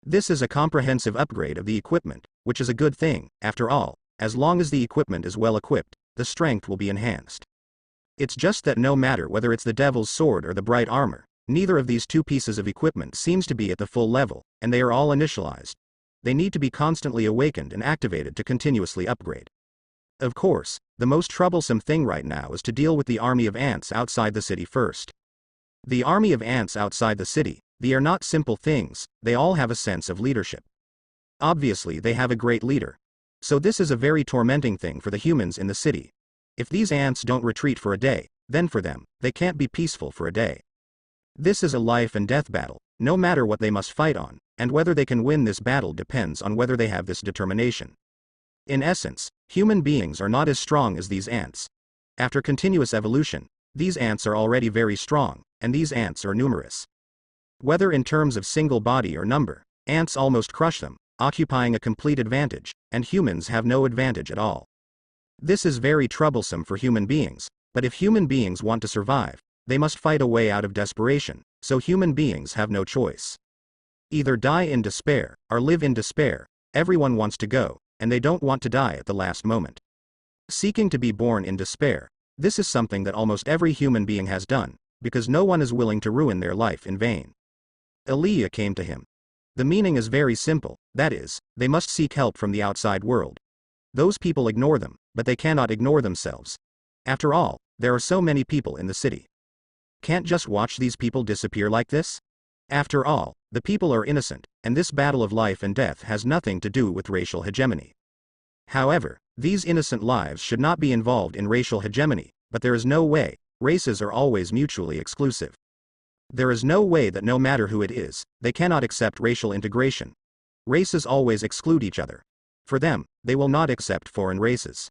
This is a comprehensive upgrade of the equipment, which is a good thing. After all, as long as the equipment is well equipped, the strength will be enhanced. It's just that no matter whether it's the devil's sword or the bright armor, neither of these two pieces of equipment seems to be at the full level, and they are all initialized. They need to be constantly awakened and activated to continuously upgrade. Of course, the most troublesome thing right now is to deal with the army of ants outside the city first. The army of ants outside the city, they are not simple things, they all have a sense of leadership. Obviously they have a great leader. So this is a very tormenting thing for the humans in the city. If these ants don't retreat for a day, then for them, they can't be peaceful for a day. This is a life and death battle, no matter what they must fight on, and whether they can win this battle depends on whether they have this determination. In essence, human beings are not as strong as these ants. After continuous evolution, these ants are already very strong, and these ants are numerous. Whether in terms of single body or number, ants almost crush them, occupying a complete advantage, and humans have no advantage at all. This is very troublesome for human beings, but if human beings want to survive, they must fight a way out of desperation, so human beings have no choice. Either die in despair, or live in despair. Everyone wants to go, and they don't want to die at the last moment. Seeking to be born in despair, this is something that almost every human being has done, because no one is willing to ruin their life in vain. Aaliyah came to him. The meaning is very simple, that is, they must seek help from the outside world. Those people ignore them, but they cannot ignore themselves. After all, there are so many people in the city. Can't just watch these people disappear like this? After all, the people are innocent, and this battle of life and death has nothing to do with racial hegemony. However, these innocent lives should not be involved in racial hegemony, but there is no way. Races are always mutually exclusive. There is no way that no matter who it is, they cannot accept racial integration. Races always exclude each other. For them, they will not accept foreign races.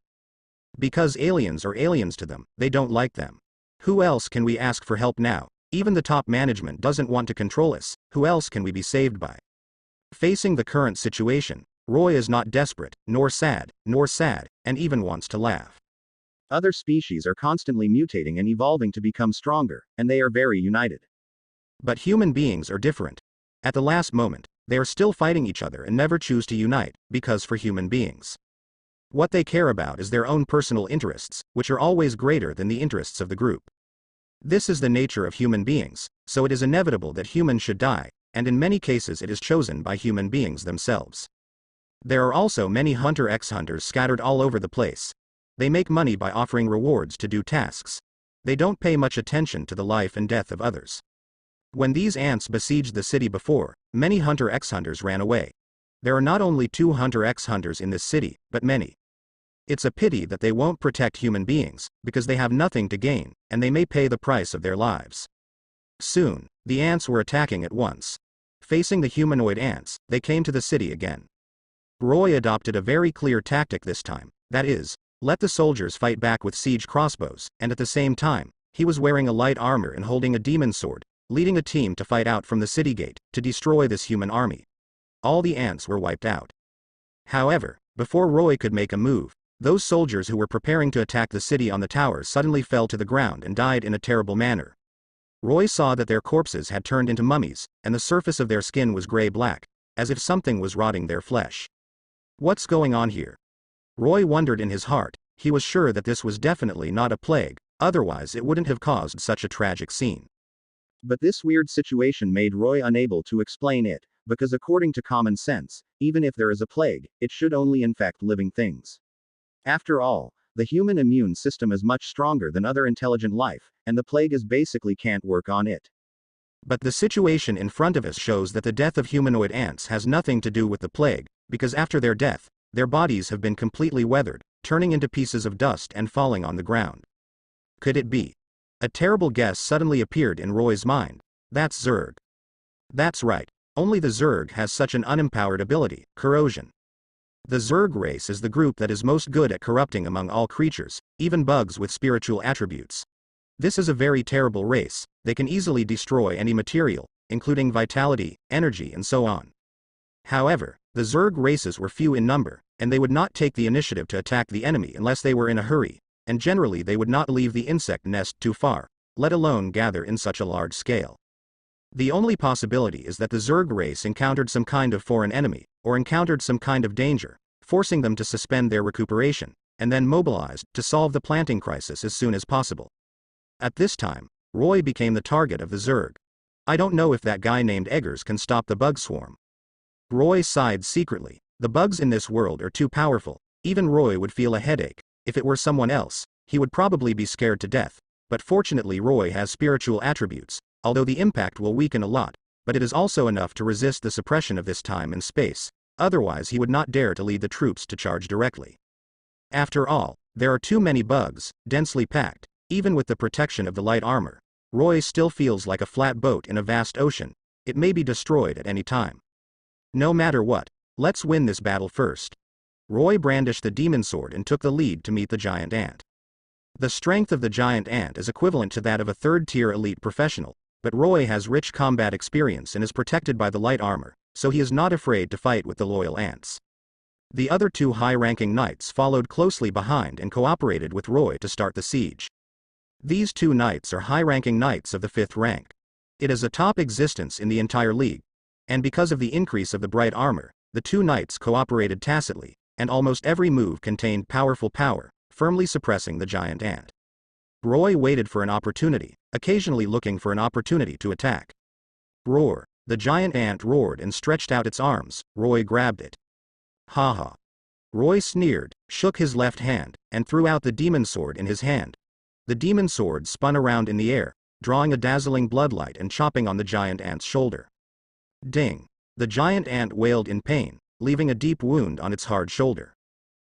Because aliens are aliens to them, they don't like them. Who else can we ask for help now? Even the top management doesn't want to control us, who else can we be saved by? Facing the current situation, Roy is not desperate, nor sad, and even wants to laugh. Other species are constantly mutating and evolving to become stronger, and they are very united. But human beings are different. At the last moment, they are still fighting each other and never choose to unite, because for human beings, what they care about is their own personal interests, which are always greater than the interests of the group. This is the nature of human beings, so it is inevitable that humans should die, and in many cases it is chosen by human beings themselves. There are also many Hunter x Hunters scattered all over the place. They make money by offering rewards to do tasks. They don't pay much attention to the life and death of others. When these ants besieged the city before, many Hunter x Hunters ran away. There are not only 2 Hunter x Hunters in this city, but many. It's a pity that they won't protect human beings, because they have nothing to gain, and they may pay the price of their lives. Soon, the ants were attacking at once. Facing the humanoid ants, they came to the city again. Roy adopted a very clear tactic this time, that is, let the soldiers fight back with siege crossbows, and at the same time, he was wearing a light armor and holding a demon sword, leading a team to fight out from the city gate, to destroy this human army. All the ants were wiped out. However, before Roy could make a move, those soldiers who were preparing to attack the city on the towers suddenly fell to the ground and died in a terrible manner. Roy saw that their corpses had turned into mummies, and the surface of their skin was gray-black, as if something was rotting their flesh. What's going on here? Roy wondered in his heart. He was sure that this was definitely not a plague, otherwise it wouldn't have caused such a tragic scene. But this weird situation made Roy unable to explain it, because according to common sense, even if there is a plague, it should only infect living things. After all, the human immune system is much stronger than other intelligent life, and the plague basically can't work on it. But the situation in front of us shows that the death of humanoid ants has nothing to do with the plague, because after their death, their bodies have been completely weathered, turning into pieces of dust and falling on the ground. Could it be? A terrible guess suddenly appeared in Roy's mind. That's Zerg. That's right, only the Zerg has such an unempowered ability, corrosion. The Zerg race is the group that is most good at corrupting among all creatures, even bugs with spiritual attributes. This is a very terrible race. They can easily destroy any material, including vitality, energy and so on. However, the Zerg races were few in number, and they would not take the initiative to attack the enemy unless they were in a hurry, and generally they would not leave the insect nest too far, let alone gather in such a large scale. The only possibility is that the Zerg race encountered some kind of foreign enemy, or encountered some kind of danger, forcing them to suspend their recuperation, and then mobilized to solve the planting crisis as soon as possible. At this time, Roy became the target of the Zerg. I don't know if that guy named Eggers can stop the bug swarm. Roy sighed secretly. The bugs in this world are too powerful. Even Roy would feel a headache. If it were someone else, he would probably be scared to death. But fortunately Roy has spiritual attributes, although the impact will weaken a lot, but it is also enough to resist the suppression of this time and space. Otherwise he would not dare to lead the troops to charge directly. After all, there are too many bugs, densely packed. Even with the protection of the light armor, Roy still feels like a flat boat in a vast ocean. It may be destroyed at any time. No matter what, let's win this battle first. Roy brandished the demon sword and took the lead to meet the giant ant. The strength of the giant ant is equivalent to that of a third-tier elite professional, but Roy has rich combat experience and is protected by the light armor, so he is not afraid to fight with the loyal ants. The other two high-ranking knights followed closely behind and cooperated with Roy to start the siege. These two knights are high-ranking knights of the 5th rank. It is a top existence in the entire league, and because of the increase of the bright armor, the two knights cooperated tacitly, and almost every move contained powerful power, firmly suppressing the giant ant. Roy waited for an opportunity, occasionally looking for an opportunity to attack. Roar! The giant ant roared and stretched out its arms. Roy grabbed it. Ha ha! Roy sneered, shook his left hand, and threw out the demon sword in his hand. The demon sword spun around in the air, drawing a dazzling bloodlight and chopping on the giant ant's shoulder. Ding! The giant ant wailed in pain, leaving a deep wound on its hard shoulder.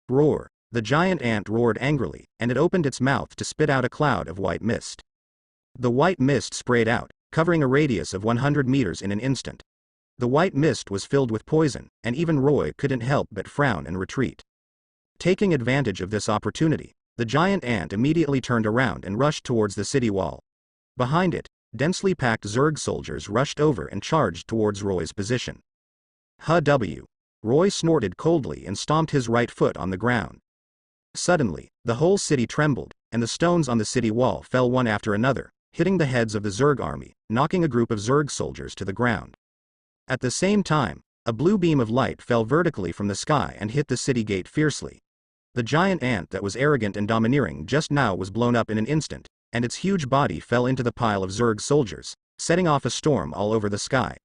Roar! The giant ant roared angrily, and it opened its mouth to spit out a cloud of white mist. The white mist sprayed out, covering a radius of 100 meters in an instant. The white mist was filled with poison, and even Roy couldn't help but frown and retreat. Taking advantage of this opportunity, the giant ant immediately turned around and rushed towards the city wall. Behind it, densely packed Zerg soldiers rushed over and charged towards Roy's position. "Huh." Roy snorted coldly and stomped his right foot on the ground. Suddenly, the whole city trembled, and the stones on the city wall fell one after another, hitting the heads of the Zerg army, knocking a group of Zerg soldiers to the ground. At the same time, a blue beam of light fell vertically from the sky and hit the city gate fiercely. The giant ant that was arrogant and domineering just now was blown up in an instant, and its huge body fell into the pile of Zerg soldiers, setting off a storm all over the sky.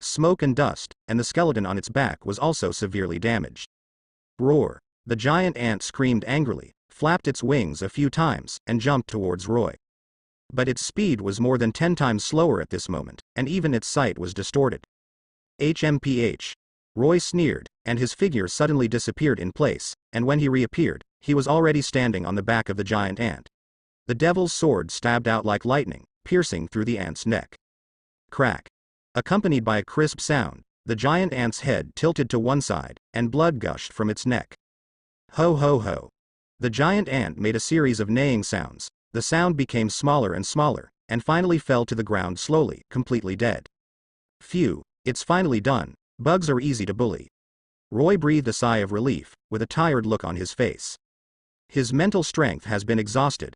Smoke and dust, and the skeleton on its back was also severely damaged. Roar! The giant ant screamed angrily, flapped its wings a few times, and jumped towards Roy. But its speed was more than 10 times slower at this moment, and even its sight was distorted. HMPH. Roy sneered, and his figure suddenly disappeared in place, and when he reappeared, he was already standing on the back of the giant ant. The devil's sword stabbed out like lightning, piercing through the ant's neck. Crack! Accompanied by a crisp sound, the giant ant's head tilted to one side, and blood gushed from its neck. Ho ho ho! The giant ant made a series of neighing sounds. The sound became smaller and smaller, and finally fell to the ground slowly, completely dead. Phew, it's finally done. Bugs are easy to bully. Roy breathed a sigh of relief, with a tired look on his face. His mental strength has been exhausted.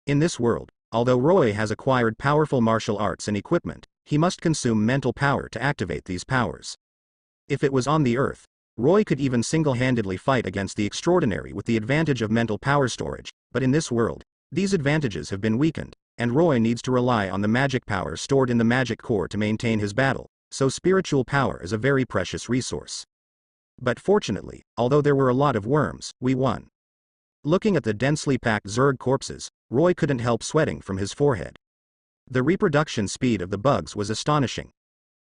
In this world, although Roy has acquired powerful martial arts and equipment, he must consume mental power to activate these powers. If it was on the Earth, Roy could even single-handedly fight against the extraordinary with the advantage of mental power storage, but in this world, these advantages have been weakened, and Roy needs to rely on the magic power stored in the magic core to maintain his battle, so spiritual power is a very precious resource. But fortunately, although there were a lot of worms, we won. Looking at the densely packed Zerg corpses, Roy couldn't help sweating from his forehead. The reproduction speed of the bugs was astonishing.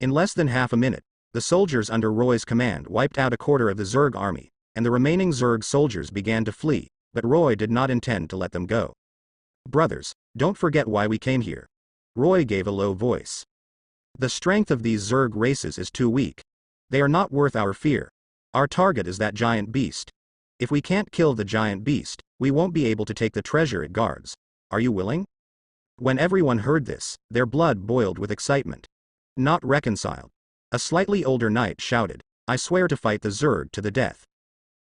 In less than half a minute, the soldiers under Roy's command wiped out a quarter of the Zerg army, and the remaining Zerg soldiers began to flee, but Roy did not intend to let them go. "Brothers, don't forget why we came here." Roy gave a low voice. "The strength of these Zerg races is too weak. They are not worth our fear. Our target is that giant beast. If we can't kill the giant beast, we won't be able to take the treasure it guards. Are you willing?" When everyone heard this, their blood boiled with excitement. Not reconciled. A slightly older knight shouted, "I swear to fight the Zerg to the death."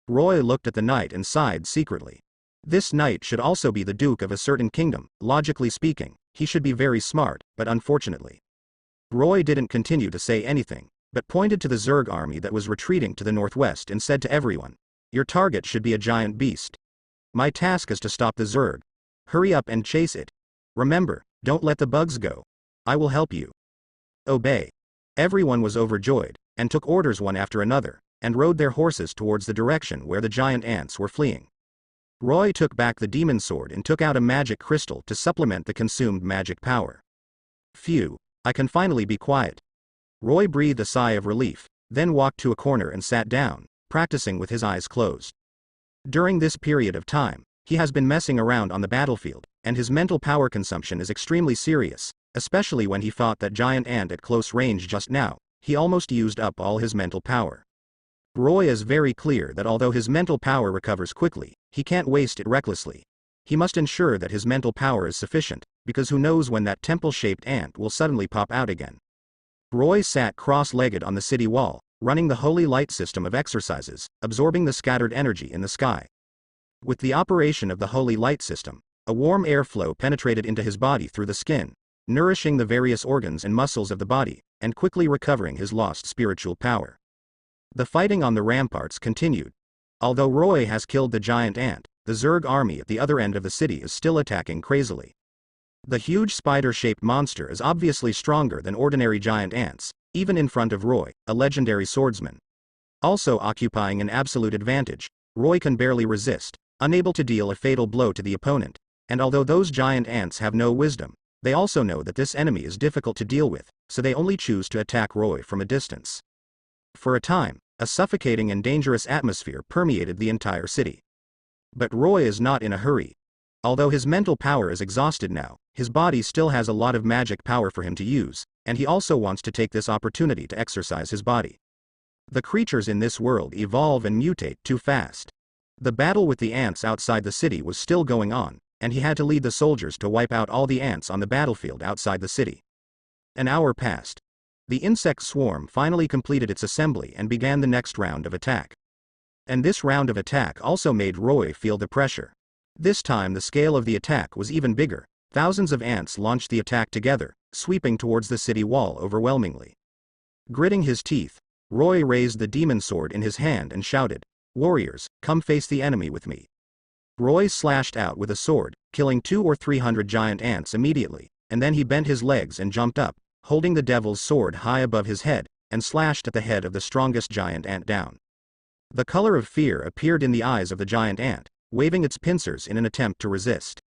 Roy looked at the knight and sighed secretly. This knight should also be the duke of a certain kingdom. Logically speaking, he should be very smart, but unfortunately, Roy didn't continue to say anything, but pointed to the Zerg army that was retreating to the northwest and said to everyone, "Your target should be a giant beast. My task is to stop the Zerg. Hurry up and chase it. Remember, don't let the bugs go. I will help you." Obey. Everyone was overjoyed, and took orders one after another, and rode their horses towards the direction where the giant ants were fleeing. Roy took back the demon sword and took out a magic crystal to supplement the consumed magic power. Phew, I can finally be quiet. Roy breathed a sigh of relief, then walked to a corner and sat down, practicing with his eyes closed. During this period of time, he has been messing around on the battlefield, and his mental power consumption is extremely serious, especially when he fought that giant ant at close range just now. He almost used up all his mental power. Roy is very clear that although his mental power recovers quickly, he can't waste it recklessly. He must ensure that his mental power is sufficient, because who knows when that temple-shaped ant will suddenly pop out again. Roy sat cross-legged on the city wall, running the holy light system of exercises, absorbing the scattered energy in the sky. With the operation of the holy light system, a warm airflow penetrated into his body through the skin, nourishing the various organs and muscles of the body, and quickly recovering his lost spiritual power. The fighting on the ramparts continued. Although Roy has killed the giant ant, the Zerg army at the other end of the city is still attacking crazily. The huge spider-shaped monster is obviously stronger than ordinary giant ants, even in front of Roy, a legendary swordsman. Also occupying an absolute advantage, Roy can barely resist, unable to deal a fatal blow to the opponent, and although those giant ants have no wisdom, they also know that this enemy is difficult to deal with, so they only choose to attack Roy from a distance. For a time, a suffocating and dangerous atmosphere permeated the entire city. But Roy is not in a hurry. Although his mental power is exhausted now, his body still has a lot of magic power for him to use, and he also wants to take this opportunity to exercise his body. The creatures in this world evolve and mutate too fast. The battle with the ants outside the city was still going on, and he had to lead the soldiers to wipe out all the ants on the battlefield outside the city. An hour passed. The insect swarm finally completed its assembly and began the next round of attack. And this round of attack also made Roy feel the pressure. This time the scale of the attack was even bigger. Thousands of ants launched the attack together, sweeping towards the city wall overwhelmingly. Gritting his teeth, Roy raised the demon sword in his hand and shouted, "Warriors, come face the enemy with me." Roy slashed out with a sword, killing 200 or 300 giant ants immediately, and then he bent his legs and jumped up, holding the devil's sword high above his head, and slashed at the head of the strongest giant ant down. The color of fear appeared in the eyes of the giant ant, waving its pincers in an attempt to resist.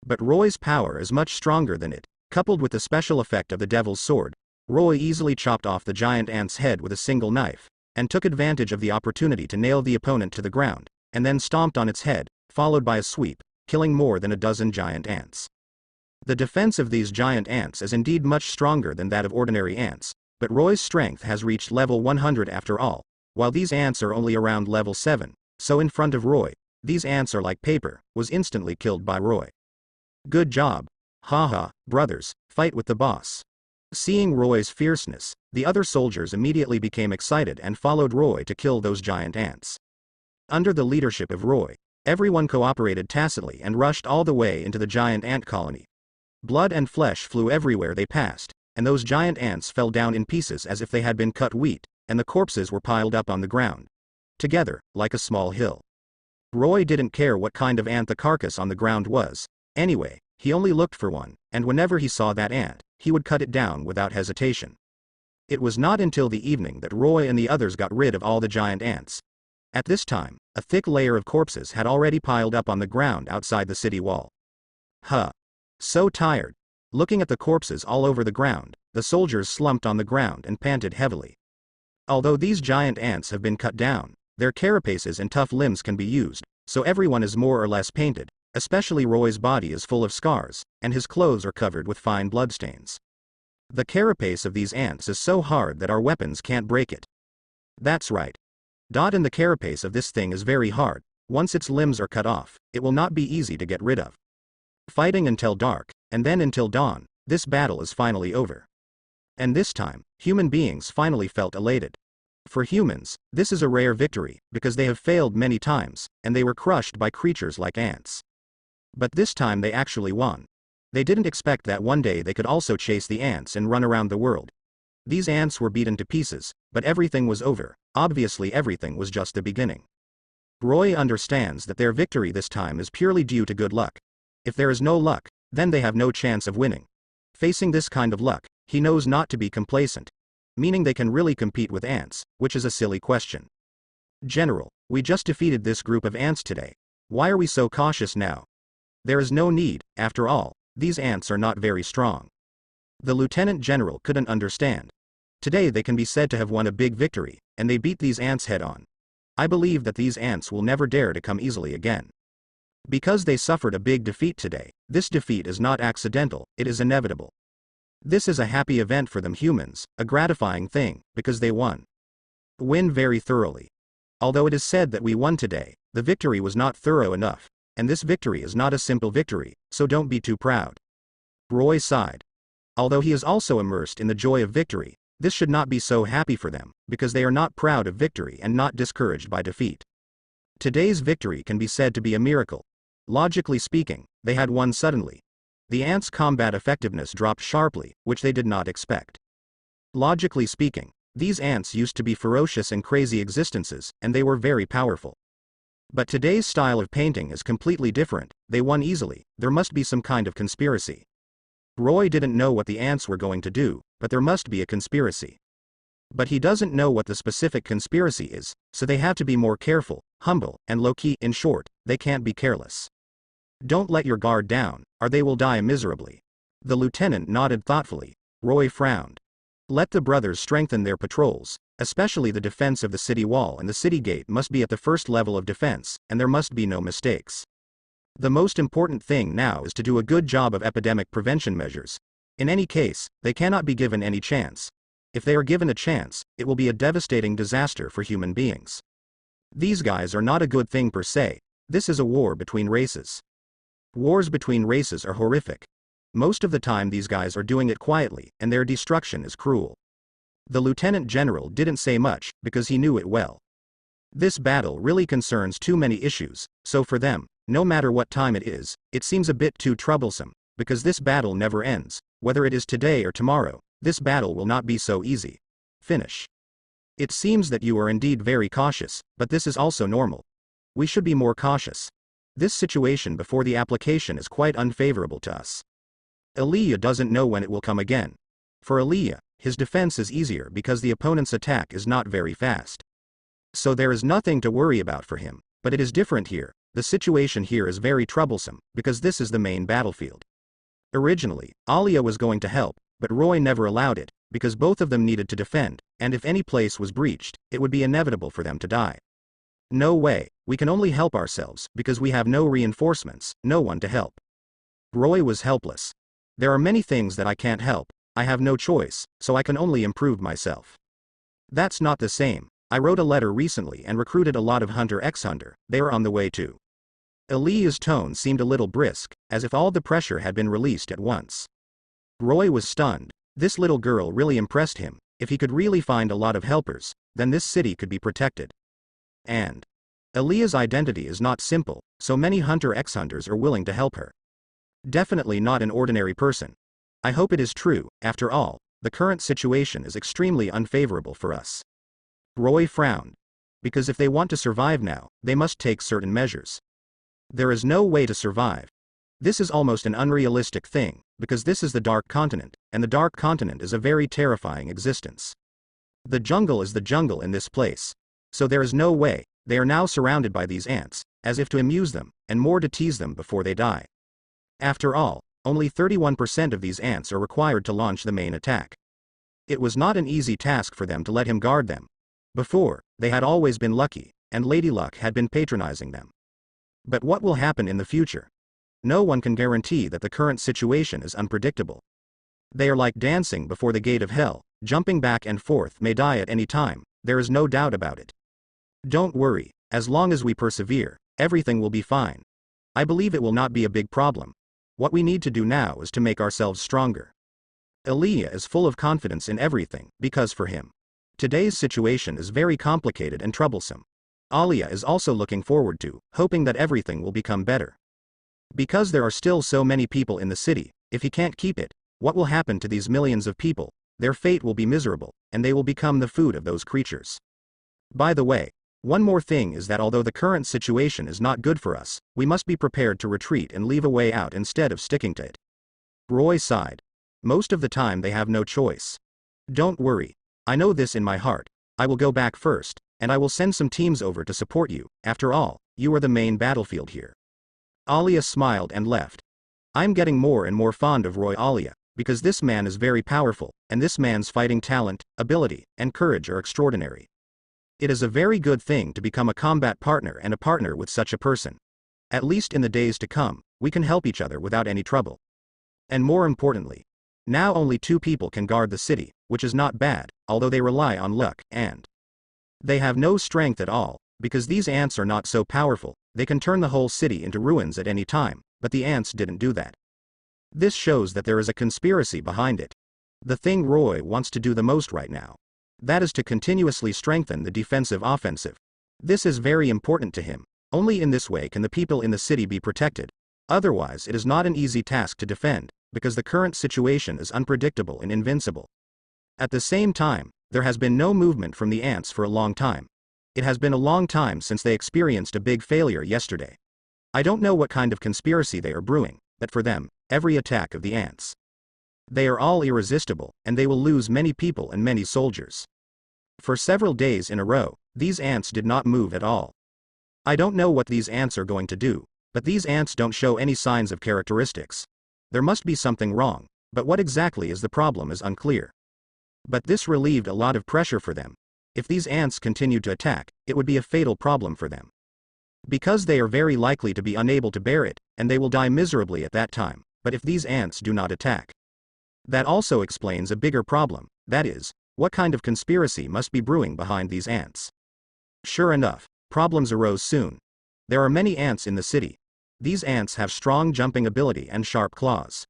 But Roy's power is much stronger than it. Coupled with the special effect of the devil's sword, Roy easily chopped off the giant ant's head with a single knife, and took advantage of the opportunity to nail the opponent to the ground, and then stomped on its head, followed by a sweep, killing more than a dozen giant ants. The defense of these giant ants is indeed much stronger than that of ordinary ants, but Roy's strength has reached level 100 after all, while these ants are only around level 7, so in front of Roy, these ants are like paper, was instantly killed by Roy. Good job. Haha, brothers, fight with the boss. Seeing Roy's fierceness, the other soldiers immediately became excited and followed Roy to kill those giant ants. Under the leadership of Roy, everyone cooperated tacitly and rushed all the way into the giant ant colony. Blood and flesh flew everywhere they passed, and those giant ants fell down in pieces as if they had been cut wheat, and the corpses were piled up on the ground. Together, like a small hill. Roy didn't care what kind of ant the carcass on the ground was. Anyway, he only looked for one, and whenever he saw that ant, he would cut it down without hesitation. It was not until the evening that Roy and the others got rid of all the giant ants. At this time, a thick layer of corpses had already piled up on the ground outside the city wall. Huh. So tired. Looking at the corpses all over the ground, the soldiers slumped on the ground and panted heavily. Although these giant ants have been cut down, their carapaces and tough limbs can be used, so everyone is more or less painted, especially Roy's body is full of scars, and his clothes are covered with fine bloodstains. The carapace of these ants is so hard that our weapons can't break it. That's right. And the carapace of this thing is very hard. Once its limbs are cut off, it will not be easy to get rid of. Fighting until dark, and then until dawn, this battle is finally over. And this time, human beings finally felt elated. For humans, this is a rare victory, because they have failed many times, and they were crushed by creatures like ants. But this time they actually won. They didn't expect that one day they could also chase the ants and run around the world. These ants were beaten to pieces, but everything was over. Obviously everything was just the beginning. Roy understands that their victory this time is purely due to good luck. If there is no luck, then they have no chance of winning. Facing this kind of luck, he knows not to be complacent. Meaning they can really compete with ants, which is a silly question. General, we just defeated this group of ants today. Why are we so cautious now? There is no need, after all, these ants are not very strong. The Lieutenant General couldn't understand. Today they can be said to have won a big victory, and they beat these ants head on. I believe that these ants will never dare to come easily again. Because they suffered a big defeat today, this defeat is not accidental, it is inevitable. This is a happy event for them humans, a gratifying thing, because they won. Win very thoroughly. Although it is said that we won today, the victory was not thorough enough, and this victory is not a simple victory, so don't be too proud. Roy sighed. Although he is also immersed in the joy of victory, this should not be so happy for them, because they are not proud of victory and not discouraged by defeat. Today's victory can be said to be a miracle. Logically speaking, they had won suddenly. The ants' combat effectiveness dropped sharply, which they did not expect. Logically speaking, these ants used to be ferocious and crazy existences, and they were very powerful. But today's style of painting is completely different. They won easily. There must be some kind of conspiracy. Roy didn't know what the ants were going to do, but there must be a conspiracy. But he doesn't know what the specific conspiracy is, so they have to be more careful, humble, and low-key. In short, they can't be careless. Don't let your guard down, or they will die miserably. The lieutenant nodded thoughtfully. Roy frowned. Let the brothers strengthen their patrols, especially the defense of the city wall and the city gate must be at the first level of defense, and there must be no mistakes. The most important thing now is to do a good job of epidemic prevention measures. In any case, they cannot be given any chance. If they are given a chance, it will be a devastating disaster for human beings. These guys are not a good thing per se. This is a war between races. Wars between races are horrific. Most of the time these guys are doing it quietly, and their destruction is cruel. The Lieutenant General didn't say much, because he knew it well. This battle really concerns too many issues, so for them, no matter what time it is, it seems a bit too troublesome, because this battle never ends. Whether it is today or tomorrow, this battle will not be so easy. Finish. It seems that you are indeed very cautious, but this is also normal. We should be more cautious. This situation before the application is quite unfavorable to us. Aaliyah doesn't know when it will come again. For Aaliyah, his defense is easier because the opponent's attack is not very fast. So there is nothing to worry about for him, but it is different here. The situation here is very troublesome, because this is the main battlefield. Originally, Aaliyah was going to help, but Roy never allowed it, because both of them needed to defend, and if any place was breached, it would be inevitable for them to die. No way, we can only help ourselves, because we have no reinforcements, no one to help. Roy was helpless. There are many things that I can't help, I have no choice, so I can only improve myself. That's not the same. I wrote a letter recently and recruited a lot of Hunter x Hunter, they are on the way too. Aaliyah's tone seemed a little brisk, as if all the pressure had been released at once. Roy was stunned. This little girl really impressed him. If he could really find a lot of helpers, then this city could be protected. And Aaliyah's identity is not simple, so many Hunter x Hunters are willing to help her. Definitely not an ordinary person. I hope it is true. After all, the current situation is extremely unfavorable for us. Roy frowned. Because if they want to survive now, they must take certain measures. There is no way to survive. This is almost an unrealistic thing, because this is the Dark Continent, and the Dark Continent is a very terrifying existence. The jungle is the jungle in this place. So there is no way. They are now surrounded by these ants, as if to amuse them, and more to tease them before they die. After all, only 31% of these ants are required to launch the main attack. It was not an easy task for them to let him guard them. Before, they had always been lucky, and Lady Luck had been patronizing them. But what will happen in the future? No one can guarantee that the current situation is unpredictable. They are like dancing before the gate of hell, jumping back and forth, may die at any time, there is no doubt about it. Don't worry, as long as we persevere, everything will be fine. I believe it will not be a big problem. What we need to do now is to make ourselves stronger. Aaliyah is full of confidence in everything, because for him, today's situation is very complicated and troublesome. Aaliyah is also looking forward to, hoping that everything will become better. Because there are still so many people in the city, If he can't keep it, what will happen to these millions of people? Their fate will be miserable, and they will become the food of those creatures. By the way, one more thing is that although the current situation is not good for us, we must be prepared to retreat and leave a way out instead of sticking to it. Roy sighed. Most of the time they have no choice. Don't worry. I know this in my heart. I will go back first, and I will send some teams over to support you. After all, you are the main battlefield here. Alia smiled and left. I'm getting more and more fond of Roy Alia, because this man is very powerful, and this man's fighting talent, ability, and courage are extraordinary. It is a very good thing to become a combat partner and a partner with such a person. At least in the days to come, we can help each other without any trouble. And more importantly, now only 2 people can guard the city, which is not bad, although they rely on luck, and they have no strength at all, because these ants are not so powerful. They can turn the whole city into ruins at any time, but the ants didn't do that. This shows that there is a conspiracy behind it. The thing Roy wants to do the most right now, that is to continuously strengthen the defensive offensive. This is very important to him. Only in this way can the people in the city be protected. Otherwise it is not an easy task to defend, because the current situation is unpredictable and invincible. At the same time, there has been no movement from the ants for a long time. It has been a long time since they experienced a big failure yesterday. I don't know what kind of conspiracy they are brewing, but for them, every attack of the ants, they are all irresistible, and they will lose many people and many soldiers. For several days in a row, these ants did not move at all. I don't know what these ants are going to do, but these ants don't show any signs of characteristics. There must be something wrong, but what exactly is the problem is unclear. But this relieved a lot of pressure for them. If these ants continued to attack, it would be a fatal problem for them. Because they are very likely to be unable to bear it, and they will die miserably at that time. But if these ants do not attack, that also explains a bigger problem, that is, what kind of conspiracy must be brewing behind these ants. Sure enough, problems arose soon. There are many ants in the city. These ants have strong jumping ability and sharp claws.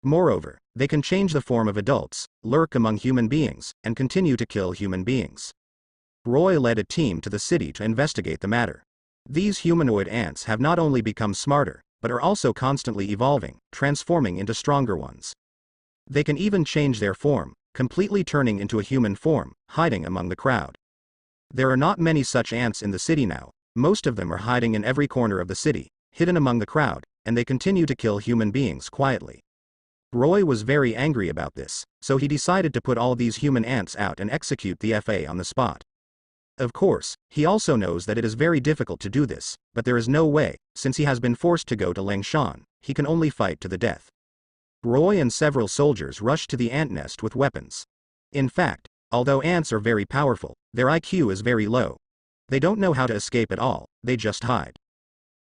Moreover, they can change the form of adults, lurk among human beings, and continue to kill human beings. Roy led a team to the city to investigate the matter. These humanoid ants have not only become smarter, but are also constantly evolving, transforming into stronger ones. They can even change their form, completely turning into a human form, hiding among the crowd. There are not many such ants in the city now. Most of them are hiding in every corner of the city, hidden among the crowd, and they continue to kill human beings quietly. Roy was very angry about this, so he decided to put all these human ants out and execute the FA on the spot. Of course, he also knows that it is very difficult to do this, but there is no way. Since he has been forced to go to Langshan, he can only fight to the death. Roy and several soldiers rushed to the ant nest with weapons. In fact, although ants are very powerful, their IQ is very low. They don't know how to escape at all, they just hide.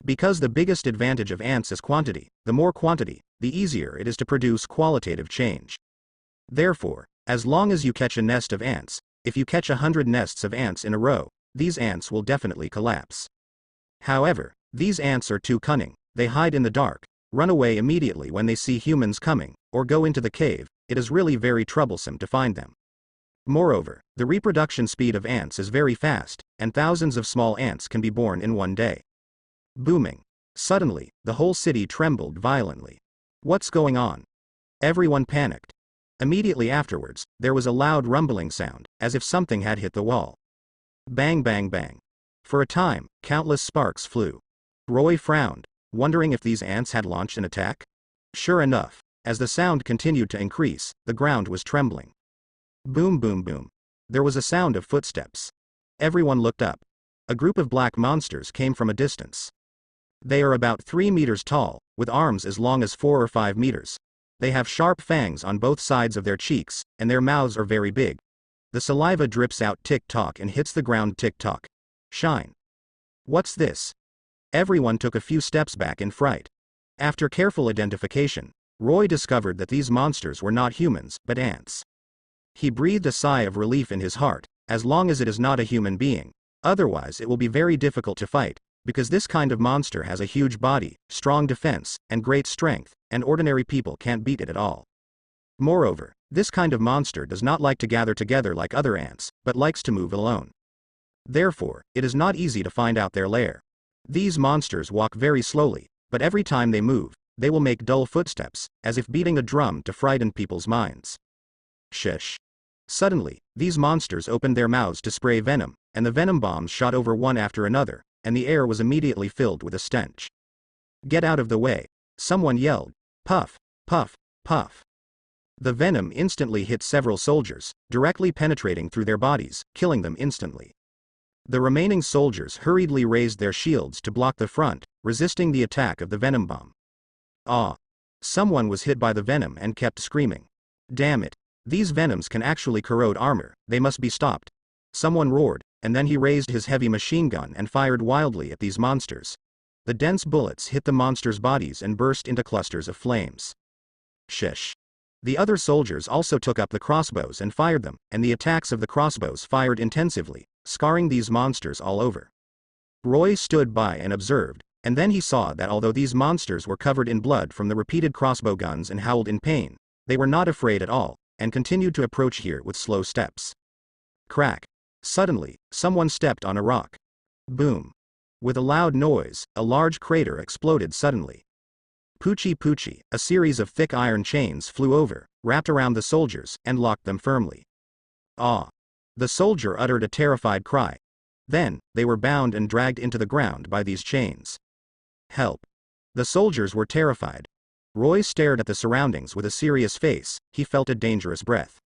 Because the biggest advantage of ants is quantity, the more quantity, the easier it is to produce qualitative change. Therefore, as long as you catch a nest of ants, if you catch 100 nests of ants in a row, these ants will definitely collapse. However, these ants are too cunning. They hide in the dark, run away immediately when they see humans coming, or go into the cave. It is really very troublesome to find them. Moreover, the reproduction speed of ants is very fast, and thousands of small ants can be born in one day. Booming. Suddenly, the whole city trembled violently. What's going on? Everyone panicked. Immediately afterwards, there was a loud rumbling sound, as if something had hit the wall. Bang bang bang. For a time, countless sparks flew. Roy frowned, wondering if these ants had launched an attack. Sure enough, as the sound continued to increase, the ground was trembling. Boom boom boom. There was a sound of footsteps. Everyone looked up. A group of black monsters came from a distance. They are about 3 meters tall, with arms as long as 4 or 5 meters. They have sharp fangs on both sides of their cheeks, and their mouths are very big. The saliva drips out tick-tock and hits the ground tick-tock. Shine. What's this? Everyone took a few steps back in fright. After careful identification, Roy discovered that these monsters were not humans, but ants. He breathed a sigh of relief in his heart. As long as it is not a human being. Otherwise it will be very difficult to fight, because this kind of monster has a huge body, strong defense, and great strength, and ordinary people can't beat it at all. Moreover, this kind of monster does not like to gather together like other ants, but likes to move alone. Therefore, it is not easy to find out their lair. These monsters walk very slowly, but every time they move, they will make dull footsteps, as if beating a drum to frighten people's minds. Shish. Suddenly, these monsters opened their mouths to spray venom, and the venom bombs shot over one after another, and the air was immediately filled with a stench. Get out of the way. Someone yelled. Puff, puff, puff. The venom instantly hit several soldiers, directly penetrating through their bodies, killing them instantly. The remaining soldiers hurriedly raised their shields to block the front, resisting the attack of the venom bomb. Ah! Someone was hit by the venom and kept screaming. Damn it! These venoms can actually corrode armor, they must be stopped. Someone roared, and then he raised his heavy machine gun and fired wildly at these monsters. The dense bullets hit the monsters' bodies and burst into clusters of flames. Shish. The other soldiers also took up the crossbows and fired them, and the attacks of the crossbows fired intensively, scarring these monsters all over. Roy stood by and observed, and then he saw that although these monsters were covered in blood from the repeated crossbow guns and howled in pain, they were not afraid at all, and continued to approach here with slow steps. Crack. Suddenly, someone stepped on a rock. Boom. With a loud noise, a large crater exploded suddenly. Poochie poochie, a series of thick iron chains flew over, wrapped around the soldiers, and locked them firmly. Ah! The soldier uttered a terrified cry. Then, they were bound and dragged into the ground by these chains. Help! The soldiers were terrified. Roy stared at the surroundings with a serious face, he felt a dangerous breath.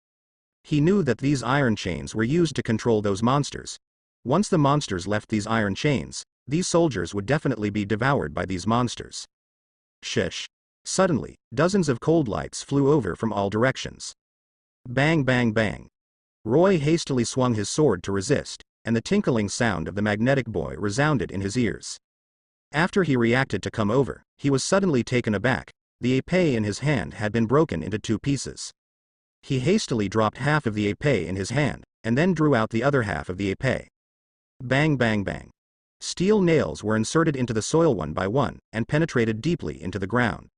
He knew that these iron chains were used to control those monsters. Once the monsters left these iron chains, these soldiers would definitely be devoured by these monsters. Shish. Suddenly, dozens of cold lights flew over from all directions. Bang bang bang. Roy hastily swung his sword to resist, and the tinkling sound of the magnetic boy resounded in his ears. After he reacted to come over, he was suddenly taken aback. The épée in his hand had been broken into 2 pieces. He hastily dropped half of the épée in his hand, and then drew out the other half of the épée. Bang bang bang. Steel nails were inserted into the soil one by one, and penetrated deeply into the ground.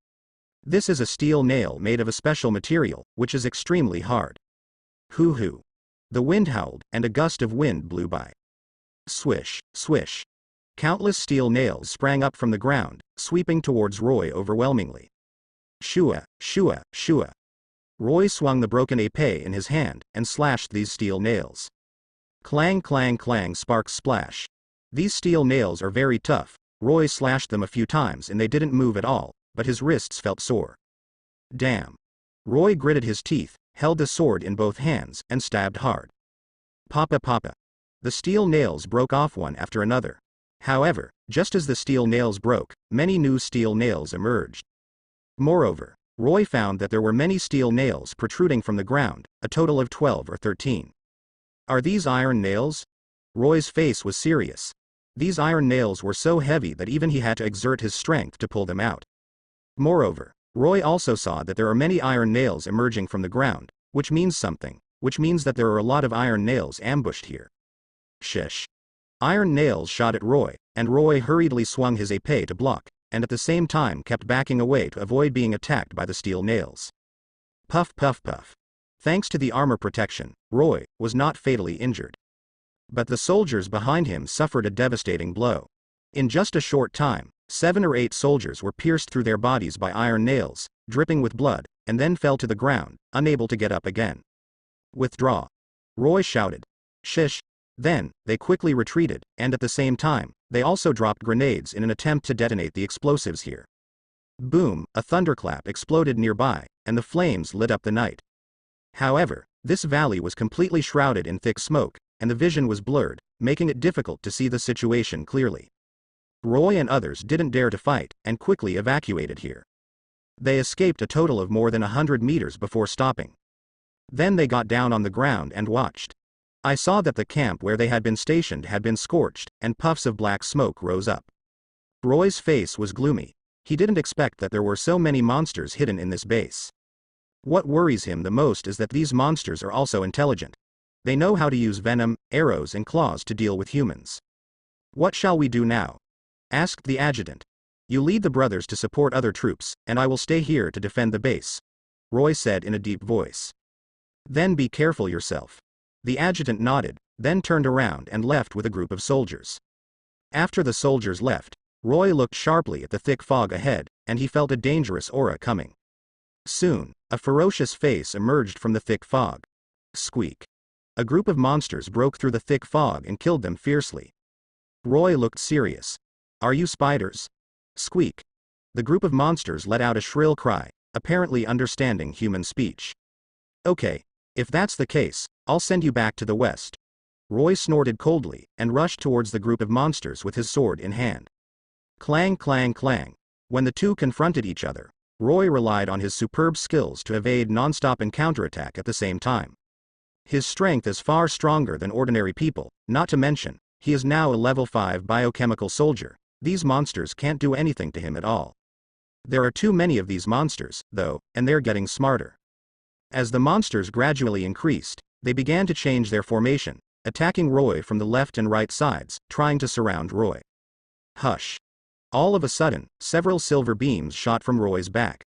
This is a steel nail made of a special material, which is extremely hard. Hoo hoo. The wind howled, and a gust of wind blew by. Swish, swish. Countless steel nails sprang up from the ground, sweeping towards Roy overwhelmingly. Shua, shua, shua. Roy swung the broken épée in his hand, and slashed these steel nails. Clang clang clang, sparks splash. These steel nails are very tough. Roy slashed them a few times and they didn't move at all, but his wrists felt sore. Damn. Roy gritted his teeth, held the sword in both hands, and stabbed hard. Papa papa. The steel nails broke off one after another. However, just as the steel nails broke, many new steel nails emerged. Moreover, Roy found that there were many steel nails protruding from the ground, a total of 12 or 13. Are these iron nails? Roy's face was serious. These iron nails were so heavy that even he had to exert his strength to pull them out. Moreover, Roy also saw that there are many iron nails emerging from the ground, which means something, which means that there are a lot of iron nails ambushed here. Shish. Iron nails shot at Roy, and Roy hurriedly swung his épée to block, and at the same time kept backing away to avoid being attacked by the steel nails. Puff puff puff. Thanks to the armor protection, Roy was not fatally injured. But the soldiers behind him suffered a devastating blow. In just a short time, 7 or 8 soldiers were pierced through their bodies by iron nails, dripping with blood, and then fell to the ground, unable to get up again. Withdraw. Roy shouted. Shish. Then, they quickly retreated, and at the same time, they also dropped grenades in an attempt to detonate the explosives here. Boom, a thunderclap exploded nearby, and the flames lit up the night. However, this valley was completely shrouded in thick smoke, and the vision was blurred, making it difficult to see the situation clearly. Roy and others didn't dare to fight, and quickly evacuated here. They escaped a total of more than 100 meters before stopping. Then they got down on the ground and watched. I saw that the camp where they had been stationed had been scorched, and puffs of black smoke rose up. Roy's face was gloomy. He didn't expect that there were so many monsters hidden in this base. What worries him the most is that these monsters are also intelligent. They know how to use venom, arrows and claws to deal with humans. What shall we do now? Asked the adjutant. You lead the brothers to support other troops, and I will stay here to defend the base, Roy said in a deep voice. Then be careful yourself. The adjutant nodded, then turned around and left with a group of soldiers. After the soldiers left, Roy looked sharply at the thick fog ahead, and he felt a dangerous aura coming. Soon, a ferocious face emerged from the thick fog. Squeak. A group of monsters broke through the thick fog and killed them fiercely. Roy looked serious. "Are you spiders?" Squeak. The group of monsters let out a shrill cry, apparently understanding human speech. "Okay. If that's the case, I'll send you back to the west." Roy snorted coldly, and rushed towards the group of monsters with his sword in hand. Clang clang clang. When the two confronted each other, Roy relied on his superb skills to evade non-stop and counterattack at the same time. His strength is far stronger than ordinary people, not to mention, he is now a level 5 biochemical soldier. These monsters can't do anything to him at all. There are too many of these monsters, though, and they're getting smarter. As the monsters gradually increased, they began to change their formation, attacking Roy from the left and right sides, trying to surround Roy. Hush. All of a sudden, several silver beams shot from Roy's back.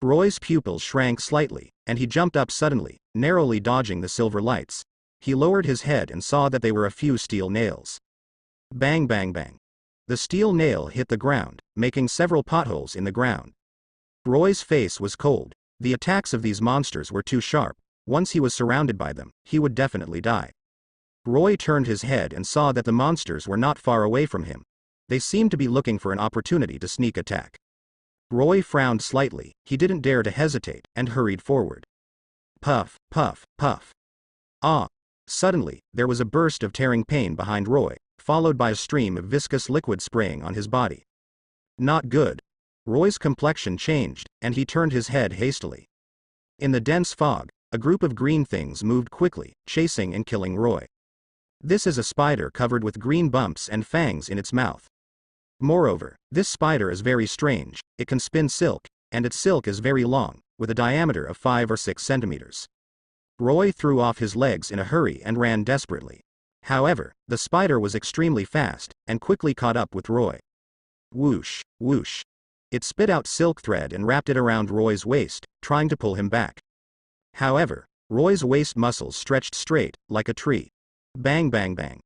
Roy's pupils shrank slightly, and he jumped up suddenly, narrowly dodging the silver lights. He lowered his head and saw that they were a few steel nails. Bang bang bang. The steel nail hit the ground, making several potholes in the ground. Roy's face was cold. The attacks of these monsters were too sharp. Once he was surrounded by them, he would definitely die. Roy turned his head and saw that the monsters were not far away from him. They seemed to be looking for an opportunity to sneak attack. Roy frowned slightly. He didn't dare to hesitate, and hurried forward. Puff, puff, puff. Ah! Suddenly, there was a burst of tearing pain behind Roy, followed by a stream of viscous liquid spraying on his body. Not good. Roy's complexion changed, and he turned his head hastily. In the dense fog, a group of green things moved quickly, chasing and killing Roy. This is a spider covered with green bumps and fangs in its mouth. Moreover, this spider is very strange. It can spin silk, and its silk is very long, with a diameter of 5 or 6 centimeters. Roy threw off his legs in a hurry and ran desperately. However, the spider was extremely fast, and quickly caught up with Roy. Whoosh, whoosh. It spit out silk thread and wrapped it around Roy's waist, trying to pull him back. However, Roy's waist muscles stretched straight, like a tree. Bang bang bang.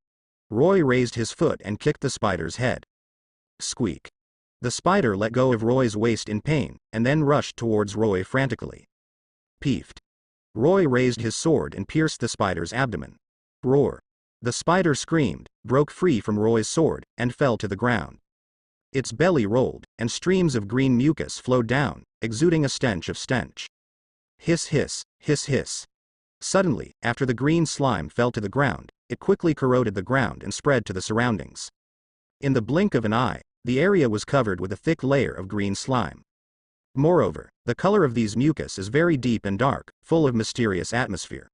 Roy raised his foot and kicked the spider's head. Squeak. The spider let go of Roy's waist in pain, and then rushed towards Roy frantically. Peefed. Roy raised his sword and pierced the spider's abdomen. Roar. The spider screamed, broke free from Roy's sword, and fell to the ground. Its belly rolled, and streams of green mucus flowed down, exuding a stench of stench. Hiss hiss, hiss hiss. Suddenly, after the green slime fell to the ground, it quickly corroded the ground and spread to the surroundings. In the blink of an eye, the area was covered with a thick layer of green slime. Moreover, the color of these mucus is very deep and dark, full of mysterious atmosphere.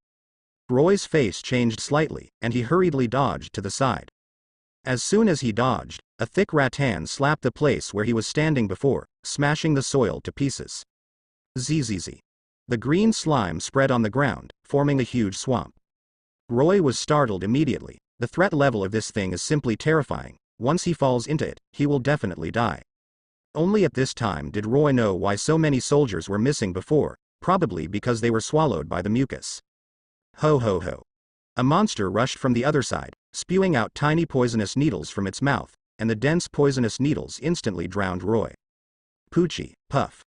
Roy's face changed slightly, and he hurriedly dodged to the side. As soon as he dodged, a thick rattan slapped the place where he was standing before, smashing the soil to pieces. Zzz. The green slime spread on the ground, forming a huge swamp. Roy was startled immediately. The threat level of this thing is simply terrifying. Once he falls into it, he will definitely die. Only at this time did Roy know why so many soldiers were missing before, probably because they were swallowed by the mucus. Ho ho ho. A monster rushed from the other side, spewing out tiny poisonous needles from its mouth, and the dense poisonous needles instantly drowned Roy. Poochie, puff.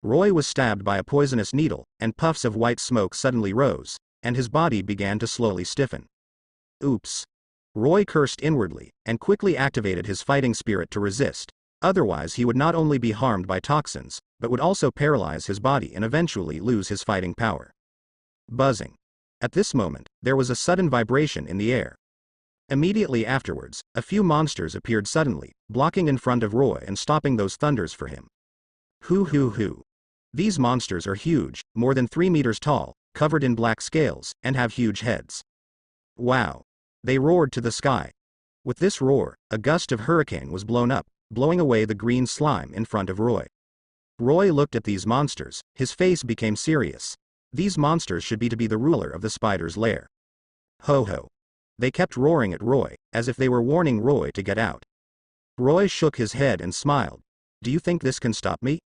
Roy was stabbed by a poisonous needle, and puffs of white smoke suddenly rose, and his body began to slowly stiffen. Oops. Roy cursed inwardly, and quickly activated his fighting spirit to resist, otherwise he would not only be harmed by toxins, but would also paralyze his body and eventually lose his fighting power. Buzzing. At this moment, there was a sudden vibration in the air. Immediately afterwards, a few monsters appeared suddenly, blocking in front of Roy and stopping those thunders for him. Hoo hoo hoo. These monsters are huge, more than 3 meters tall, covered in black scales, and have huge heads. Wow. They roared to the sky. With this roar, a gust of hurricane was blown up, blowing away the green slime in front of Roy. Roy looked at these monsters. His face became serious. These monsters should be the ruler of the spider's lair. Ho ho. They kept roaring at Roy, as if they were warning Roy to get out. Roy shook his head and smiled. Do you think this can stop me?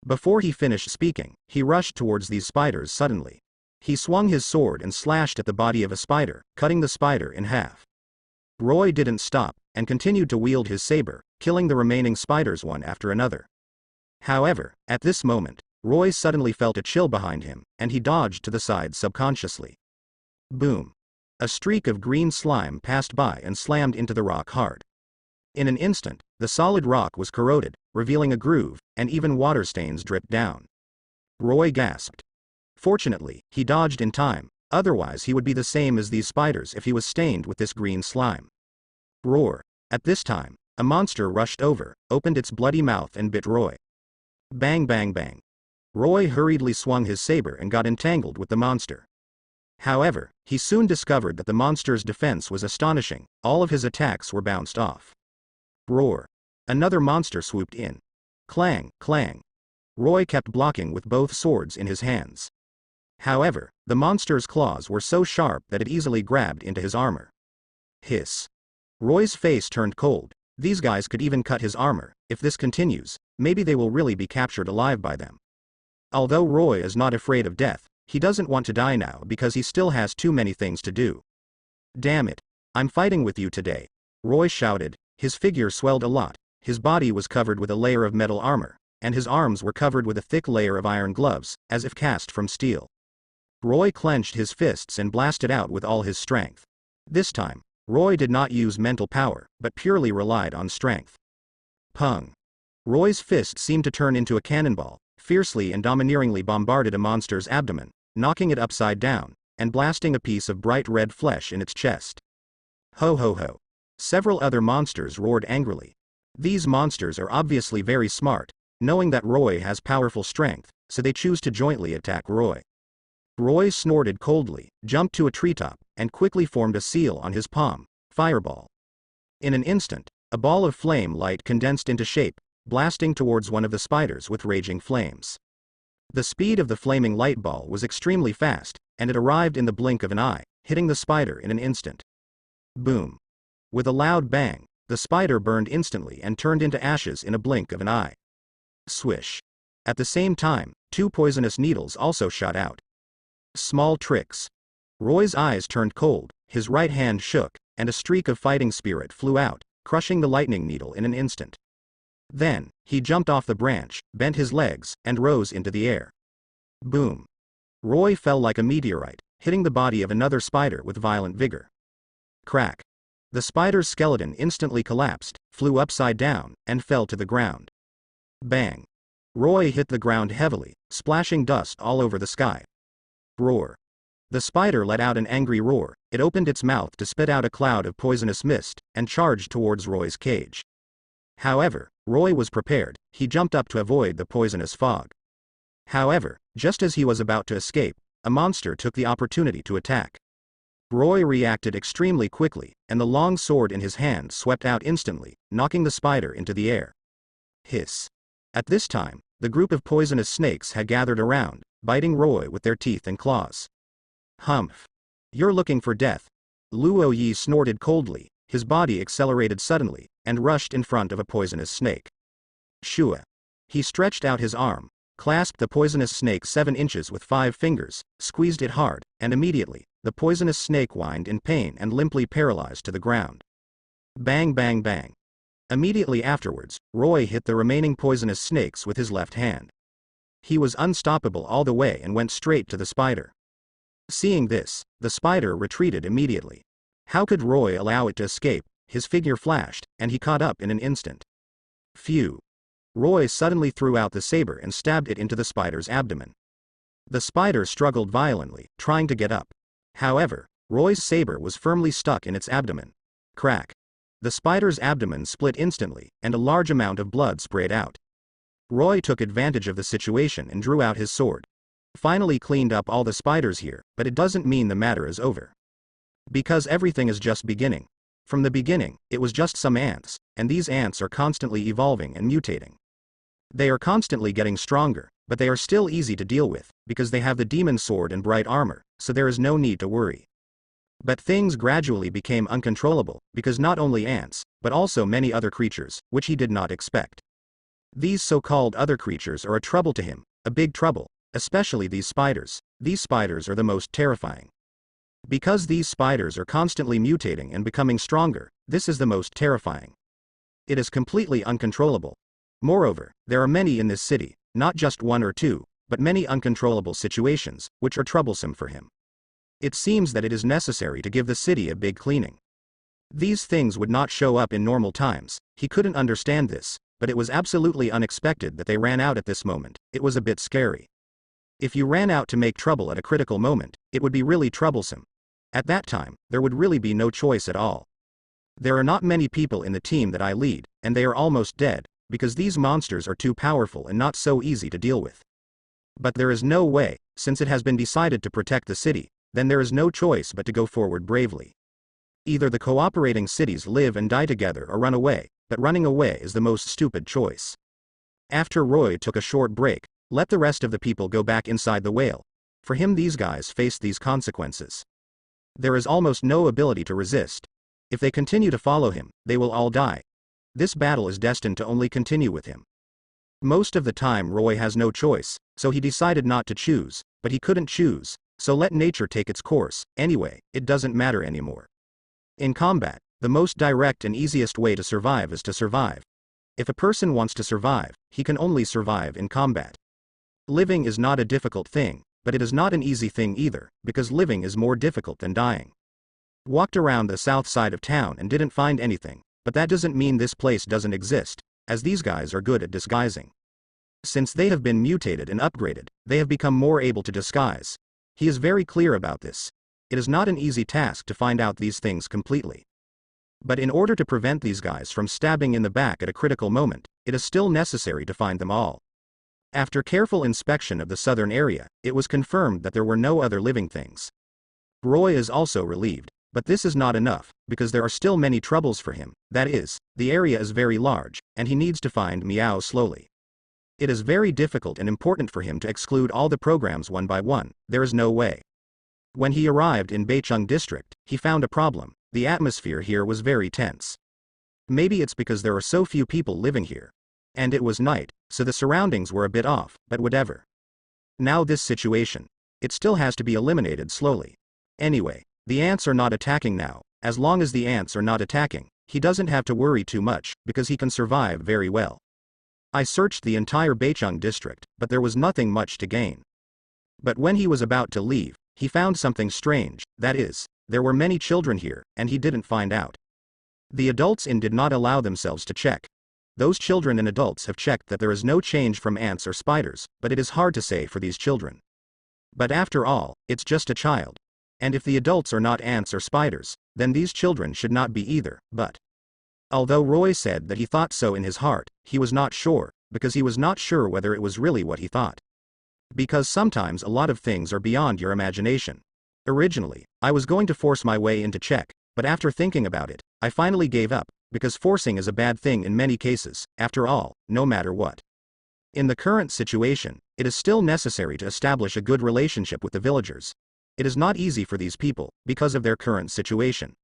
Before he finished speaking, he rushed towards these spiders suddenly. He swung his sword and slashed at the body of a spider, cutting the spider in half. Roy didn't stop, and continued to wield his saber, killing the remaining spiders one after another. However, at this moment, Roy suddenly felt a chill behind him, and he dodged to the side subconsciously. Boom. A streak of green slime passed by and slammed into the rock hard. In an instant, the solid rock was corroded, revealing a groove, and even water stains dripped down. Roy gasped. Fortunately, he dodged in time, otherwise he would be the same as these spiders if he was stained with this green slime. Roar. At this time, a monster rushed over, opened its bloody mouth and bit Roy. Bang bang bang. Roy hurriedly swung his saber and got entangled with the monster. However, he soon discovered that the monster's defense was astonishing, all of his attacks were bounced off. Roar. Another monster swooped in. Clang, clang. Roy kept blocking with both swords in his hands. However, the monster's claws were so sharp that it easily grabbed into his armor. Hiss. Roy's face turned cold. These guys could even cut his armor. If this continues, maybe they will really be captured alive by them. Although Roy is not afraid of death, he doesn't want to die now because he still has too many things to do. Damn it. I'm fighting with you today. Roy shouted. His figure swelled a lot, his body was covered with a layer of metal armor, and his arms were covered with a thick layer of iron gloves, as if cast from steel. Roy clenched his fists and blasted out with all his strength. This time, Roy did not use mental power, but purely relied on strength. Pung. Roy's fist seemed to turn into a cannonball, fiercely and domineeringly bombarded a monster's abdomen, knocking it upside down, and blasting a piece of bright red flesh in its chest. Ho ho ho. Several other monsters roared angrily. These monsters are obviously very smart, knowing that Roy has powerful strength, so they choose to jointly attack Roy. Roy snorted coldly, jumped to a treetop, and quickly formed a seal on his palm, fireball. In an instant, a ball of flame light condensed into shape, blasting towards one of the spiders with raging flames. The speed of the flaming light ball was extremely fast, and it arrived in the blink of an eye, hitting the spider in an instant. Boom. With a loud bang, the spider burned instantly and turned into ashes in a blink of an eye. Swish. At the same time, 2 poisonous needles also shot out. Small tricks. Roy's eyes turned cold, his right hand shook, and a streak of fighting spirit flew out, crushing the lightning needle in an instant. Then, he jumped off the branch, bent his legs, and rose into the air. Boom. Roy fell like a meteorite, hitting the body of another spider with violent vigor. Crack. The spider's skeleton instantly collapsed, flew upside down, and fell to the ground. Bang. Roy hit the ground heavily, splashing dust all over the sky. Roar. The spider let out an angry roar, it opened its mouth to spit out a cloud of poisonous mist, and charged towards Roy's cage. However, Roy was prepared, he jumped up to avoid the poisonous fog. However, just as he was about to escape, a monster took the opportunity to attack. Roy reacted extremely quickly, and the long sword in his hand swept out instantly, knocking the spider into the air. Hiss. At this time, the group of poisonous snakes had gathered around, biting Roy with their teeth and claws. Humph. You're looking for death. Luo Yi snorted coldly, his body accelerated suddenly, and rushed in front of a poisonous snake. Shua. He stretched out his arm, clasped the poisonous snake 7 inches with 5 fingers, squeezed it hard, and immediately, the poisonous snake whined in pain and limply paralyzed to the ground. Bang bang bang. Immediately afterwards, Roy hit the remaining poisonous snakes with his left hand. He was unstoppable all the way and went straight to the spider. Seeing this, the spider retreated immediately. How could Roy allow it to escape? His figure flashed, and he caught up in an instant. Phew. Roy suddenly threw out the saber and stabbed it into the spider's abdomen. The spider struggled violently, trying to get up. However, Roy's saber was firmly stuck in its abdomen. Crack. The spider's abdomen split instantly, and a large amount of blood sprayed out. Roy took advantage of the situation and drew out his sword. Finally cleaned up all the spiders here, but it doesn't mean the matter is over. Because everything is just beginning. From the beginning, it was just some ants, and these ants are constantly evolving and mutating. They are constantly getting stronger, but they are still easy to deal with, because they have the demon sword and bright armor, so there is no need to worry. But things gradually became uncontrollable, because not only ants, but also many other creatures, which he did not expect. These so-called other creatures are a trouble to him, a big trouble, especially these spiders. These spiders are the most terrifying. Because these spiders are constantly mutating and becoming stronger, this is the most terrifying. It is completely uncontrollable. Moreover, there are many in this city, not just one or two, but many uncontrollable situations, which are troublesome for him. It seems that it is necessary to give the city a big cleaning. These things would not show up in normal times, he couldn't understand this, but it was absolutely unexpected that they ran out at this moment. It was a bit scary. If you ran out to make trouble at a critical moment, it would be really troublesome. At that time, there would really be no choice at all. There are not many people in the team that I lead, and they are almost dead, because these monsters are too powerful and not so easy to deal with. But there is no way, since it has been decided to protect the city, then there is no choice but to go forward bravely. Either the cooperating cities live and die together or run away, but running away is the most stupid choice. After Roy took a short break, let the rest of the people go back inside the whale. For him, these guys faced these consequences. There is almost no ability to resist. If they continue to follow him, they will all die. This battle is destined to only continue with him. Most of the time Roy has no choice, so he decided not to choose, but he couldn't choose, so let nature take its course. Anyway, it doesn't matter anymore. In combat, the most direct and easiest way to survive is to survive. If a person wants to survive, he can only survive in combat. Living is not a difficult thing, but it is not an easy thing either, because living is more difficult than dying. Walked around the south side of town and didn't find anything, but that doesn't mean this place doesn't exist, as these guys are good at disguising. Since they have been mutated and upgraded, they have become more able to disguise. He is very clear about this. It is not an easy task to find out these things completely. But in order to prevent these guys from stabbing in the back at a critical moment, it is still necessary to find them all. After careful inspection of the southern area, it was confirmed that there were no other living things. Roy is also relieved, but this is not enough, because there are still many troubles for him. That is, the area is very large, and he needs to find Meow slowly. It is very difficult and important for him to exclude all the programs one by one. There is no way. When he arrived in Beicheng district, he found a problem. The atmosphere here was very tense. Maybe it's because there are so few people living here. And it was night, so the surroundings were a bit off, but whatever. Now this situation. It still has to be eliminated slowly. Anyway, the ants are not attacking now. As long as the ants are not attacking, he doesn't have to worry too much, because he can survive very well. I searched the entire Beicheng district, but there was nothing much to gain. But when he was about to leave, he found something strange. That is, there were many children here, and he didn't find out. The adults did not allow themselves to check. Those children and adults have checked that there is no change from ants or spiders, but it is hard to say for these children. But after all, it's just a child. And if the adults are not ants or spiders, then these children should not be either. But although Roy said that he thought so in his heart, he was not sure, because he was not sure whether it was really what he thought. Because sometimes a lot of things are beyond your imagination. Originally, I was going to force my way into check, but after thinking about it, I finally gave up, because forcing is a bad thing in many cases, after all, no matter what. In the current situation, it is still necessary to establish a good relationship with the villagers. It is not easy for these people, because of their current situation.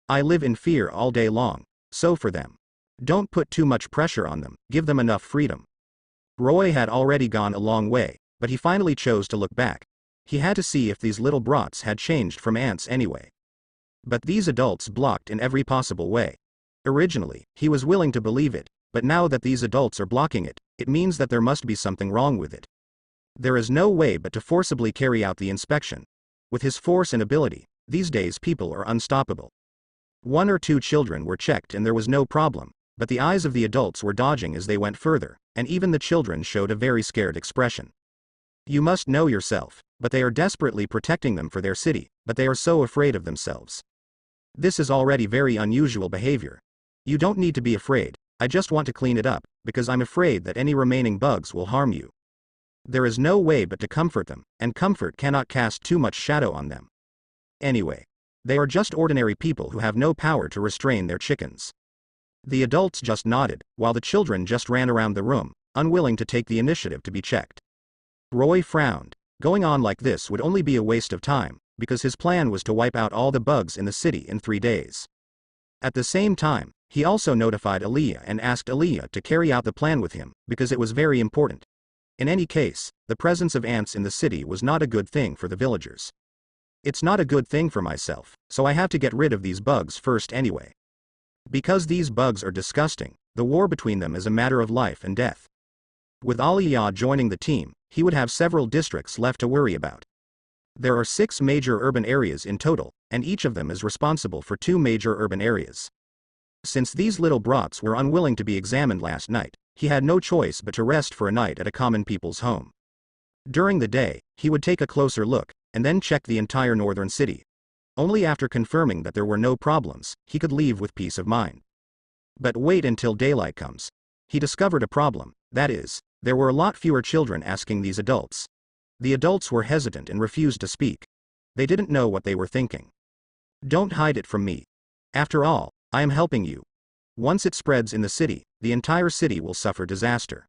I live in fear all day long, so for them. Don't put too much pressure on them, give them enough freedom. Roy had already gone a long way, but he finally chose to look back. He had to see if these little brats had changed from ants anyway. But these adults blocked in every possible way. Originally, he was willing to believe it, but now that these adults are blocking it, it means that there must be something wrong with it. There is no way but to forcibly carry out the inspection. With his force and ability, these days people are unstoppable. 1 or 2 children were checked and there was no problem, but the eyes of the adults were dodging as they went further, and even the children showed a very scared expression. You must know yourself, but they are desperately protecting them for their city, but they are so afraid of themselves. This is already very unusual behavior. You don't need to be afraid, I just want to clean it up, because I'm afraid that any remaining bugs will harm you. There is no way but to comfort them, and comfort cannot cast too much shadow on them. Anyway, they are just ordinary people who have no power to restrain their chickens. The adults just nodded, while the children just ran around the room, unwilling to take the initiative to be checked. Roy frowned. Going on like this would only be a waste of time, because his plan was to wipe out all the bugs in the city in 3 days. At the same time, he also notified Aaliyah and asked Aaliyah to carry out the plan with him, because it was very important. In any case, the presence of ants in the city was not a good thing for the villagers. It's not a good thing for myself, so I have to get rid of these bugs first anyway. Because these bugs are disgusting, the war between them is a matter of life and death. With Aliyah joining the team, he would have several districts left to worry about. There are 6 major urban areas in total, and each of them is responsible for 2 major urban areas. Since these little brats were unwilling to be examined last night, he had no choice but to rest for a night at a common people's home. During the day, he would take a closer look, and then check the entire northern city. Only after confirming that there were no problems, he could leave with peace of mind. But wait until daylight comes. He discovered a problem, that is, there were a lot fewer children asking these adults. The adults were hesitant and refused to speak. They didn't know what they were thinking. Don't hide it from me. After all, I am helping you. Once it spreads in the city, the entire city will suffer disaster.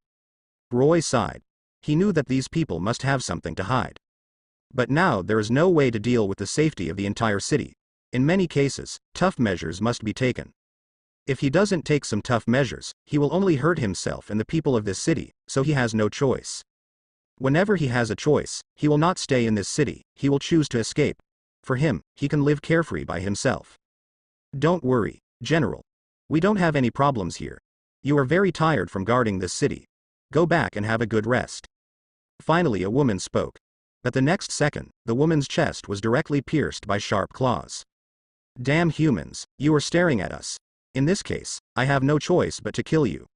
Roy sighed. He knew that these people must have something to hide. But now there is no way to deal with the safety of the entire city. In many cases, tough measures must be taken. If he doesn't take some tough measures, he will only hurt himself and the people of this city, so he has no choice. Whenever he has a choice, he will not stay in this city, he will choose to escape. For him, he can live carefree by himself. Don't worry, General. We don't have any problems here. You are very tired from guarding this city. Go back and have a good rest. Finally a woman spoke. But the next second, the woman's chest was directly pierced by sharp claws. Damn humans, you are staring at us. In this case, I have no choice but to kill you.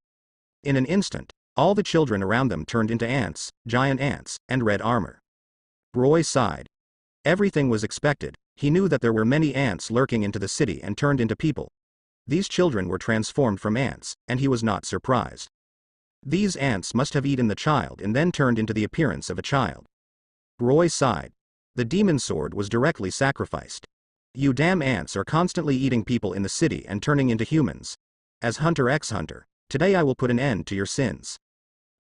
In an instant, all the children around them turned into ants, giant ants, and red armor. Roy sighed. Everything was expected. He knew that there were many ants lurking into the city and turned into people. These children were transformed from ants, and he was not surprised. These ants must have eaten the child and then turned into the appearance of a child. Roy sighed. The demon sword was directly sacrificed. You damn ants are constantly eating people in the city and turning into humans. As Hunter x Hunter, today I will put an end to your sins.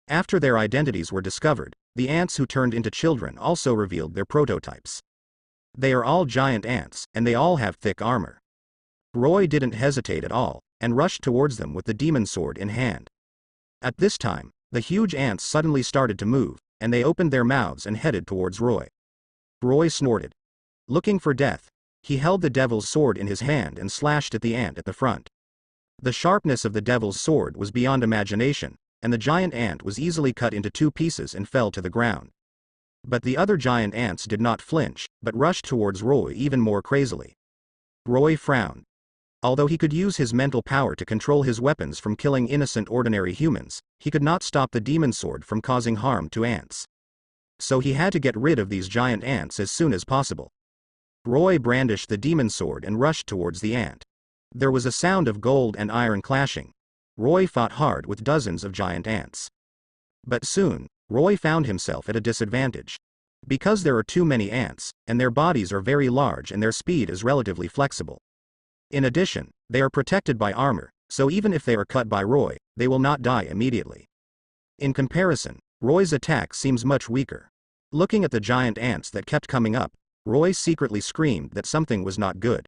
After their identities were discovered, the ants who turned into children also revealed their prototypes. They are all giant ants, and they all have thick armor. Roy didn't hesitate at all, and rushed towards them with the demon sword in hand. At this time, the huge ants suddenly started to move, and they opened their mouths and headed towards Roy. Roy snorted. Looking for death, he held the devil's sword in his hand and slashed at the ant at the front. The sharpness of the devil's sword was beyond imagination, and the giant ant was easily cut into 2 pieces and fell to the ground. But the other giant ants did not flinch, but rushed towards Roy even more crazily. Roy frowned. Although he could use his mental power to control his weapons from killing innocent ordinary humans, he could not stop the demon sword from causing harm to ants. So he had to get rid of these giant ants as soon as possible. Roy brandished the demon sword and rushed towards the ant. There was a sound of gold and iron clashing. Roy fought hard with dozens of giant ants. But soon, Roy found himself at a disadvantage. Because there are too many ants, and their bodies are very large and their speed is relatively flexible. In addition, they are protected by armor, so even if they are cut by Roy, they will not die immediately. In comparison, Roy's attack seems much weaker. Looking at the giant ants that kept coming up, Roy secretly screamed that something was not good.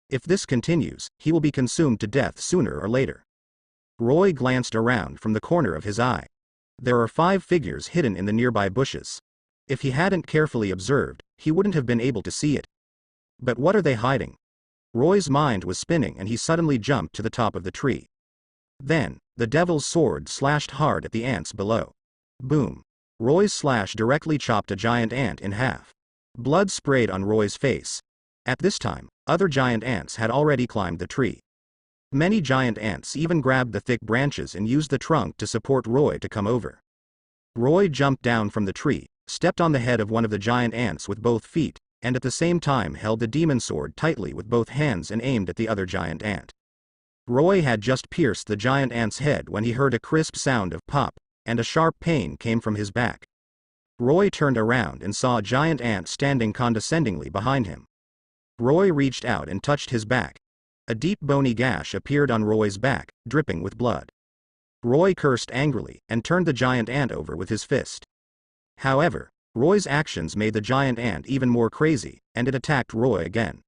If this continues, he will be consumed to death sooner or later. Roy glanced around from the corner of his eye. There are 5 figures hidden in the nearby bushes. If he hadn't carefully observed, he wouldn't have been able to see it. But what are they hiding? Roy's mind was spinning and he suddenly jumped to the top of the tree. Then, the devil's sword slashed hard at the ants below. Boom. Roy's slash directly chopped a giant ant in half. Blood sprayed on Roy's face. At this time, other giant ants had already climbed the tree. Many giant ants even grabbed the thick branches and used the trunk to support Roy to come over. Roy jumped down from the tree, stepped on the head of one of the giant ants with both feet, and at the same time held the demon sword tightly with both hands and aimed at the other giant ant. Roy had just pierced the giant ant's head when he heard a crisp sound of pop, and a sharp pain came from his back. Roy turned around and saw a giant ant standing condescendingly behind him. Roy reached out and touched his back. A deep bony gash appeared on Roy's back, dripping with blood. Roy cursed angrily and turned the giant ant over with his fist. However, Roy's actions made the giant ant even more crazy, and it attacked Roy again.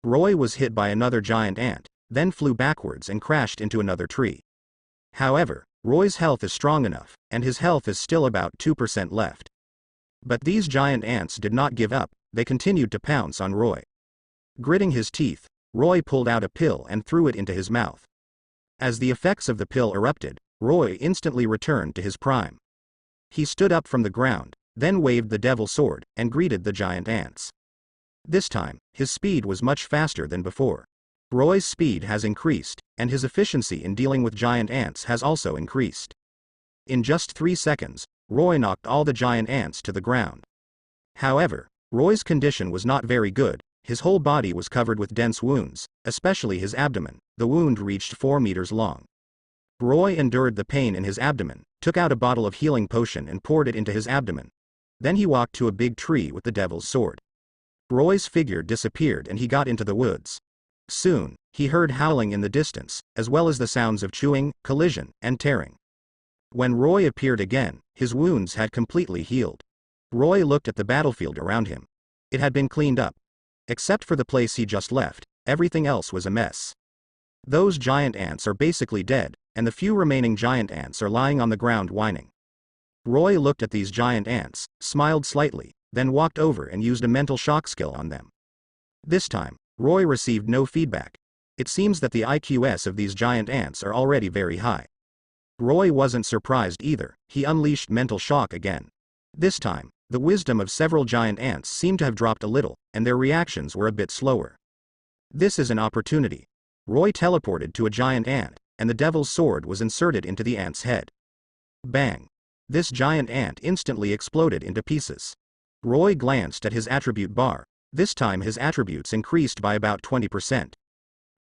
Roy was hit by another giant ant, then flew backwards and crashed into another tree. However, Roy's health is strong enough, and his health is still about 2% left. But these giant ants did not give up, they continued to pounce on Roy. Gritting his teeth, Roy pulled out a pill and threw it into his mouth. As the effects of the pill erupted, Roy instantly returned to his prime. He stood up from the ground, then waved the devil sword, and greeted the giant ants. This time, his speed was much faster than before. Roy's speed has increased, and his efficiency in dealing with giant ants has also increased. In just 3 seconds, Roy knocked all the giant ants to the ground. However, Roy's condition was not very good. His whole body was covered with dense wounds, especially his abdomen. The wound reached 4 meters long. Roy endured the pain in his abdomen, took out a bottle of healing potion and poured it into his abdomen. Then he walked to a big tree with the devil's sword. Roy's figure disappeared and he got into the woods. Soon, he heard howling in the distance, as well as the sounds of chewing, collision, and tearing. When Roy appeared again, his wounds had completely healed. Roy looked at the battlefield around him. It had been cleaned up. Except for the place he just left, everything else was a mess. Those giant ants are basically dead, and the few remaining giant ants are lying on the ground whining. Roy looked at these giant ants, smiled slightly, then walked over and used a mental shock skill on them. This time, Roy received no feedback. It seems that the IQs of these giant ants are already very high. Roy wasn't surprised either. He unleashed mental shock again. This time, the wisdom of several giant ants seemed to have dropped a little, and their reactions were a bit slower. This is an opportunity. Roy teleported to a giant ant, and the devil's sword was inserted into the ant's head. Bang! This giant ant instantly exploded into pieces. Roy glanced at his attribute bar. This time his attributes increased by about 20%.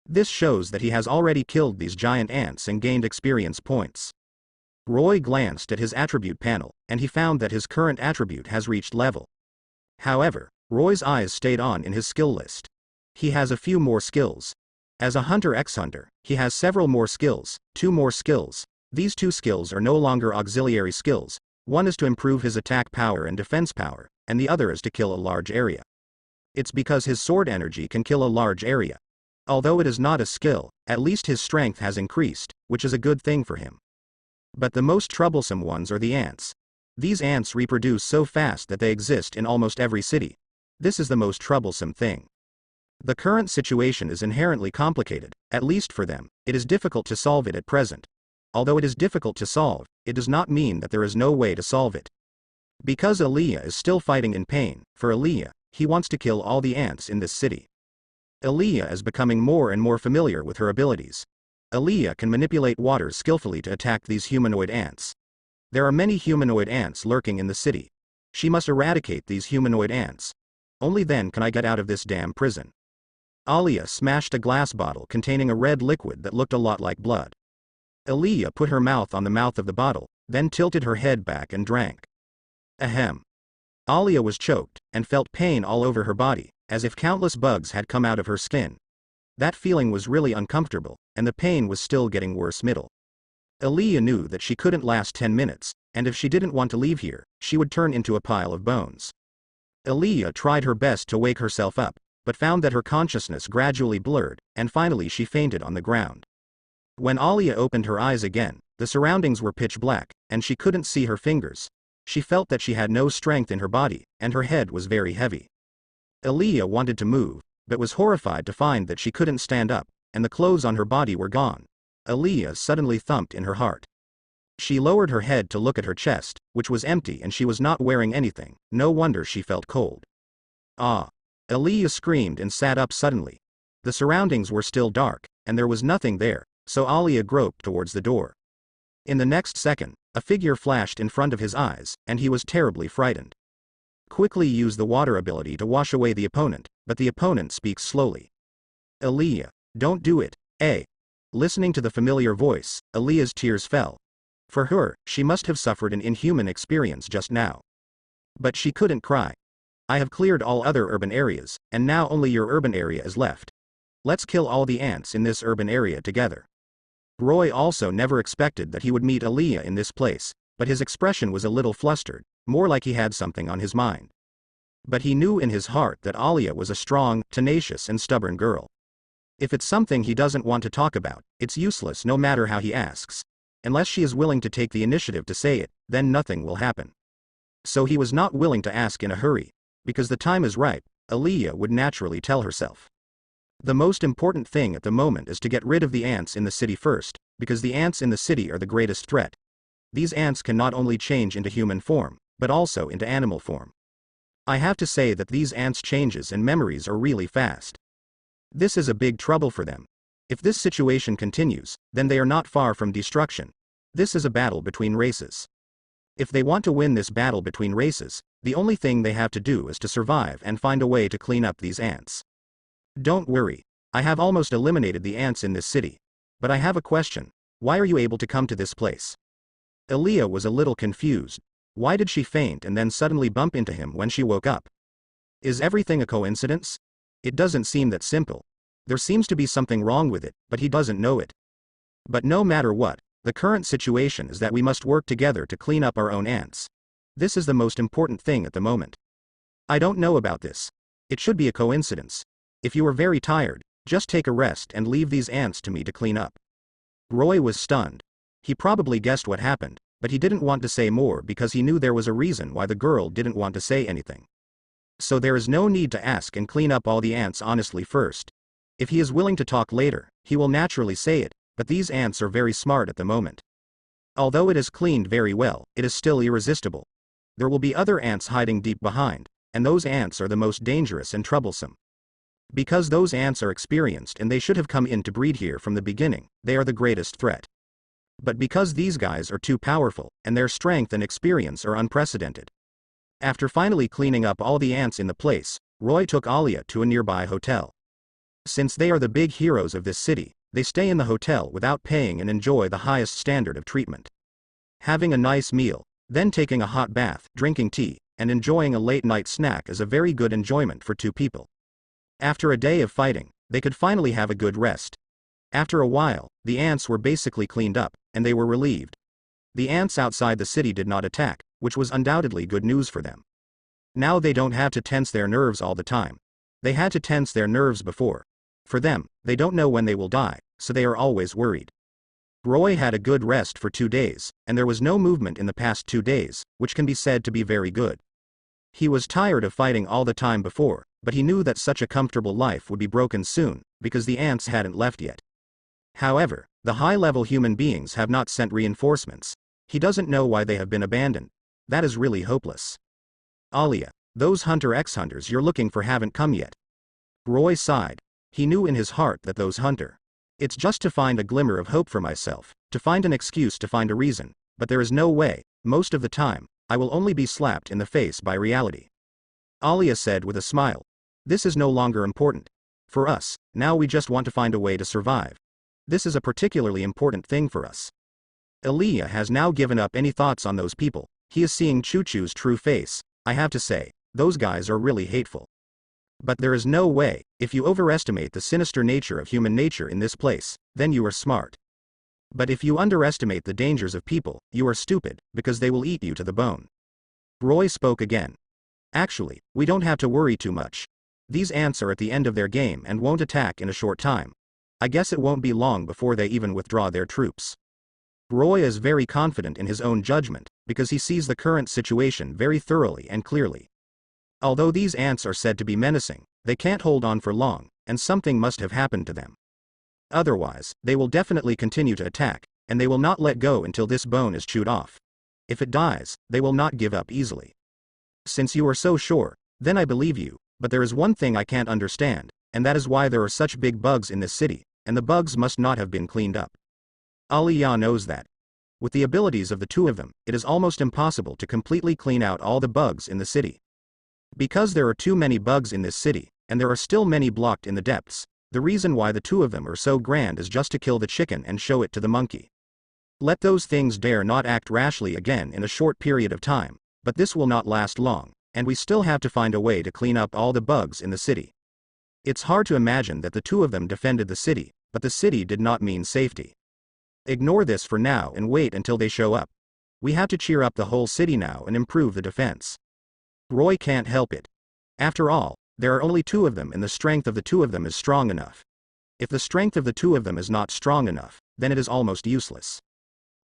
This shows that he has already killed these giant ants and gained experience points. Roy glanced at his attribute panel, and he found that his current attribute has reached level. However, Roy's eyes stayed on in his skill list. He has a few more skills. As a hunter x-hunter, he has several more skills, 2 more skills. These 2 skills are no longer auxiliary skills. One is to improve his attack power and defense power, and the other is to kill a large area. It's because his sword energy can kill a large area. Although it is not a skill, at least his strength has increased, which is a good thing for him. But the most troublesome ones are the ants. These ants reproduce so fast that they exist in almost every city. This is the most troublesome thing. The current situation is inherently complicated, at least for them. It is difficult to solve it at present. Although it is difficult to solve, it does not mean that there is no way to solve it. Because Aaliyah is still fighting in pain, for Aaliyah, he wants to kill all the ants in this city. Aaliyah is becoming more and more familiar with her abilities. Aaliyah can manipulate water skillfully to attack these humanoid ants. There are many humanoid ants lurking in the city. She must eradicate these humanoid ants. Only then can I get out of this damn prison. Aaliyah smashed a glass bottle containing a red liquid that looked a lot like blood. Aaliyah put her mouth on the mouth of the bottle, then tilted her head back and drank. Ahem. Aaliyah was choked, and felt pain all over her body, as if countless bugs had come out of her skin. That feeling was really uncomfortable, and the pain was still getting worse. Aaliyah knew that she couldn't last 10 minutes, and if she didn't want to leave here, she would turn into a pile of bones. Aaliyah tried her best to wake herself up, but found that her consciousness gradually blurred, and finally she fainted on the ground. When Aaliyah opened her eyes again, the surroundings were pitch black, and she couldn't see her fingers. She felt that she had no strength in her body, and her head was very heavy. Aaliyah wanted to move, but was horrified to find that she couldn't stand up, and the clothes on her body were gone. Aaliyah suddenly thumped in her heart. She lowered her head to look at her chest, which was empty and she was not wearing anything. No wonder she felt cold. Ah! Aaliyah screamed and sat up suddenly. The surroundings were still dark, and there was nothing there, so Aaliyah groped towards the door. In the next second, a figure flashed in front of his eyes, and he was terribly frightened. Quickly use the water ability to wash away the opponent, but the opponent speaks slowly. Aaliyah, don't do it, eh? Listening to the familiar voice, Aaliyah's tears fell. For her, she must have suffered an inhuman experience just now. But she couldn't cry. I have cleared all other urban areas, and now only your urban area is left. Let's kill all the ants in this urban area together. Roy also never expected that he would meet Aaliyah in this place, but his expression was a little flustered, more like he had something on his mind. But he knew in his heart that Aaliyah was a strong, tenacious and stubborn girl. If it's something he doesn't want to talk about, it's useless no matter how he asks. Unless she is willing to take the initiative to say it, then nothing will happen. So he was not willing to ask in a hurry, because the time is ripe. Aaliyah would naturally tell herself. The most important thing at the moment is to get rid of the ants in the city first, because the ants in the city are the greatest threat. These ants can not only change into human form, but also into animal form. I have to say that these ants' changes and memories are really fast. This is a big trouble for them. If this situation continues, then they are not far from destruction. This is a battle between races. If they want to win this battle between races, the only thing they have to do is to survive and find a way to clean up these ants. Don't worry, I have almost eliminated the ants in this city. But I have a question. Why are you able to come to this place? Aaliyah was a little confused. Why did she faint and then suddenly bump into him when she woke up? Is everything a coincidence? It doesn't seem that simple. There seems to be something wrong with it, but he doesn't know it. But no matter what, the current situation is that we must work together to clean up our own ants. This is the most important thing at the moment. I don't know about this. It should be a coincidence. If you are very tired, just take a rest and leave these ants to me to clean up. Roy was stunned. He probably guessed what happened, but he didn't want to say more because he knew there was a reason why the girl didn't want to say anything. So there is no need to ask and clean up all the ants honestly first. If he is willing to talk later, he will naturally say it, but these ants are very smart at the moment. Although it is cleaned very well, it is still irresistible. There will be other ants hiding deep behind, and those ants are the most dangerous and troublesome. Because those ants are experienced and they should have come in to breed here from the beginning, they are the greatest threat. But because these guys are too powerful, and their strength and experience are unprecedented. After finally cleaning up all the ants in the place, Roy took Aaliyah to a nearby hotel. Since they are the big heroes of this city, they stay in the hotel without paying and enjoy the highest standard of treatment. Having a nice meal, then taking a hot bath, drinking tea, and enjoying a late-night snack is a very good enjoyment for two people. After a day of fighting, they could finally have a good rest. After a while, the ants were basically cleaned up, and they were relieved. The ants outside the city did not attack, which was undoubtedly good news for them. Now they don't have to tense their nerves all the time. They had to tense their nerves before. For them, they don't know when they will die, so they are always worried. Roy had a good rest for 2 days, and there was no movement in the past 2 days, which can be said to be very good. He was tired of fighting all the time before, but he knew that such a comfortable life would be broken soon, because the ants hadn't left yet. However, the high-level human beings have not sent reinforcements. He doesn't know why they have been abandoned. That is really hopeless. Aaliyah, those Hunter X hunters you're looking for haven't come yet. Roy sighed. He knew in his heart that those Hunter. It's just to find a glimmer of hope for myself, to find an excuse to find a reason, but there is no way, most of the time, I will only be slapped in the face by reality. Aaliyah said with a smile. This is no longer important. For us, now we just want to find a way to survive. This is a particularly important thing for us. Aaliyah has now given up any thoughts on those people. He is seeing Choo-Choo's true face. I have to say, those guys are really hateful. But there is no way, if you overestimate the sinister nature of human nature in this place, then you are smart. But if you underestimate the dangers of people, you are stupid, because they will eat you to the bone. Roy spoke again. Actually, we don't have to worry too much. These ants are at the end of their game and won't attack in a short time. I guess it won't be long before they even withdraw their troops. Roy is very confident in his own judgment, because he sees the current situation very thoroughly and clearly. Although these ants are said to be menacing, they can't hold on for long, and something must have happened to them. Otherwise, they will definitely continue to attack, and they will not let go until this bone is chewed off. If it dies, they will not give up easily. Since you are so sure, then I believe you, but there is one thing I can't understand, and that is why there are such big bugs in this city, and the bugs must not have been cleaned up. Aaliyah knows that. With the abilities of the two of them, it is almost impossible to completely clean out all the bugs in the city. Because there are too many bugs in this city, and there are still many blocked in the depths, the reason why the two of them are so grand is just to kill the chicken and show it to the monkey. Let those things dare not act rashly again in a short period of time, but this will not last long, and we still have to find a way to clean up all the bugs in the city. It's hard to imagine that the two of them defended the city, but the city did not mean safety. Ignore this for now and wait until they show up. We have to cheer up the whole city now and improve the defense. Roy can't help it. After all, there are only two of them and the strength of the two of them is strong enough. If the strength of the two of them is not strong enough, then it is almost useless.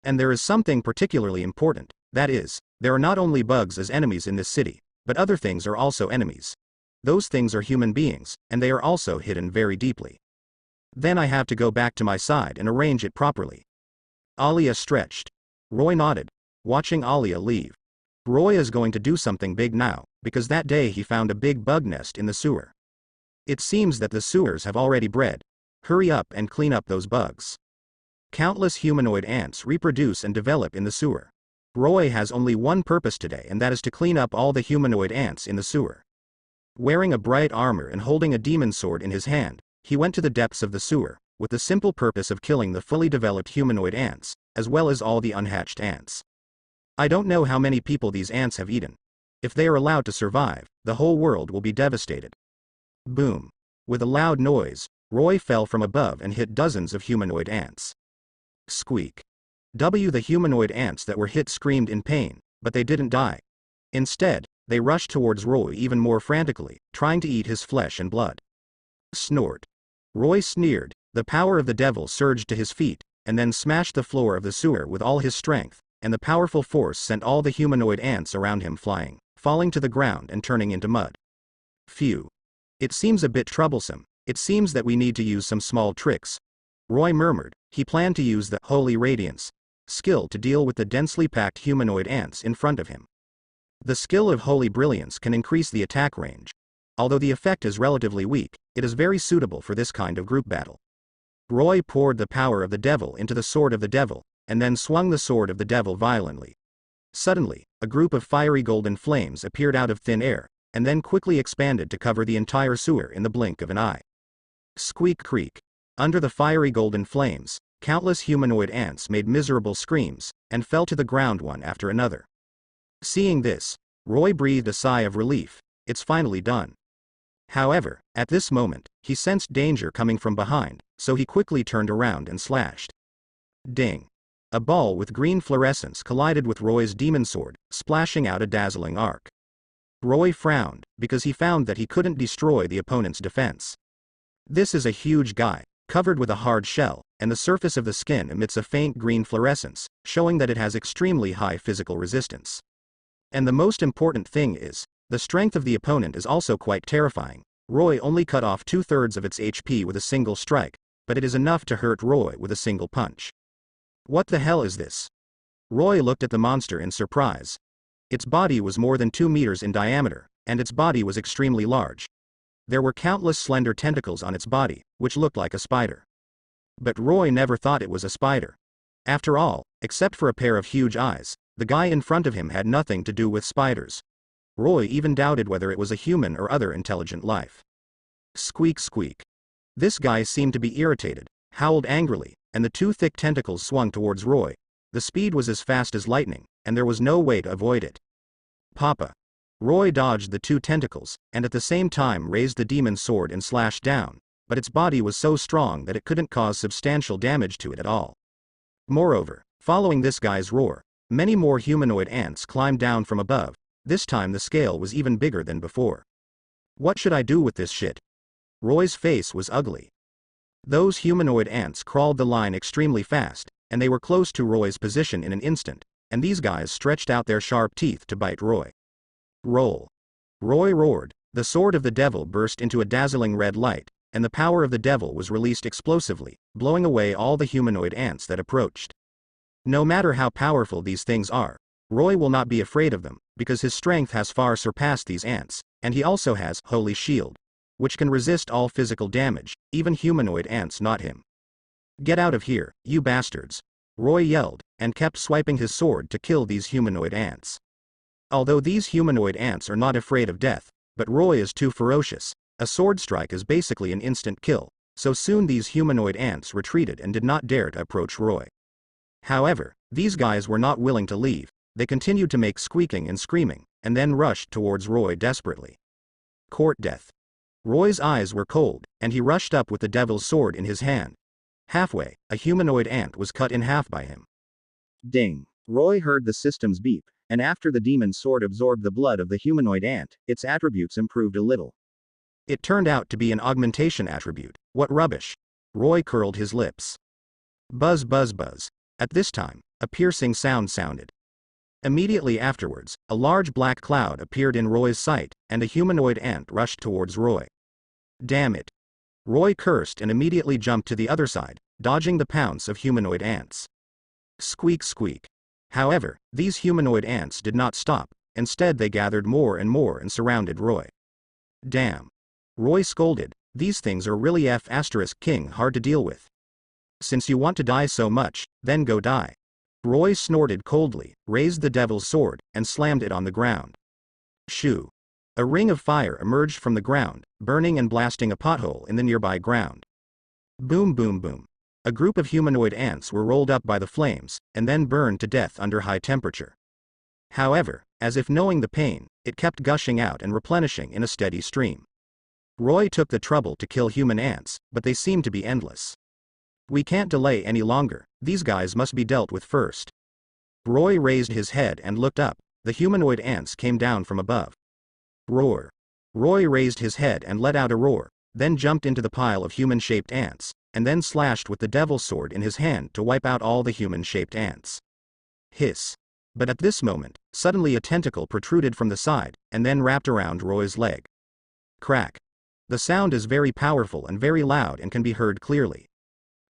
And there is something particularly important, that is, there are not only bugs as enemies in this city, but other things are also enemies. Those things are human beings, and they are also hidden very deeply. Then I have to go back to my side and arrange it properly. Alia stretched. Roy nodded, watching Alia leave. Roy is going to do something big now, because that day he found a big bug nest in the sewer. It seems that the sewers have already bred. Hurry up and clean up those bugs. Countless humanoid ants reproduce and develop in the sewer. Roy has only one purpose today, and that is to clean up all the humanoid ants in the sewer. Wearing a bright armor and holding a demon sword in his hand, he went to the depths of the sewer, with the simple purpose of killing the fully developed humanoid ants, as well as all the unhatched ants. I don't know how many people these ants have eaten. If they are allowed to survive, the whole world will be devastated. Boom. With a loud noise, Roy fell from above and hit dozens of humanoid ants. Squeak. The humanoid ants that were hit screamed in pain, but they didn't die. Instead, they rushed towards Roy even more frantically, trying to eat his flesh and blood. Snort. Roy sneered, the power of the devil surged to his feet, and then smashed the floor of the sewer with all his strength, and the powerful force sent all the humanoid ants around him flying, falling to the ground and turning into mud. Phew. It seems a bit troublesome. It seems that we need to use some small tricks. Roy murmured. He planned to use the Holy Radiance skill to deal with the densely packed humanoid ants in front of him. The skill of Holy Brilliance can increase the attack range. Although the effect is relatively weak, it is very suitable for this kind of group battle. Roy poured the power of the devil into the sword of the devil, and then swung the sword of the devil violently. Suddenly, a group of fiery golden flames appeared out of thin air, and then quickly expanded to cover the entire sewer in the blink of an eye. Squeak creak. Under the fiery golden flames, countless humanoid ants made miserable screams, and fell to the ground one after another. Seeing this, Roy breathed a sigh of relief. It's finally done. However, at this moment, he sensed danger coming from behind, so he quickly turned around and slashed. Ding. A ball with green fluorescence collided with Roy's demon sword, splashing out a dazzling arc. Roy frowned, because he found that he couldn't destroy the opponent's defense. This is a huge guy, covered with a hard shell, and the surface of the skin emits a faint green fluorescence, showing that it has extremely high physical resistance. And the most important thing is, the strength of the opponent is also quite terrifying. Roy only cut off 2/3 of its HP with a single strike, but it is enough to hurt Roy with a single punch. What the hell is this? Roy looked at the monster in surprise. Its body was more than 2 meters in diameter, and its body was extremely large. There were countless slender tentacles on its body, which looked like a spider. But Roy never thought it was a spider. After all, except for a pair of huge eyes, the guy in front of him had nothing to do with spiders. Roy even doubted whether it was a human or other intelligent life. Squeak squeak. This guy seemed to be irritated, howled angrily, and the 2 thick tentacles swung towards Roy. The speed was as fast as lightning, and there was no way to avoid it. Papa. Roy dodged the 2 tentacles, and at the same time raised the demon sword and slashed down, but its body was so strong that it couldn't cause substantial damage to it at all. Moreover, following this guy's roar, many more humanoid ants climbed down from above. This time the scale was even bigger than before. What should I do with this shit? Roy's face was ugly. Those humanoid ants crawled the line extremely fast, and they were close to Roy's position in an instant, and these guys stretched out their sharp teeth to bite Roy. Roll. Roy roared. The sword of the devil burst into a dazzling red light, and the power of the devil was released explosively, blowing away all the humanoid ants that approached. No matter how powerful these things are, Roy will not be afraid of them, because his strength has far surpassed these ants, and he also has Holy Shield, which can resist all physical damage, even humanoid ants not him. Get out of here, you bastards! Roy yelled, and kept swiping his sword to kill these humanoid ants. Although these humanoid ants are not afraid of death, but Roy is too ferocious. A sword strike is basically an instant kill, so soon these humanoid ants retreated and did not dare to approach Roy. However, these guys were not willing to leave. They continued to make squeaking and screaming, and then rushed towards Roy desperately. Court death. Roy's eyes were cold, and he rushed up with the devil's sword in his hand. Halfway, a humanoid ant was cut in half by him. Ding. Roy heard the system's beep, and after the demon sword absorbed the blood of the humanoid ant, its attributes improved a little. It turned out to be an augmentation attribute. What rubbish! Roy curled his lips. Buzz buzz buzz. At this time, a piercing sound sounded. Immediately afterwards, a large black cloud appeared in Roy's sight, and a humanoid ant rushed towards Roy. Damn it! Roy cursed and immediately jumped to the other side, dodging the pounce of humanoid ants. Squeak squeak. However, these humanoid ants did not stop, instead they gathered more and more and surrounded Roy. Damn. Roy scolded, these things are really F***king hard to deal with. Since you want to die so much, then go die. Roy snorted coldly, raised the devil's sword, and slammed it on the ground. Shoo. A ring of fire emerged from the ground, burning and blasting a pothole in the nearby ground. Boom boom boom. A group of humanoid ants were rolled up by the flames, and then burned to death under high temperature. However, as if knowing the pain, it kept gushing out and replenishing in a steady stream. Roy took the trouble to kill human ants, but they seemed to be endless. We can't delay any longer, these guys must be dealt with first. Roy raised his head and looked up, the humanoid ants came down from above. Roar. Roy raised his head and let out a roar, then jumped into the pile of human-shaped ants, and then slashed with the devil's sword in his hand to wipe out all the human-shaped ants. Hiss. But at this moment, suddenly a tentacle protruded from the side, and then wrapped around Roy's leg. Crack. The sound is very powerful and very loud and can be heard clearly.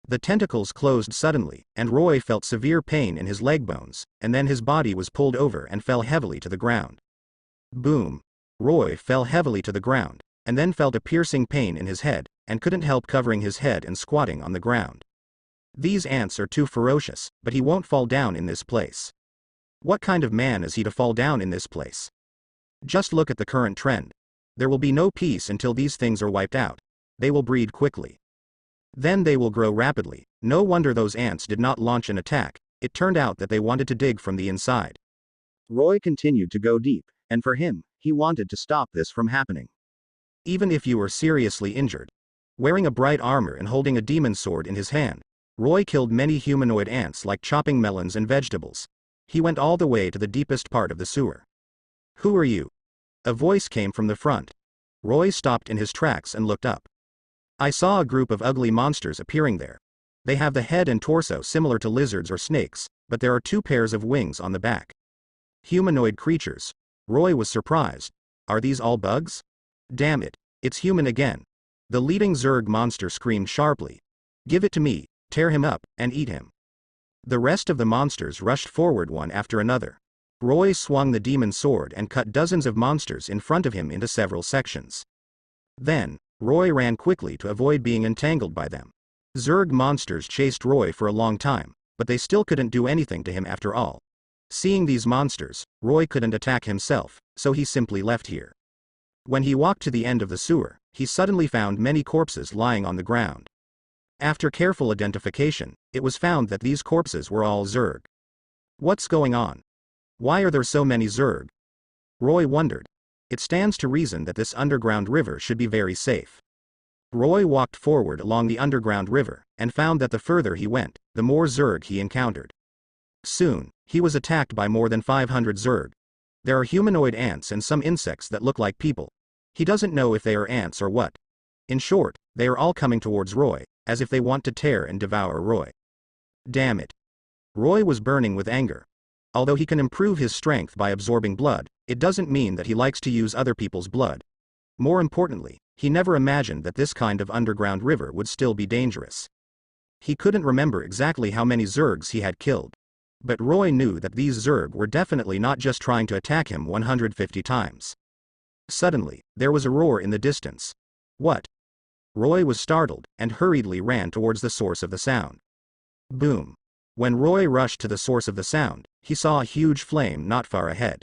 The tentacles closed suddenly, and Roy felt severe pain in his leg bones, and then his body was pulled over and fell heavily to the ground. Boom. Roy fell heavily to the ground, and then felt a piercing pain in his head, and couldn't help covering his head and squatting on the ground. These ants are too ferocious, but he won't fall down in this place. What kind of man is he to fall down in this place? Just look at the current trend. There will be no peace until these things are wiped out. They will breed quickly. Then they will grow rapidly. No wonder those ants did not launch an attack. It turned out that they wanted to dig from the inside. Roy continued to go deep, and for him, he wanted to stop this from happening. Even if you were seriously injured. Wearing a bright armor and holding a demon sword in his hand, Roy killed many humanoid ants like chopping melons and vegetables. He went all the way to the deepest part of the sewer. Who are you? A voice came from the front. Roy stopped in his tracks and looked up. I saw a group of ugly monsters appearing there. They have the head and torso similar to lizards or snakes, but there are 2 pairs of wings on the back. Humanoid creatures. Roy was surprised. Are these all bugs? Damn it, it's human again. The leading Zerg monster screamed sharply. Give it to me, tear him up, and eat him. The rest of the monsters rushed forward one after another. Roy swung the demon sword and cut dozens of monsters in front of him into several sections. Then, Roy ran quickly to avoid being entangled by them. Zerg monsters chased Roy for a long time, but they still couldn't do anything to him after all. Seeing these monsters, Roy couldn't attack himself, so he simply left here. When he walked to the end of the sewer, he suddenly found many corpses lying on the ground. After careful identification, it was found that these corpses were all Zerg. What's going on? Why are there so many Zerg? Roy wondered. It stands to reason that this underground river should be very safe. Roy walked forward along the underground river, and found that the further he went, the more Zerg he encountered. Soon, he was attacked by more than 500 Zerg. There are humanoid ants and some insects that look like people. He doesn't know if they are ants or what. In short, they are all coming towards Roy, as if they want to tear and devour Roy. Damn it. Roy was burning with anger. Although he can improve his strength by absorbing blood, it doesn't mean that he likes to use other people's blood. More importantly, he never imagined that this kind of underground river would still be dangerous. He couldn't remember exactly how many Zergs he had killed. But Roy knew that these Zerg were definitely not just trying to attack him 150 times. Suddenly, there was a roar in the distance. What? Roy was startled, and hurriedly ran towards the source of the sound. Boom. When Roy rushed to the source of the sound, he saw a huge flame not far ahead.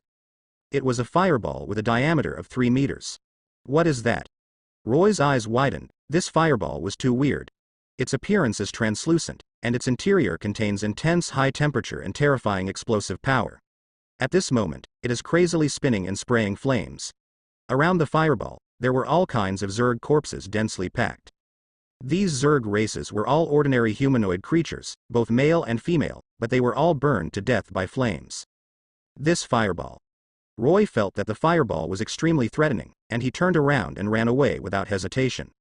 It was a fireball with a diameter of 3 meters. What is that? Roy's eyes widened. This fireball was too weird. Its appearance is translucent, and its interior contains intense high temperature and terrifying explosive power. At this moment, it is crazily spinning and spraying flames. Around the fireball, there were all kinds of Zerg corpses densely packed. These Zerg races were all ordinary humanoid creatures, both male and female, but they were all burned to death by flames. This fireball. Roy felt that the fireball was extremely threatening, and he turned around and ran away without hesitation.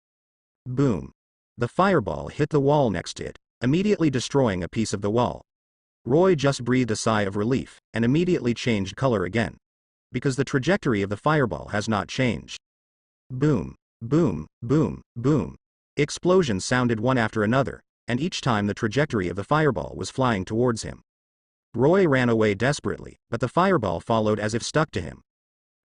Boom. The fireball hit the wall next to it, immediately destroying a piece of the wall. Roy just breathed a sigh of relief, and immediately changed color again. Because the trajectory of the fireball has not changed. Boom, boom, boom, boom. Explosions sounded one after another, and each time the trajectory of the fireball was flying towards him. Roy ran away desperately, but the fireball followed as if stuck to him.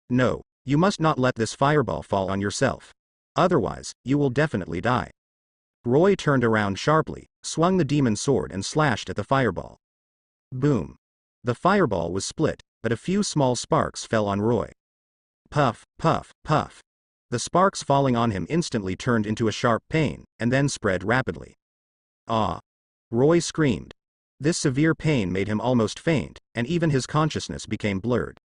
No, you must not let this fireball fall on yourself. Otherwise, you will definitely die. Roy turned around sharply, swung the demon sword and slashed at the fireball. Boom. The fireball was split, but a few small sparks fell on Roy. Puff, puff, puff. The sparks falling on him instantly turned into a sharp pain, and then spread rapidly. Ah! Roy screamed. This severe pain made him almost faint, and even his consciousness became blurred.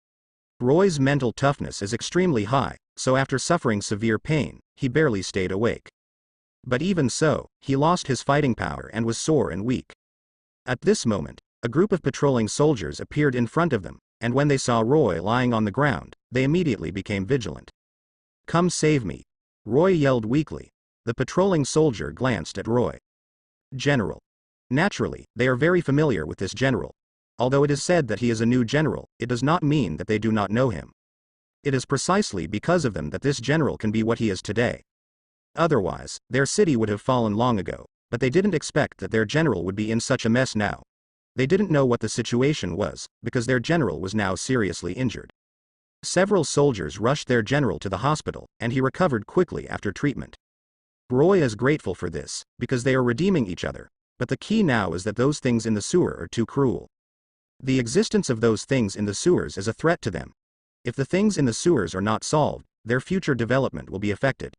Roy's mental toughness is extremely high, so after suffering severe pain, he barely stayed awake. But even so, he lost his fighting power and was sore and weak. At this moment, a group of patrolling soldiers appeared in front of them, and when they saw Roy lying on the ground, they immediately became vigilant. "Come save me," Roy yelled weakly. The patrolling soldier glanced at Roy. "General." Naturally, they are very familiar with this general. Although it is said that he is a new general, it does not mean that they do not know him. It is precisely because of them that this general can be what he is today. Otherwise, their city would have fallen long ago, but they didn't expect that their general would be in such a mess now. They didn't know what the situation was, because their general was now seriously injured. Several soldiers rushed their general to the hospital, and he recovered quickly after treatment. Roy is grateful for this, because they are redeeming each other, but the key now is that those things in the sewer are too cruel. The existence of those things in the sewers is a threat to them. If the things in the sewers are not solved, their future development will be affected.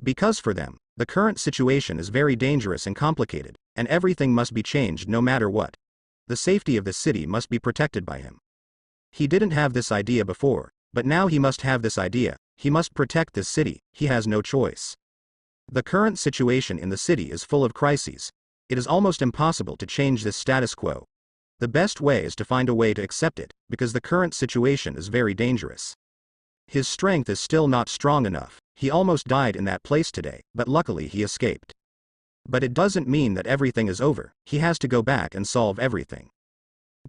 Because for them, the current situation is very dangerous and complicated, and everything must be changed no matter what. The safety of the city must be protected by him. He didn't have this idea before, but now he must have this idea. He must protect this city, he has no choice. The current situation in the city is full of crises. It is almost impossible to change this status quo. The best way is to find a way to accept it, because the current situation is very dangerous. His strength is still not strong enough. He almost died in that place today, but luckily he escaped. But it doesn't mean that everything is over. He has to go back and solve everything.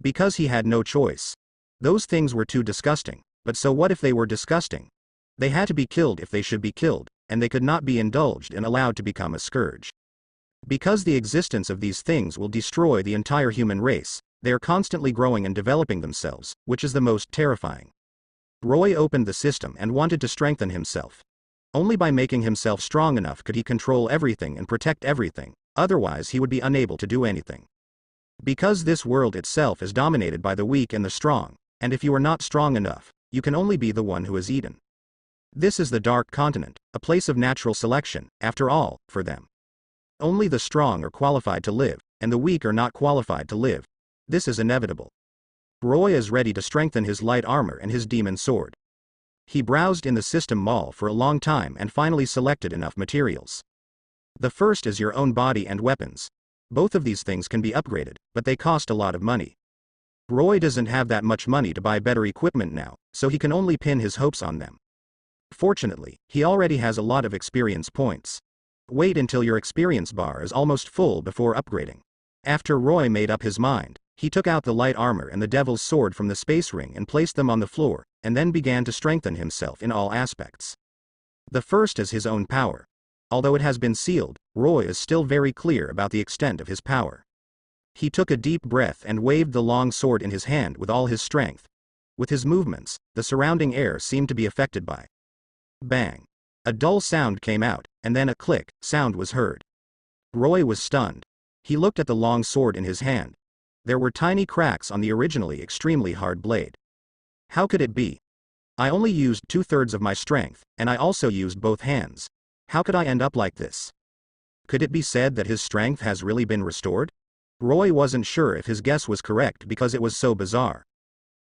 Because he had no choice. Those things were too disgusting, but so what if they were disgusting? They had to be killed if they should be killed, and they could not be indulged and allowed to become a scourge. Because the existence of these things will destroy the entire human race, they are constantly growing and developing themselves, which is the most terrifying. Roy opened the system and wanted to strengthen himself. Only by making himself strong enough could he control everything and protect everything, otherwise he would be unable to do anything. Because this world itself is dominated by the weak and the strong, and if you are not strong enough, you can only be the one who is eaten. This is the Dark Continent, a place of natural selection, after all, for them. Only the strong are qualified to live, and the weak are not qualified to live. This is inevitable. Roy is ready to strengthen his light armor and his demon sword. He browsed in the system mall for a long time and finally selected enough materials. The first is your own body and weapons. Both of these things can be upgraded, but they cost a lot of money. Roy doesn't have that much money to buy better equipment now, so he can only pin his hopes on them. Fortunately, he already has a lot of experience points. Wait until your experience bar is almost full before upgrading. After Roy made up his mind, he took out the light armor and the devil's sword from the space ring and placed them on the floor, and then began to strengthen himself in all aspects. The first is his own power. Although it has been sealed, Roy is still very clear about the extent of his power. He took a deep breath and waved the long sword in his hand with all his strength. With his movements, the surrounding air seemed to be affected by. Bang! A dull sound came out, and then a click sound was heard. Roy was stunned. He looked at the long sword in his hand. There were tiny cracks on the originally extremely hard blade. How could it be? I only used 2/3 of my strength, and I also used both hands. How could I end up like this? Could it be said that his strength has really been restored? Roy wasn't sure if his guess was correct because it was so bizarre.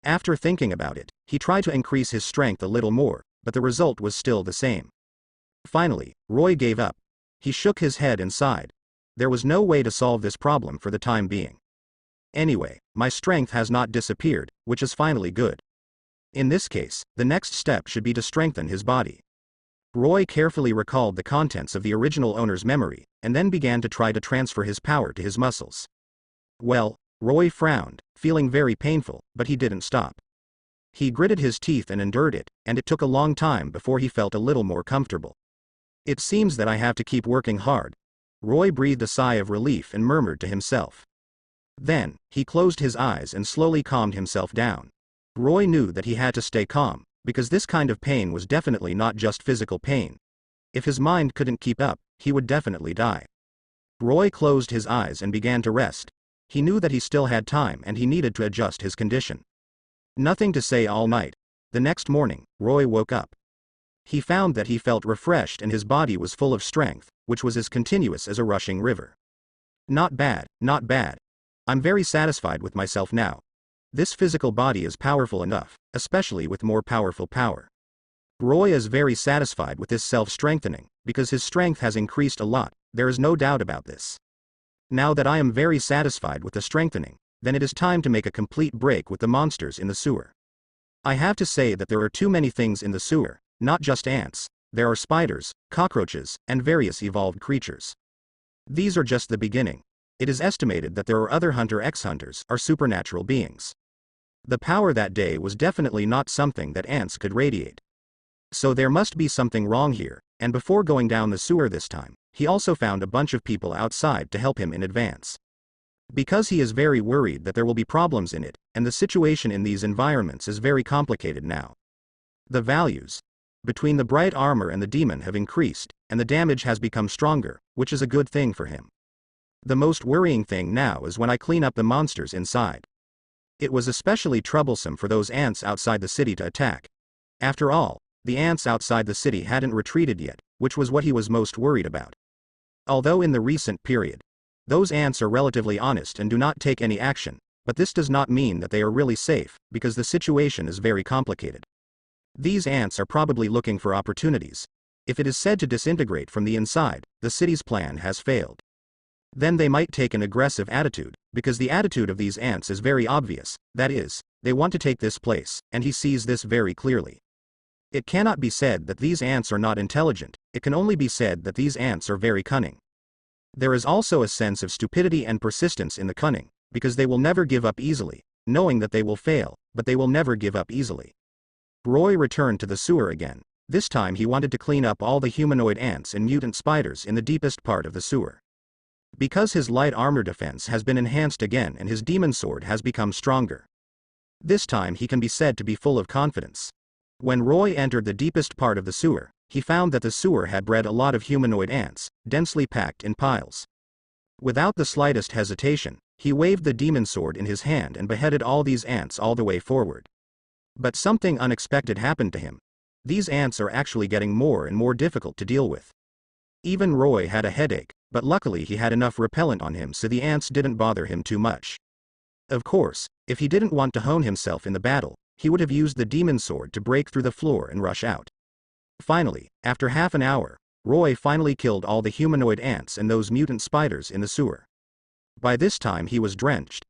After thinking about it, he tried to increase his strength a little more, but the result was still the same. Finally, Roy gave up. He shook his head and sighed. There was no way to solve this problem for the time being. Anyway, my strength has not disappeared, which is finally good. In this case, the next step should be to strengthen his body. Roy carefully recalled the contents of the original owner's memory, and then began to try to transfer his power to his muscles. Well, Roy frowned, feeling very painful, but he didn't stop. He gritted his teeth and endured it, and it took a long time before he felt a little more comfortable. It seems that I have to keep working hard. Roy breathed a sigh of relief and murmured to himself. Then, he closed his eyes and slowly calmed himself down. Roy knew that he had to stay calm, because this kind of pain was definitely not just physical pain. If his mind couldn't keep up, he would definitely die. Roy closed his eyes and began to rest. He knew that he still had time and he needed to adjust his condition. Nothing to say all night. The next morning, Roy woke up. He found that he felt refreshed and his body was full of strength, which was as continuous as a rushing river. Not bad, not bad. I'm very satisfied with myself now. This physical body is powerful enough, especially with more powerful power. Roy is very satisfied with this self-strengthening, because his strength has increased a lot, there is no doubt about this. Now that I am very satisfied with the strengthening, then it is time to make a complete break with the monsters in the sewer. I have to say that there are too many things in the sewer, not just ants, there are spiders, cockroaches, and various evolved creatures. These are just the beginning. It is estimated that there are other Hunter x Hunters, or supernatural beings. The power that day was definitely not something that ants could radiate. So there must be something wrong here, and before going down the sewer this time, he also found a bunch of people outside to help him in advance. Because he is very worried that there will be problems in it, and the situation in these environments is very complicated now. The values between the bright armor and the demon have increased, and the damage has become stronger, which is a good thing for him. The most worrying thing now is when I clean up the monsters inside. It was especially troublesome for those ants outside the city to attack. After all, the ants outside the city hadn't retreated yet, which was what he was most worried about. Although in the recent period, those ants are relatively honest and do not take any action, but this does not mean that they are really safe, because the situation is very complicated. These ants are probably looking for opportunities. If it is said to disintegrate from the inside, the city's plan has failed. Then they might take an aggressive attitude, because the attitude of these ants is very obvious, that is, they want to take this place, and he sees this very clearly. It cannot be said that these ants are not intelligent, it can only be said that these ants are very cunning. There is also a sense of stupidity and persistence in the cunning, because they will never give up easily, knowing that they will fail, but they will never give up easily. Roy returned to the sewer again. This time he wanted to clean up all the humanoid ants and mutant spiders in the deepest part of the sewer. Because his light armor defense has been enhanced again and his demon sword has become stronger. This time he can be said to be full of confidence. When Roy entered the deepest part of the sewer, he found that the sewer had bred a lot of humanoid ants, densely packed in piles. Without the slightest hesitation, he waved the demon sword in his hand and beheaded all these ants all the way forward. But something unexpected happened to him. These ants are actually getting more and more difficult to deal with. Even Roy had a headache, but luckily he had enough repellent on him so the ants didn't bother him too much. Of course, if he didn't want to hone himself in the battle, he would have used the demon sword to break through the floor and rush out. Finally, after half an hour, Roy finally killed all the humanoid ants and those mutant spiders in the sewer. By this time he was drenched.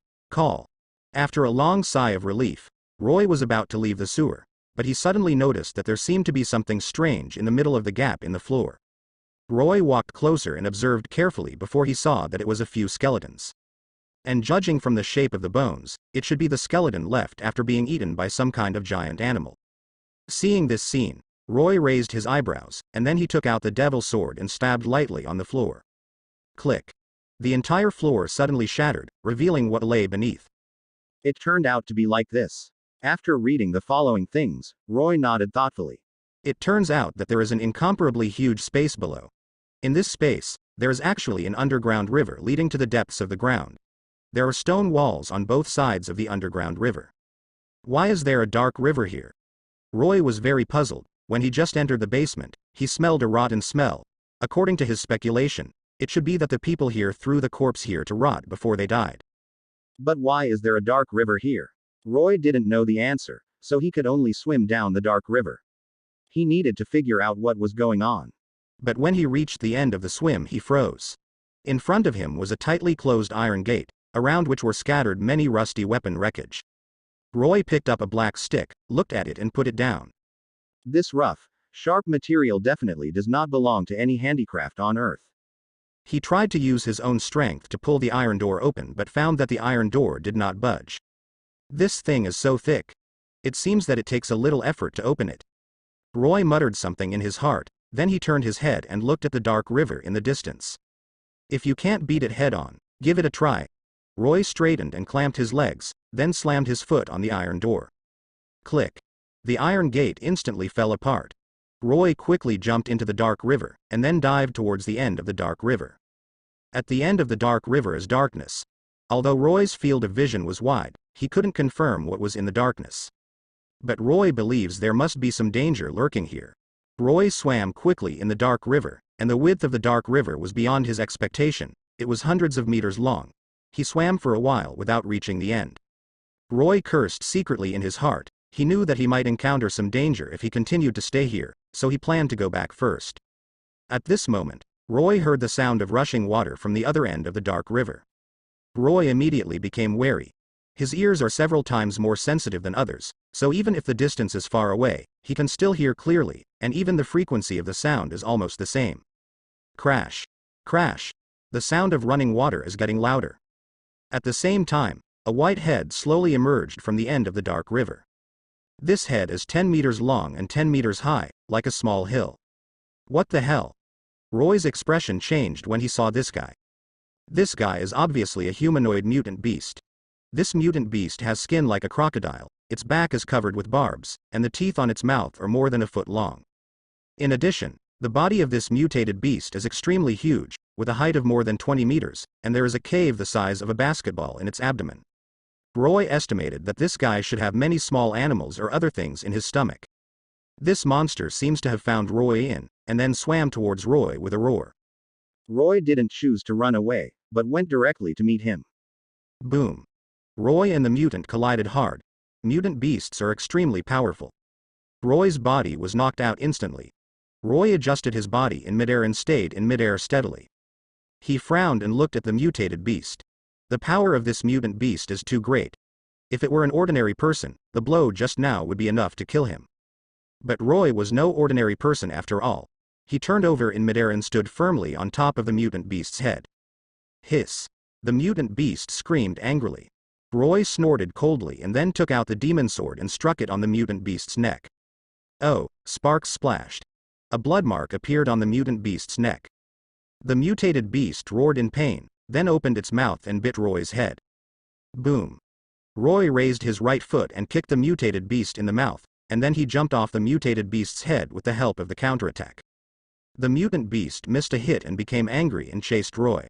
After a long sigh of relief, Roy was about to leave the sewer, but he suddenly noticed that there seemed to be something strange in the middle of the gap in the floor. Roy walked closer and observed carefully before he saw that it was a few skeletons. And judging from the shape of the bones, it should be the skeleton left after being eaten by some kind of giant animal. Seeing this scene, Roy raised his eyebrows, and then he took out the devil's sword and stabbed lightly on the floor. Click. The entire floor suddenly shattered, revealing what lay beneath. It turned out to be like this. After reading the following things, Roy nodded thoughtfully. It turns out that there is an incomparably huge space below. In this space, there is actually an underground river leading to the depths of the ground. There are stone walls on both sides of the underground river. Why is there a dark river here? Roy was very puzzled. When he just entered the basement, he smelled a rotten smell. According to his speculation, it should be that the people here threw the corpse here to rot before they died. But why is there a dark river here? Roy didn't know the answer, so he could only swim down the dark river. He needed to figure out what was going on. But when he reached the end of the swim he froze. In front of him was a tightly closed iron gate, around which were scattered many rusty weapon wreckage. Roy picked up a black stick, looked at it and put it down. This rough, sharp material definitely does not belong to any handicraft on Earth. He tried to use his own strength to pull the iron door open but found that the iron door did not budge. This thing is so thick. It seems that it takes a little effort to open it. Roy muttered something in his heart, then he turned his head and looked at the dark river in the distance. If you can't beat it head on, give it a try. Roy straightened and clamped his legs, then slammed his foot on the iron door. Click. The iron gate instantly fell apart. Roy quickly jumped into the dark river, and then dived towards the end of the dark river. At the end of the dark river is darkness. Although Roy's field of vision was wide, he couldn't confirm what was in the darkness. But Roy believes there must be some danger lurking here. Roy swam quickly in the dark river, and the width of the dark river was beyond his expectation. It was hundreds of meters long. He swam for a while without reaching the end. Roy cursed secretly in his heart. He knew that he might encounter some danger if he continued to stay here, so he planned to go back first. At this moment, Roy heard the sound of rushing water from the other end of the dark river. Roy immediately became wary. His ears are several times more sensitive than others, so even if the distance is far away, he can still hear clearly, and even the frequency of the sound is almost the same. Crash. Crash. The sound of running water is getting louder. At the same time, a white head slowly emerged from the end of the dark river. This head is 10 meters long and 10 meters high, like a small hill. What the hell? Roy's expression changed when he saw this guy. This guy is obviously a humanoid mutant beast. This mutant beast has skin like a crocodile, its back is covered with barbs, and the teeth on its mouth are more than a foot long. In addition, the body of this mutated beast is extremely huge, with a height of more than 20 meters, and there is a cave the size of a basketball in its abdomen. Roy estimated that this guy should have many small animals or other things in his stomach. This monster seems to have found Roy in, and then swam towards Roy with a roar. Roy didn't choose to run away, but went directly to meet him. Boom. Roy and the mutant collided hard. Mutant beasts are extremely powerful. Roy's body was knocked out instantly. Roy adjusted his body in midair and stayed in midair steadily. He frowned and looked at the mutated beast. The power of this mutant beast is too great. If it were an ordinary person, the blow just now would be enough to kill him. But Roy was no ordinary person after all. He turned over in midair and stood firmly on top of the mutant beast's head. Hiss. The mutant beast screamed angrily. Roy snorted coldly and then took out the demon sword and struck it on the mutant beast's neck. Oh, sparks splashed. A blood mark appeared on the mutant beast's neck. The mutated beast roared in pain, then opened its mouth and bit Roy's head. Boom. Roy raised his right foot and kicked the mutated beast in the mouth, and then he jumped off the mutated beast's head with the help of the counterattack. The mutant beast missed a hit and became angry and chased Roy.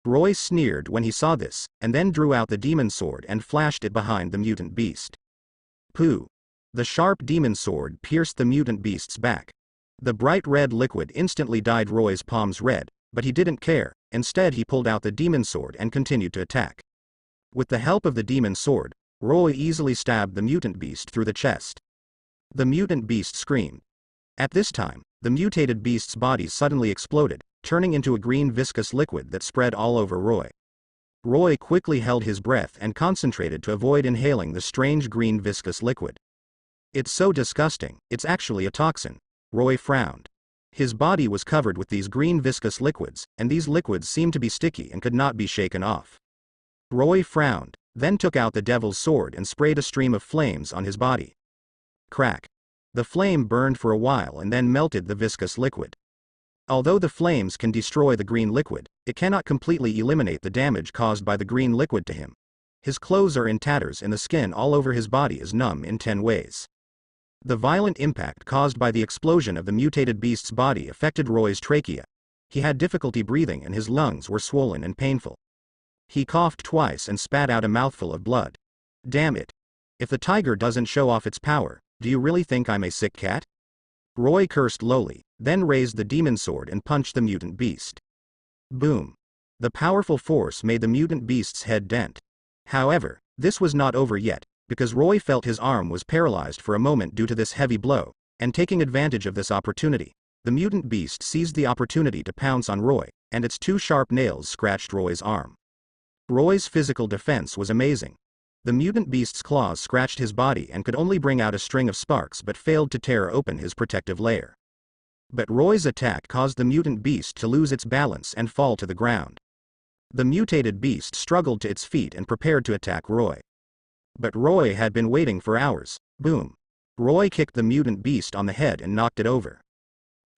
Roy sneered when he saw this, and then drew out the demon sword and flashed it behind the mutant beast. Pooh! The sharp demon sword pierced the mutant beast's back. The bright red liquid instantly dyed Roy's palms red, but he didn't care. Instead he pulled out the demon sword and continued to attack. With the help of the demon sword, Roy easily stabbed the mutant beast through the chest. The mutant beast screamed. At this time, the mutated beast's body suddenly exploded, turning into a green viscous liquid that spread all over Roy. Roy quickly held his breath and concentrated to avoid inhaling the strange green viscous liquid. It's so disgusting, it's actually a toxin. Roy frowned. His body was covered with these green viscous liquids, and these liquids seemed to be sticky and could not be shaken off. Roy frowned, then took out the devil's sword and sprayed a stream of flames on his body. Crack. The flame burned for a while and then melted the viscous liquid. Although the flames can destroy the green liquid, it cannot completely eliminate the damage caused by the green liquid to him. His clothes are in tatters and the skin all over his body is numb in 10 ways. The violent impact caused by the explosion of the mutated beast's body affected Roy's trachea. He had difficulty breathing and his lungs were swollen and painful. He coughed twice and spat out a mouthful of blood. Damn it. If the tiger doesn't show off its power, do you really think I'm a sick cat? Roy cursed lowly, then raised the demon sword and punched the mutant beast. Boom. The powerful force made the mutant beast's head dent. However, this was not over yet, because Roy felt his arm was paralyzed for a moment due to this heavy blow, and taking advantage of this opportunity, the mutant beast seized the opportunity to pounce on Roy, and its 2 sharp nails scratched Roy's arm. Roy's physical defense was amazing. The mutant beast's claws scratched his body and could only bring out a string of sparks but failed to tear open his protective layer. But Roy's attack caused the mutant beast to lose its balance and fall to the ground. The mutated beast struggled to its feet and prepared to attack Roy. But Roy had been waiting for hours. Boom. Roy kicked the mutant beast on the head and knocked it over.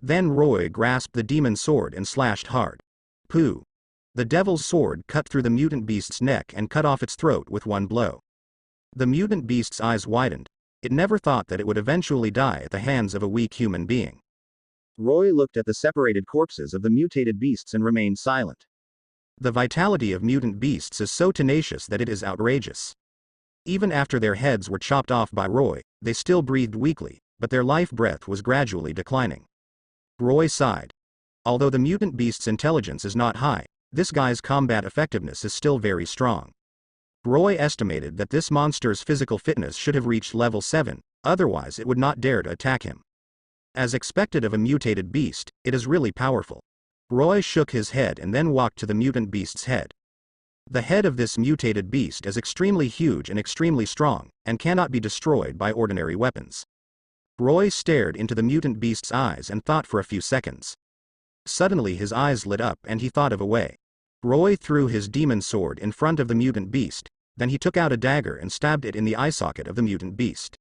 Then Roy grasped the demon sword and slashed hard. Pooh. The devil's sword cut through the mutant beast's neck and cut off its throat with one blow. The mutant beast's eyes widened. It never thought that it would eventually die at the hands of a weak human being. Roy looked at the separated corpses of the mutated beasts and remained silent. The vitality of mutant beasts is so tenacious that it is outrageous. Even after their heads were chopped off by Roy, they still breathed weakly, but their life breath was gradually declining. Roy sighed. Although the mutant beast's intelligence is not high, this guy's combat effectiveness is still very strong. Roy estimated that this monster's physical fitness should have reached level 7, otherwise it would not dare to attack him. As expected of a mutated beast, it is really powerful. Roy shook his head and then walked to the mutant beast's head. The head of this mutated beast is extremely huge and extremely strong, and cannot be destroyed by ordinary weapons. Roy stared into the mutant beast's eyes and thought for a few seconds. Suddenly his eyes lit up and he thought of a way. Roy threw his demon sword in front of the mutant beast, then he took out a dagger and stabbed it in the eye socket of the mutant beast.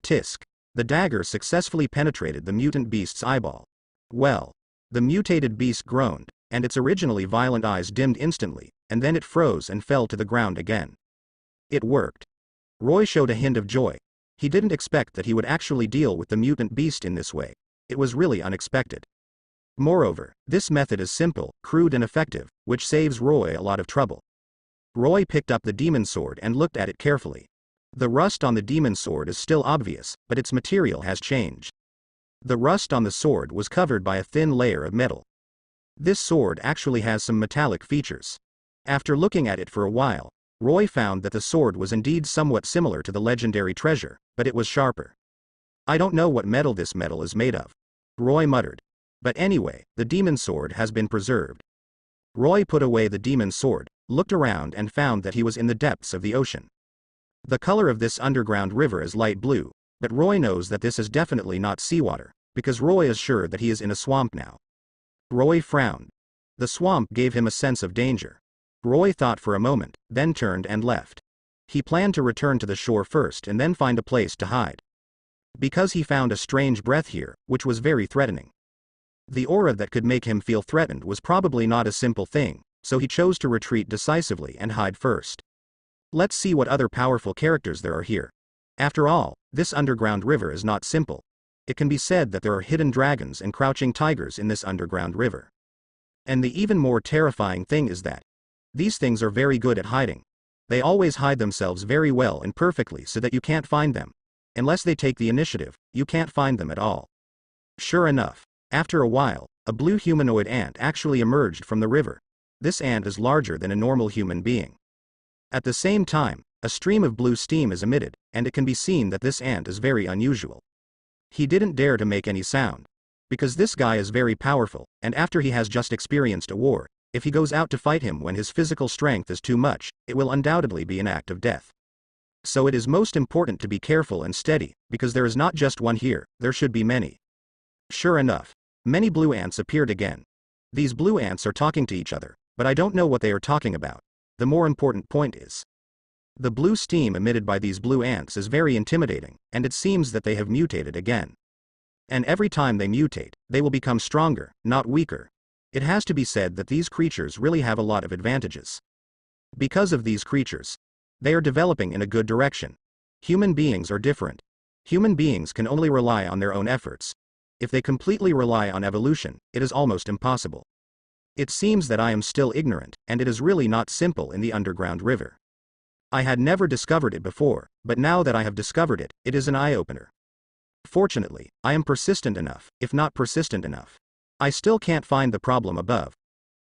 Tisk. The dagger successfully penetrated the mutant beast's eyeball. Well. The mutated beast groaned, and its originally violent eyes dimmed instantly, and then it froze and fell to the ground again. It worked. Roy showed a hint of joy. He didn't expect that he would actually deal with the mutant beast in this way. It was really unexpected. Moreover, this method is simple, crude and effective, which saves Roy a lot of trouble. Roy picked up the demon sword and looked at it carefully. The rust on the demon sword is still obvious, but its material has changed. The rust on the sword was covered by a thin layer of metal. This sword actually has some metallic features. After looking at it for a while, Roy found that the sword was indeed somewhat similar to the legendary treasure, but it was sharper. I don't know what metal this metal is made of, Roy muttered. But anyway, the demon sword has been preserved. Roy put away the demon sword, looked around and found that he was in the depths of the ocean. The color of this underground river is light blue, but Roy knows that this is definitely not seawater, because Roy is sure that he is in a swamp now. Roy frowned. The swamp gave him a sense of danger. Roy thought for a moment, then turned and left. He planned to return to the shore first and then find a place to hide. Because he found a strange breath here, which was very threatening. The aura that could make him feel threatened was probably not a simple thing, so he chose to retreat decisively and hide first. Let's see what other powerful characters there are here. After all, this underground river is not simple. It can be said that there are hidden dragons and crouching tigers in this underground river. And the even more terrifying thing is that these things are very good at hiding. They always hide themselves very well and perfectly so that you can't find them. Unless they take the initiative, you can't find them at all. Sure enough, after a while, a blue humanoid ant actually emerged from the river. This ant is larger than a normal human being. At the same time, a stream of blue steam is emitted, and it can be seen that this ant is very unusual. He didn't dare to make any sound. Because this guy is very powerful, and after he has just experienced a war, if he goes out to fight him when his physical strength is too much, it will undoubtedly be an act of death. So it is most important to be careful and steady, because there is not just one here, there should be many. Sure enough, many blue ants appeared again. These blue ants are talking to each other, but I don't know what they are talking about. The more important point is, the blue steam emitted by these blue ants is very intimidating, and it seems that they have mutated again. And every time they mutate, they will become stronger, not weaker. It has to be said that these creatures really have a lot of advantages. Because of these creatures, they are developing in a good direction. Human beings are different. Human beings can only rely on their own efforts. If they completely rely on evolution, it is almost impossible. It seems that I am still ignorant, and it is really not simple in the underground river. I had never discovered it before, but now that I have discovered it, it is an eye-opener. Fortunately, I am persistent enough, if not persistent enough. I still can't find the problem above.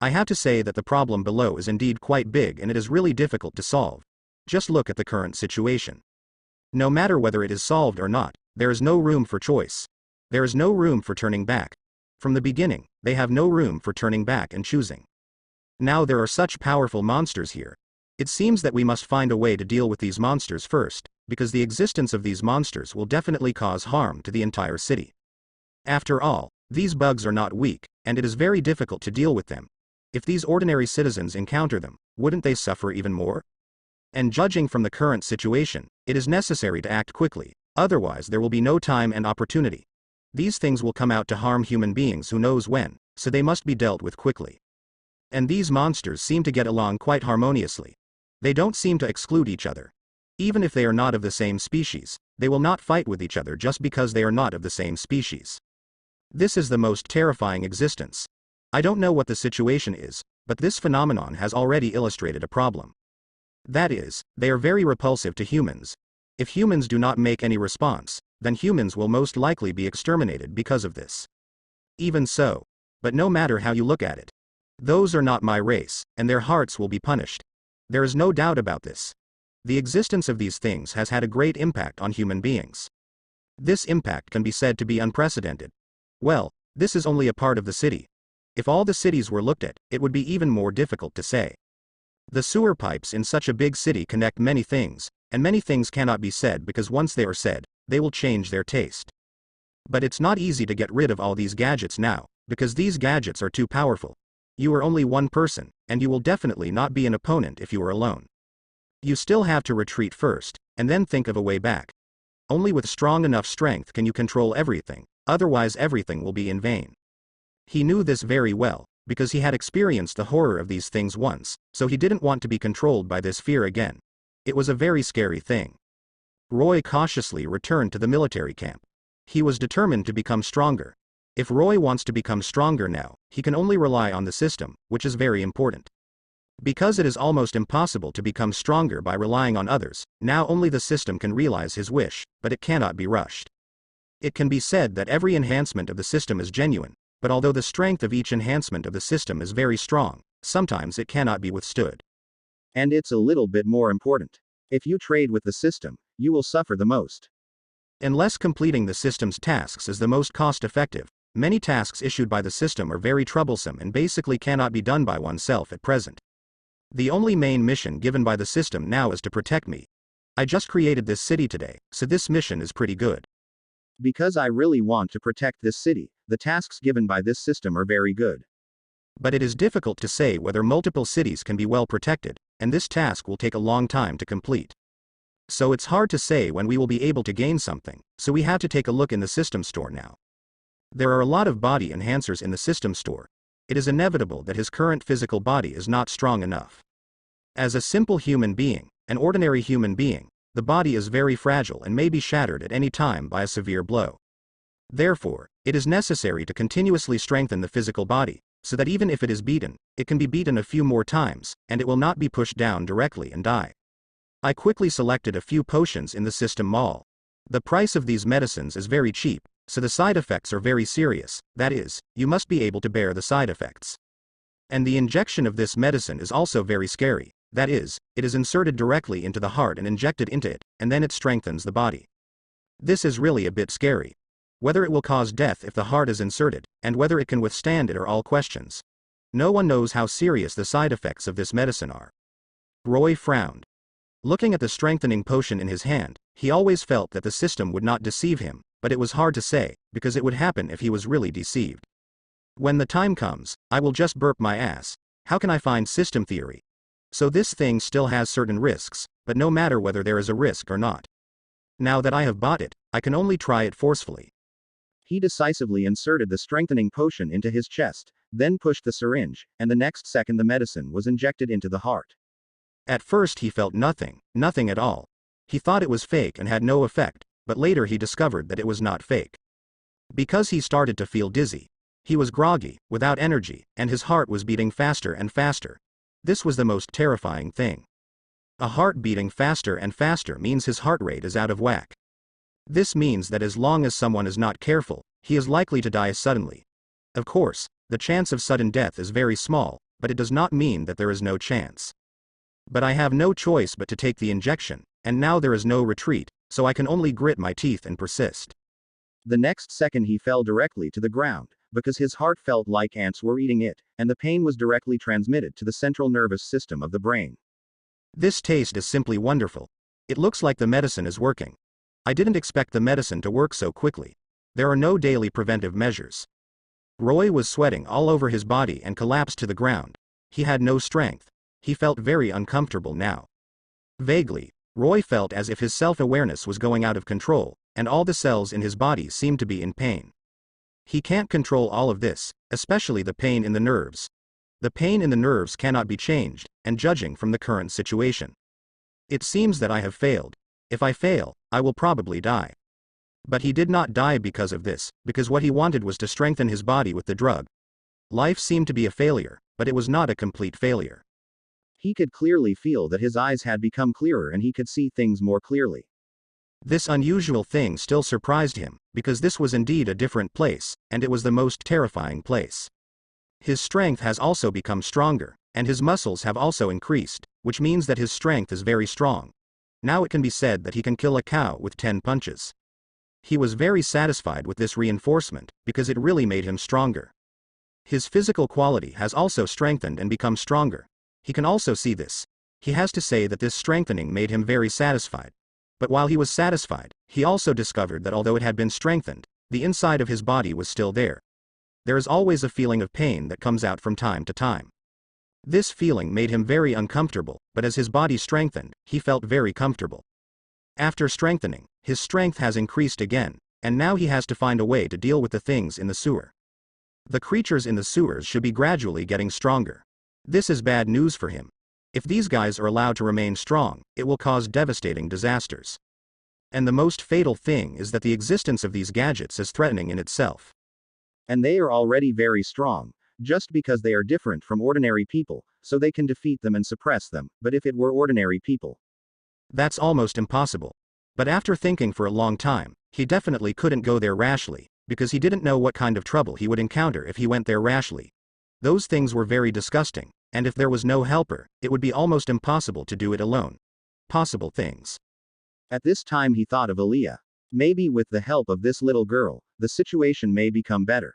I have to say that the problem below is indeed quite big and it is really difficult to solve. Just look at the current situation. No matter whether it is solved or not, there is no room for choice. There is no room for turning back. From the beginning, they have no room for turning back and choosing. Now there are such powerful monsters here. It seems that we must find a way to deal with these monsters first, because the existence of these monsters will definitely cause harm to the entire city. After all, these bugs are not weak, and it is very difficult to deal with them. If these ordinary citizens encounter them, wouldn't they suffer even more? And judging from the current situation, it is necessary to act quickly, otherwise there will be no time and opportunity. These things will come out to harm human beings who knows when, so they must be dealt with quickly. And these monsters seem to get along quite harmoniously. They don't seem to exclude each other. Even if they are not of the same species, they will not fight with each other just because they are not of the same species. This is the most terrifying existence. I don't know what the situation is, but this phenomenon has already illustrated a problem. That is, they are very repulsive to humans. If humans do not make any response, then humans will most likely be exterminated because of this. Even so, but no matter how you look at it, those are not my race, and their hearts will be punished. There is no doubt about this. The existence of these things has had a great impact on human beings. This impact can be said to be unprecedented. Well, this is only a part of the city. If all the cities were looked at, it would be even more difficult to say. The sewer pipes in such a big city connect many things, and many things cannot be said because once they are said, they will change their taste. But it's not easy to get rid of all these gadgets now, because these gadgets are too powerful. You are only one person, and you will definitely not be an opponent if you are alone. You still have to retreat first, and then think of a way back. Only with strong enough strength can you control everything, otherwise everything will be in vain. He knew this very well, because he had experienced the horror of these things once, so he didn't want to be controlled by this fear again. It was a very scary thing. Roy cautiously returned to the military camp. He was determined to become stronger. If Roy wants to become stronger now, he can only rely on the system, which is very important. Because it is almost impossible to become stronger by relying on others, now only the system can realize his wish, but it cannot be rushed. It can be said that every enhancement of the system is genuine, but although the strength of each enhancement of the system is very strong, sometimes it cannot be withstood. And it's a little bit more important. If you trade with the system, you will suffer the most. Unless completing the system's tasks is the most cost-effective, many tasks issued by the system are very troublesome and basically cannot be done by oneself at present. The only main mission given by the system now is to protect me. I just created this city today, so this mission is pretty good. Because I really want to protect this city, the tasks given by this system are very good. But it is difficult to say whether multiple cities can be well protected, and this task will take a long time to complete. So it's hard to say when we will be able to gain something, so we have to take a look in the system store now. There are a lot of body enhancers in the system store. It is inevitable that his current physical body is not strong enough. As a simple human being, an ordinary human being, the body is very fragile and may be shattered at any time by a severe blow. Therefore, it is necessary to continuously strengthen the physical body, so that even if it is beaten, it can be beaten a few more times, and it will not be pushed down directly and die. I quickly selected a few potions in the system mall. The price of these medicines is very cheap, so the side effects are very serious, that is, you must be able to bear the side effects. And the injection of this medicine is also very scary, that is, it is inserted directly into the heart and injected into it, and then it strengthens the body. This is really a bit scary. Whether it will cause death if the heart is inserted, and whether it can withstand it are all questions. No one knows how serious the side effects of this medicine are. Roy frowned. Looking at the strengthening potion in his hand, he always felt that the system would not deceive him, but it was hard to say, because it would happen if he was really deceived. When the time comes, I will just burp my ass. How can I find system theory? So this thing still has certain risks, but no matter whether there is a risk or not. Now that I have bought it, I can only try it forcefully. He decisively inserted the strengthening potion into his chest, then pushed the syringe, and the next second the medicine was injected into the heart. At first he felt nothing at all. He thought it was fake and had no effect, but later he discovered that it was not fake. Because he started to feel dizzy. He was groggy, without energy, and his heart was beating faster and faster. This was the most terrifying thing. A heart beating faster and faster means his heart rate is out of whack. This means that as long as someone is not careful, he is likely to die suddenly. Of course, the chance of sudden death is very small, but it does not mean that there is no chance. But I have no choice but to take the injection, and now there is no retreat, so I can only grit my teeth and persist. The next second he fell directly to the ground, because his heart felt like ants were eating it, and the pain was directly transmitted to the central nervous system of the brain. This taste is simply wonderful. It looks like the medicine is working. I didn't expect the medicine to work so quickly. There are no daily preventive measures. Roy was sweating all over his body and collapsed to the ground. He had no strength. He felt very uncomfortable now. Vaguely, Roy felt as if his self-awareness was going out of control, and all the cells in his body seemed to be in pain. He can't control all of this, especially the pain in the nerves. The pain in the nerves cannot be changed, and judging from the current situation, it seems that I have failed. If I fail, I will probably die. But he did not die because of this, because what he wanted was to strengthen his body with the drug. Life seemed to be a failure, but it was not a complete failure. He could clearly feel that his eyes had become clearer and he could see things more clearly. This unusual thing still surprised him, because this was indeed a different place, and it was the most terrifying place. His strength has also become stronger, and his muscles have also increased, which means that his strength is very strong. Now it can be said that he can kill a cow with 10 punches. He was very satisfied with this reinforcement, because it really made him stronger. His physical quality has also strengthened and become stronger. He can also see this. He has to say that this strengthening made him very satisfied. But while he was satisfied, he also discovered that although it had been strengthened, the inside of his body was still there. There is always a feeling of pain that comes out from time to time. This feeling made him very uncomfortable, but as his body strengthened, he felt very comfortable. After strengthening, his strength has increased again, and now he has to find a way to deal with the things in the sewer. The creatures in the sewers should be gradually getting stronger. This is bad news for him. If these guys are allowed to remain strong, it will cause devastating disasters. And the most fatal thing is that the existence of these gadgets is threatening in itself. And they are already very strong, just because they are different from ordinary people, so they can defeat them and suppress them, but if it were ordinary people, that's almost impossible. But after thinking for a long time, he definitely couldn't go there rashly, because he didn't know what kind of trouble he would encounter if he went there rashly. Those things were very disgusting, and if there was no helper, it would be almost impossible to do it alone. Possible things. At this time he thought of Aaliyah. Maybe with the help of this little girl, the situation may become better.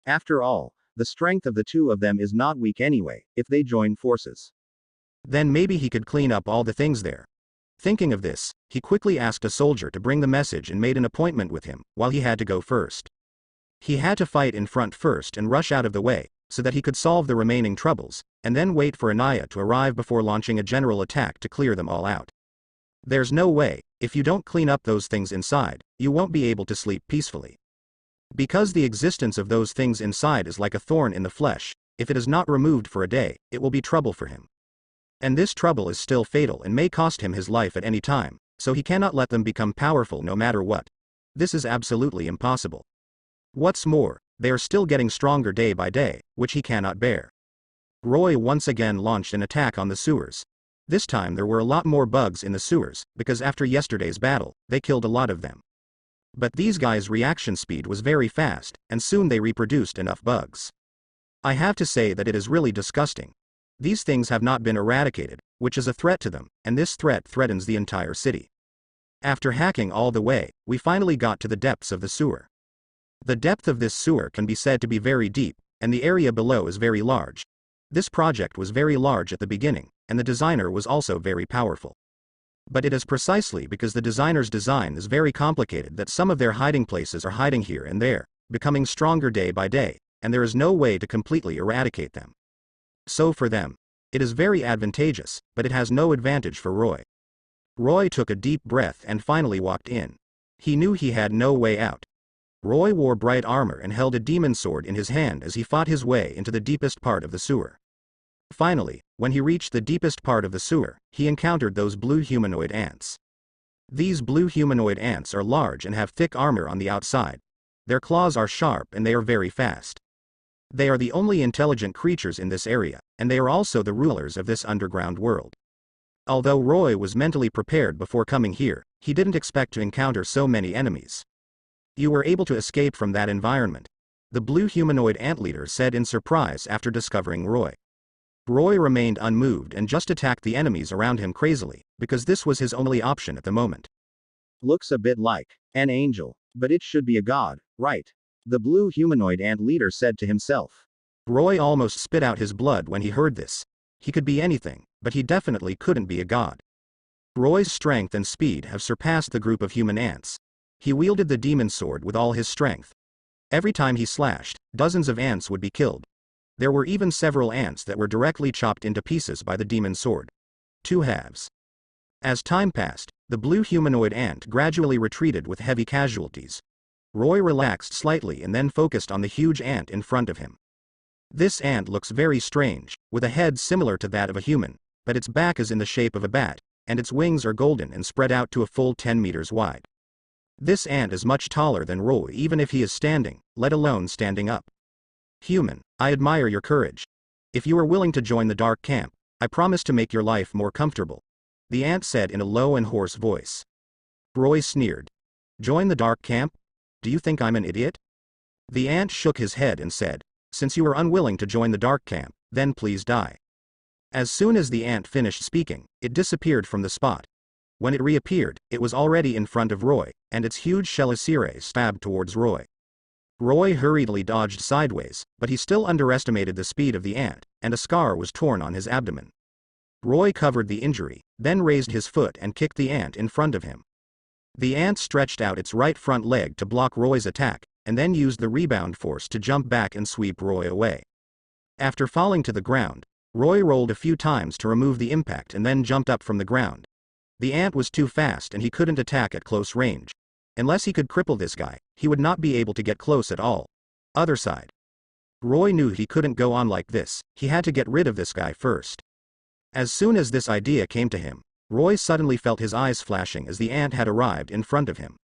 After all, the strength of the two of them is not weak anyway, if they join forces. Then maybe he could clean up all the things there. Thinking of this, he quickly asked a soldier to bring the message and made an appointment with him, while he had to go first. He had to fight in front first and rush out of the way, so that he could solve the remaining troubles, and then wait for Anaya to arrive before launching a general attack to clear them all out. There's no way, if you don't clean up those things inside, you won't be able to sleep peacefully. Because the existence of those things inside is like a thorn in the flesh, if it is not removed for a day, it will be trouble for him. And this trouble is still fatal and may cost him his life at any time, so he cannot let them become powerful no matter what. This is absolutely impossible. What's more, they are still getting stronger day by day, which he cannot bear. Roy once again launched an attack on the sewers. This time there were a lot more bugs in the sewers, because after yesterday's battle, they killed a lot of them. But these guys' reaction speed was very fast, and soon they reproduced enough bugs. I have to say that it is really disgusting. These things have not been eradicated, which is a threat to them, and this threat threatens the entire city. After hacking all the way, we finally got to the depths of the sewer. The depth of this sewer can be said to be very deep, and the area below is very large. This project was very large at the beginning, and the designer was also very powerful. But it is precisely because the designer's design is very complicated that some of their hiding places are hiding here and there, becoming stronger day by day, and there is no way to completely eradicate them. So for them, it is very advantageous, but it has no advantage for Roy. Roy took a deep breath and finally walked in. He knew he had no way out. Roy wore bright armor and held a demon sword in his hand as he fought his way into the deepest part of the sewer. Finally, when he reached the deepest part of the sewer, he encountered those blue humanoid ants. These blue humanoid ants are large and have thick armor on the outside. Their claws are sharp and they are very fast. They are the only intelligent creatures in this area, and they are also the rulers of this underground world. Although Roy was mentally prepared before coming here, he didn't expect to encounter so many enemies. You were able to escape from that environment, the blue humanoid ant leader said in surprise after discovering Roy. Roy remained unmoved and just attacked the enemies around him crazily, because this was his only option at the moment. Looks a bit like an angel, but it should be a god, right? The blue humanoid ant leader said to himself. Roy almost spit out his blood when he heard this. He could be anything, but he definitely couldn't be a god. Roy's strength and speed have surpassed the group of human ants. He wielded the demon sword with all his strength. Every time he slashed, dozens of ants would be killed. There were even several ants that were directly chopped into pieces by the demon sword. Two halves. As time passed, the blue humanoid ant gradually retreated with heavy casualties. Roy relaxed slightly and then focused on the huge ant in front of him. This ant looks very strange, with a head similar to that of a human, but its back is in the shape of a bat, and its wings are golden and spread out to a full 10 meters wide. This ant is much taller than Roy even if he is standing, let alone standing up. Human, I admire your courage. If you are willing to join the dark camp, I promise to make your life more comfortable, the ant said in a low and hoarse voice. Roy sneered. Join the dark camp? Do you think I'm an idiot? The ant shook his head and said, since you are unwilling to join the dark camp, then please die. As soon as the ant finished speaking, it disappeared from the spot. When it reappeared, it was already in front of Roy, and its huge chelicerae stabbed towards Roy. Roy hurriedly dodged sideways, but he still underestimated the speed of the ant, and a scar was torn on his abdomen. Roy covered the injury, then raised his foot and kicked the ant in front of him. The ant stretched out its right front leg to block Roy's attack, and then used the rebound force to jump back and sweep Roy away. After falling to the ground, Roy rolled a few times to remove the impact and then jumped up from the ground. The ant was too fast and he couldn't attack at close range. Unless he could cripple this guy, he would not be able to get close at all. Other side. Roy knew he couldn't go on like this, he had to get rid of this guy first. As soon as this idea came to him, Roy suddenly felt his eyes flashing as the ant had arrived in front of him.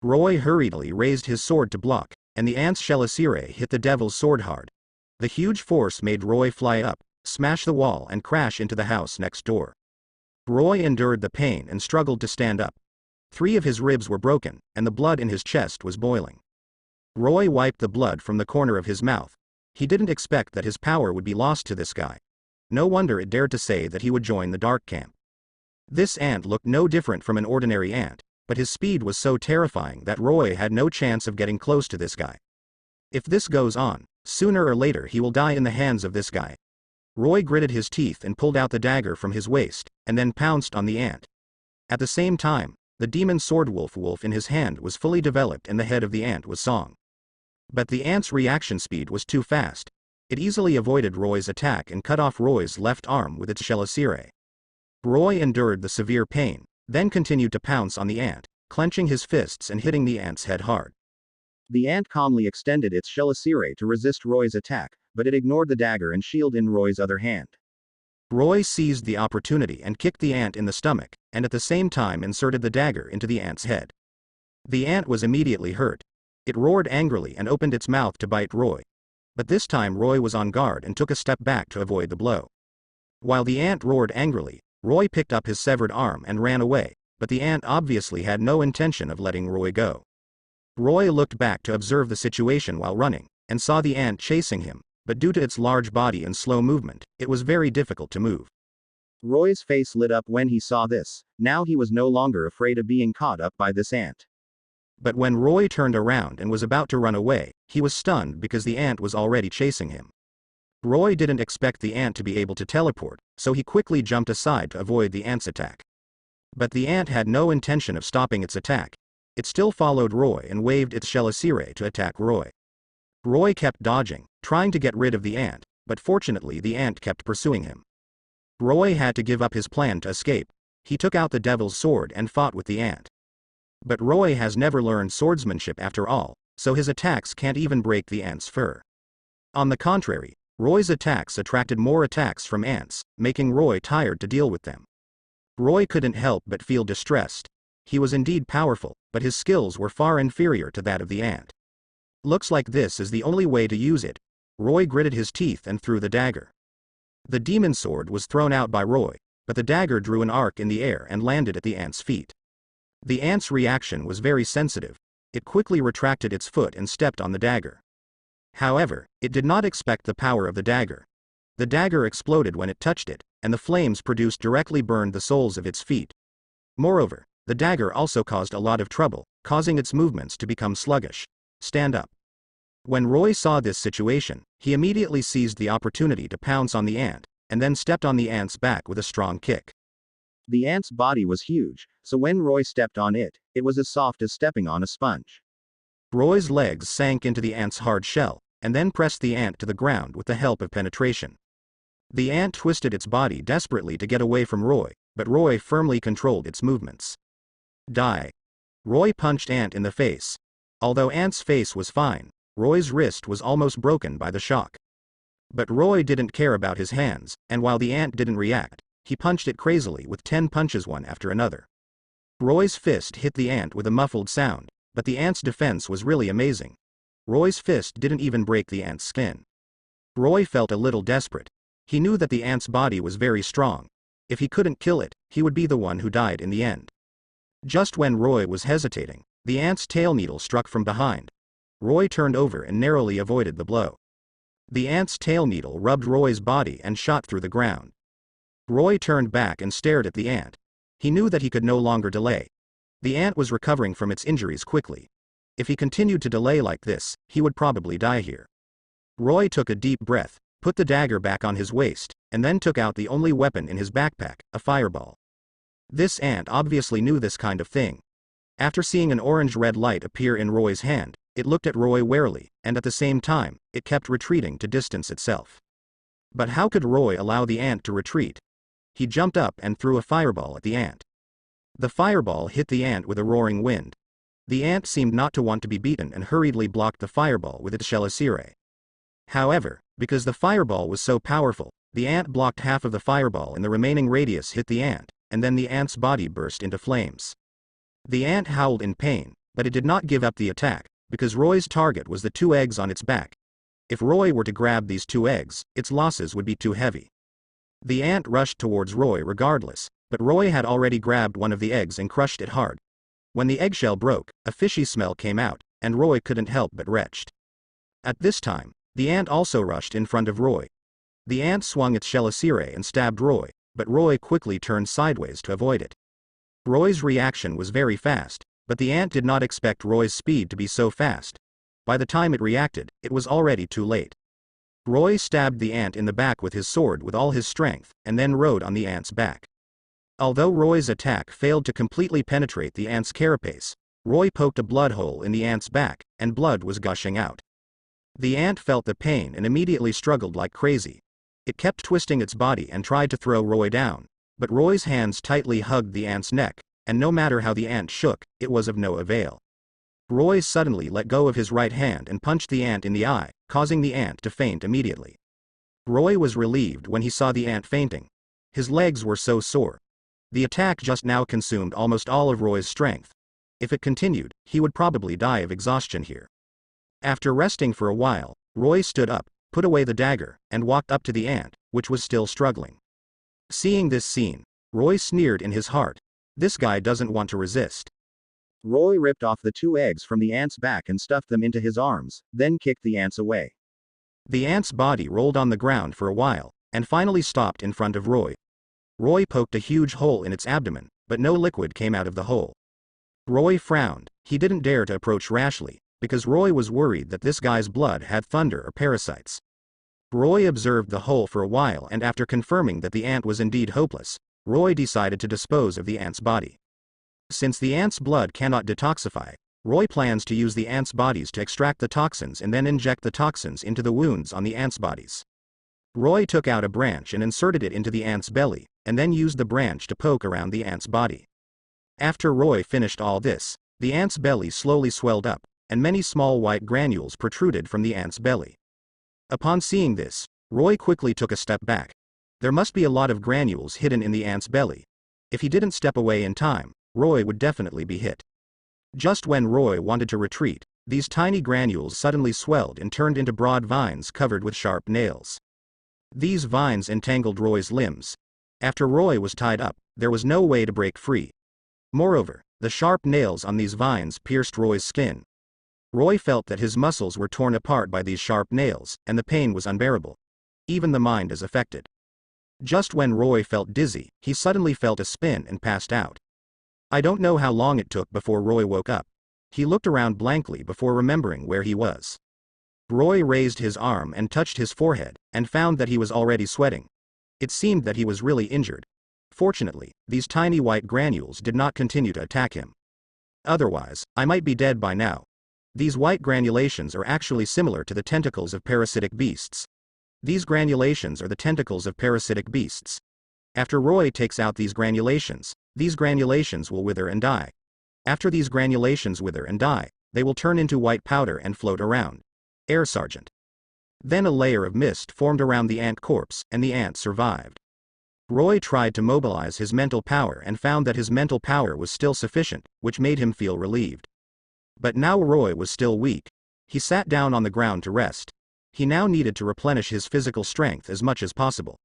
Roy hurriedly raised his sword to block, and the ant's chelicerae hit the devil's sword hard. The huge force made Roy fly up, smash the wall and crash into the house next door. Roy endured the pain and struggled to stand up. 3 of his ribs were broken, and the blood in his chest was boiling. Roy wiped the blood from the corner of his mouth. He didn't expect that his power would be lost to this guy. No wonder it dared to say that he would join the dark camp. This ant looked no different from an ordinary ant, but his speed was so terrifying that Roy had no chance of getting close to this guy. If this goes on, sooner or later he will die in the hands of this guy. Roy gritted his teeth and pulled out the dagger from his waist, and then pounced on the ant. At the same time, the demon sword wolf in his hand was fully developed and the head of the ant was song. But the ant's reaction speed was too fast. It easily avoided Roy's attack and cut off Roy's left arm with its chelicerae. Roy endured the severe pain, then continued to pounce on the ant, clenching his fists and hitting the ant's head hard. The ant calmly extended its chelicerae to resist Roy's attack, but it ignored the dagger and shield in Roy's other hand. Roy seized the opportunity and kicked the ant in the stomach, and at the same time inserted the dagger into the ant's head. The ant was immediately hurt. It roared angrily and opened its mouth to bite Roy. But this time Roy was on guard and took a step back to avoid the blow. While the ant roared angrily, Roy picked up his severed arm and ran away, but the ant obviously had no intention of letting Roy go. Roy looked back to observe the situation while running, and saw the ant chasing him, but due to its large body and slow movement, it was very difficult to move. Roy's face lit up when he saw this. Now he was no longer afraid of being caught up by this ant. But when Roy turned around and was about to run away, he was stunned because the ant was already chasing him. Roy didn't expect the ant to be able to teleport, so he quickly jumped aside to avoid the ant's attack. But the ant had no intention of stopping its attack. It still followed Roy and waved its chelicerae to attack Roy. Roy kept dodging, trying to get rid of the ant, but fortunately the ant kept pursuing him. Roy had to give up his plan to escape. He took out the devil's sword and fought with the ant. But Roy has never learned swordsmanship after all, so his attacks can't even break the ant's fur. On the contrary, Roy's attacks attracted more attacks from ants, making Roy tired to deal with them. Roy couldn't help but feel distressed. He was indeed powerful, but his skills were far inferior to that of the ant. Looks like this is the only way to use it. Roy gritted his teeth and threw the dagger. The demon sword was thrown out by Roy, but the dagger drew an arc in the air and landed at the ant's feet. The ant's reaction was very sensitive. It quickly retracted its foot and stepped on the dagger. However, it did not expect the power of the dagger. The dagger exploded when it touched it, and the flames produced directly burned the soles of its feet. Moreover, the dagger also caused a lot of trouble, causing its movements to become sluggish. Stand up. When Roy saw this situation, he immediately seized the opportunity to pounce on the ant, and then stepped on the ant's back with a strong kick. The ant's body was huge, so when Roy stepped on it, it was as soft as stepping on a sponge. Roy's legs sank into the ant's hard shell, and then pressed the ant to the ground with the help of penetration. The ant twisted its body desperately to get away from Roy, but Roy firmly controlled its movements. Die. Roy punched Ant in the face. Although Ant's face was fine, Roy's wrist was almost broken by the shock. But Roy didn't care about his hands, and while the ant didn't react, he punched it crazily with 10 punches one after another. Roy's fist hit the ant with a muffled sound, but the ant's defense was really amazing. Roy's fist didn't even break the ant's skin. Roy felt a little desperate. He knew that the ant's body was very strong. If he couldn't kill it, he would be the one who died in the end. Just when Roy was hesitating, the ant's tail needle struck from behind. Roy turned over and narrowly avoided the blow. The ant's tail needle rubbed Roy's body and shot through the ground. Roy turned back and stared at the ant. He knew that he could no longer delay. The ant was recovering from its injuries quickly. If he continued to delay like this, he would probably die here. Roy took a deep breath, put the dagger back on his waist, and then took out the only weapon in his backpack, a fireball. This ant obviously knew this kind of thing. After seeing an orange-red light appear in Roy's hand, it looked at Roy warily, and at the same time, it kept retreating to distance itself. But how could Roy allow the ant to retreat? He jumped up and threw a fireball at the ant. The fireball hit the ant with a roaring wind. The ant seemed not to want to be beaten and hurriedly blocked the fireball with its chelicere. However, because the fireball was so powerful, the ant blocked half of the fireball and the remaining radius hit the ant, and then the ant's body burst into flames. The ant howled in pain, but it did not give up the attack, because Roy's target was the 2 eggs on its back. If Roy were to grab these 2 eggs, its losses would be too heavy. The ant rushed towards Roy regardless, but Roy had already grabbed one of the eggs and crushed it hard. When the eggshell broke, a fishy smell came out, and Roy couldn't help but retched. At this time, the ant also rushed in front of Roy. The ant swung its chelicere and stabbed Roy, but Roy quickly turned sideways to avoid it. Roy's reaction was very fast, but the ant did not expect Roy's speed to be so fast. By the time it reacted, it was already too late. Roy stabbed the ant in the back with his sword with all his strength, and then rode on the ant's back. Although Roy's attack failed to completely penetrate the ant's carapace, Roy poked a blood hole in the ant's back, and blood was gushing out. The ant felt the pain and immediately struggled like crazy. It kept twisting its body and tried to throw Roy down, but Roy's hands tightly hugged the ant's neck, and no matter how the ant shook, it was of no avail. Roy suddenly let go of his right hand and punched the ant in the eye, causing the ant to faint immediately. Roy was relieved when he saw the ant fainting. His legs were so sore. The attack just now consumed almost all of Roy's strength. If it continued, he would probably die of exhaustion here. After resting for a while, Roy stood up, put away the dagger, and walked up to the ant, which was still struggling. Seeing this scene, Roy sneered in his heart. This guy doesn't want to resist. Roy ripped off the 2 eggs from the ant's back and stuffed them into his arms, then kicked the ants away. The ant's body rolled on the ground for a while, and finally stopped in front of Roy. Roy poked a huge hole in its abdomen, but no liquid came out of the hole. Roy frowned. He didn't dare to approach rashly, because Roy was worried that this guy's blood had thunder or parasites. Roy observed the hole for a while, and after confirming that the ant was indeed hopeless, Roy decided to dispose of the ant's body. Since the ant's blood cannot detoxify, Roy plans to use the ants' bodies to extract the toxins and then inject the toxins into the wounds on the ants' bodies. Roy took out a branch and inserted it into the ant's belly, and then used the branch to poke around the ant's body. After Roy finished all this, the ant's belly slowly swelled up, and many small white granules protruded from the ant's belly. Upon seeing this, Roy quickly took a step back. There must be a lot of granules hidden in the ant's belly. If he didn't step away in time, Roy would definitely be hit. Just when Roy wanted to retreat, these tiny granules suddenly swelled and turned into broad vines covered with sharp nails. These vines entangled Roy's limbs. After Roy was tied up, there was no way to break free. Moreover, the sharp nails on these vines pierced Roy's skin. Roy felt that his muscles were torn apart by these sharp nails, and the pain was unbearable. Even the mind is affected. Just when Roy felt dizzy, he suddenly felt a spin and passed out. I don't know how long it took before Roy woke up. He looked around blankly before remembering where he was. Roy raised his arm and touched his forehead, and found that he was already sweating. It seemed that he was really injured. Fortunately, these tiny white granules did not continue to attack him. Otherwise, I might be dead by now. These white granulations are actually similar to the tentacles of parasitic beasts. These granulations are the tentacles of parasitic beasts. After Roy takes out these granulations will wither and die. After these granulations wither and die, they will turn into white powder and float around. Air Sergeant. Then a layer of mist formed around the ant corpse, and the ant survived. Roy tried to mobilize his mental power and found that his mental power was still sufficient, which made him feel relieved. But now Roy was still weak. He sat down on the ground to rest. He now needed to replenish his physical strength as much as possible.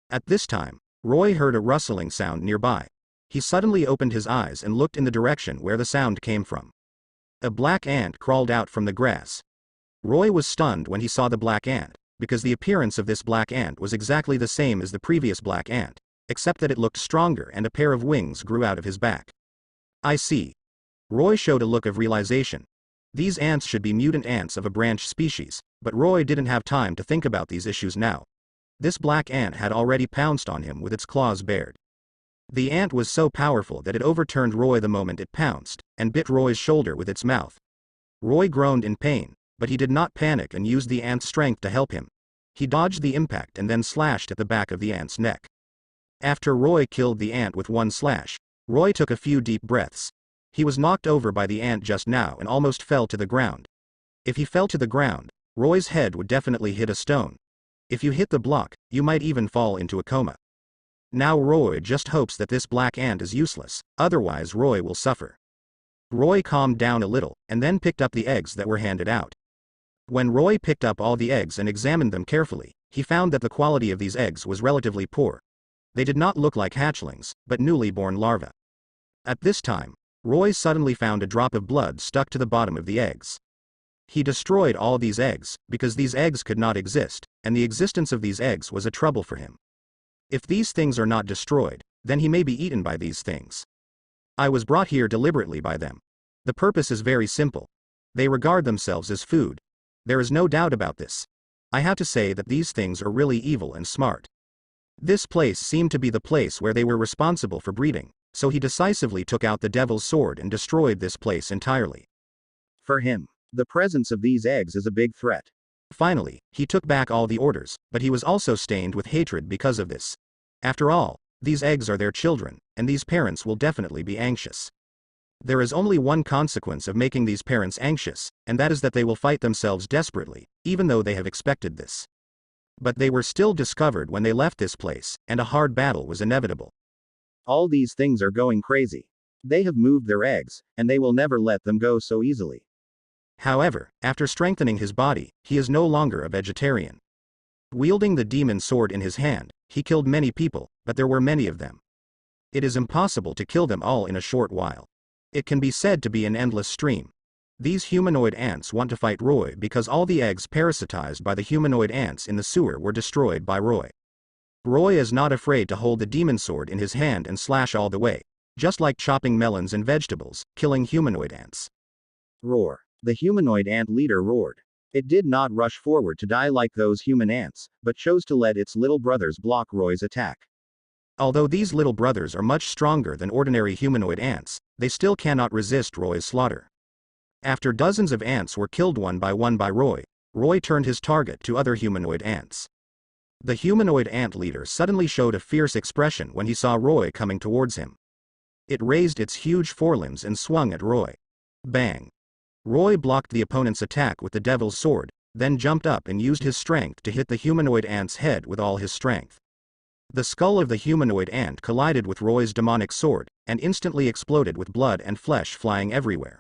At this time, Roy heard a rustling sound nearby. He suddenly opened his eyes and looked in the direction where the sound came from. A black ant crawled out from the grass. Roy was stunned when he saw the black ant, because the appearance of this black ant was exactly the same as the previous black ant, except that it looked stronger and a pair of wings grew out of his back. I see. Roy showed a look of realization. These ants should be mutant ants of a branch species, but Roy didn't have time to think about these issues now. This black ant had already pounced on him with its claws bared. The ant was so powerful that it overturned Roy the moment it pounced, and bit Roy's shoulder with its mouth. Roy groaned in pain, but he did not panic and used the ant's strength to help him. He dodged the impact and then slashed at the back of the ant's neck. After Roy killed the ant with one slash, Roy took a few deep breaths. He was knocked over by the ant just now and almost fell to the ground. If he fell to the ground, Roy's head would definitely hit a stone. If you hit the block, you might even fall into a coma. Now Roy just hopes that this black ant is useless, otherwise Roy will suffer. Roy calmed down a little, and then picked up the eggs that were handed out. When Roy picked up all the eggs and examined them carefully, he found that the quality of these eggs was relatively poor. They did not look like hatchlings, but newly born larvae. At this time, Roy suddenly found a drop of blood stuck to the bottom of the eggs. He destroyed all these eggs, because these eggs could not exist, and the existence of these eggs was a trouble for him. If these things are not destroyed, then he may be eaten by these things. I was brought here deliberately by them. The purpose is very simple. They regard themselves as food. There is no doubt about this. I have to say that these things are really evil and smart. This place seemed to be the place where they were responsible for breeding, so he decisively took out the devil's sword and destroyed this place entirely. For him, the presence of these eggs is a big threat. Finally, he took back all the orders, but he was also stained with hatred because of this. After all, these eggs are their children, and these parents will definitely be anxious. There is only one consequence of making these parents anxious, and that is that they will fight themselves desperately, even though they have expected this. But they were still discovered when they left this place, and a hard battle was inevitable. All these things are going crazy. They have moved their eggs, and they will never let them go so easily. However, after strengthening his body, he is no longer a vegetarian. Wielding the demon sword in his hand, he killed many people, but there were many of them. It is impossible to kill them all in a short while. It can be said to be an endless stream. These humanoid ants want to fight Roy because all the eggs parasitized by the humanoid ants in the sewer were destroyed by Roy. Roy is not afraid to hold the demon sword in his hand and slash all the way, just like chopping melons and vegetables, killing humanoid ants. Roar. The humanoid ant leader roared. It did not rush forward to die like those human ants, but chose to let its little brothers block Roy's attack. Although these little brothers are much stronger than ordinary humanoid ants, they still cannot resist Roy's slaughter. After dozens of ants were killed one by Roy, Roy turned his target to other humanoid ants. The humanoid ant leader suddenly showed a fierce expression when he saw Roy coming towards him. It raised its huge forelimbs and swung at Roy. Bang! Roy blocked the opponent's attack with the devil's sword, then jumped up and used his strength to hit the humanoid ant's head with all his strength. The skull of the humanoid ant collided with Roy's demonic sword, and instantly exploded with blood and flesh flying everywhere.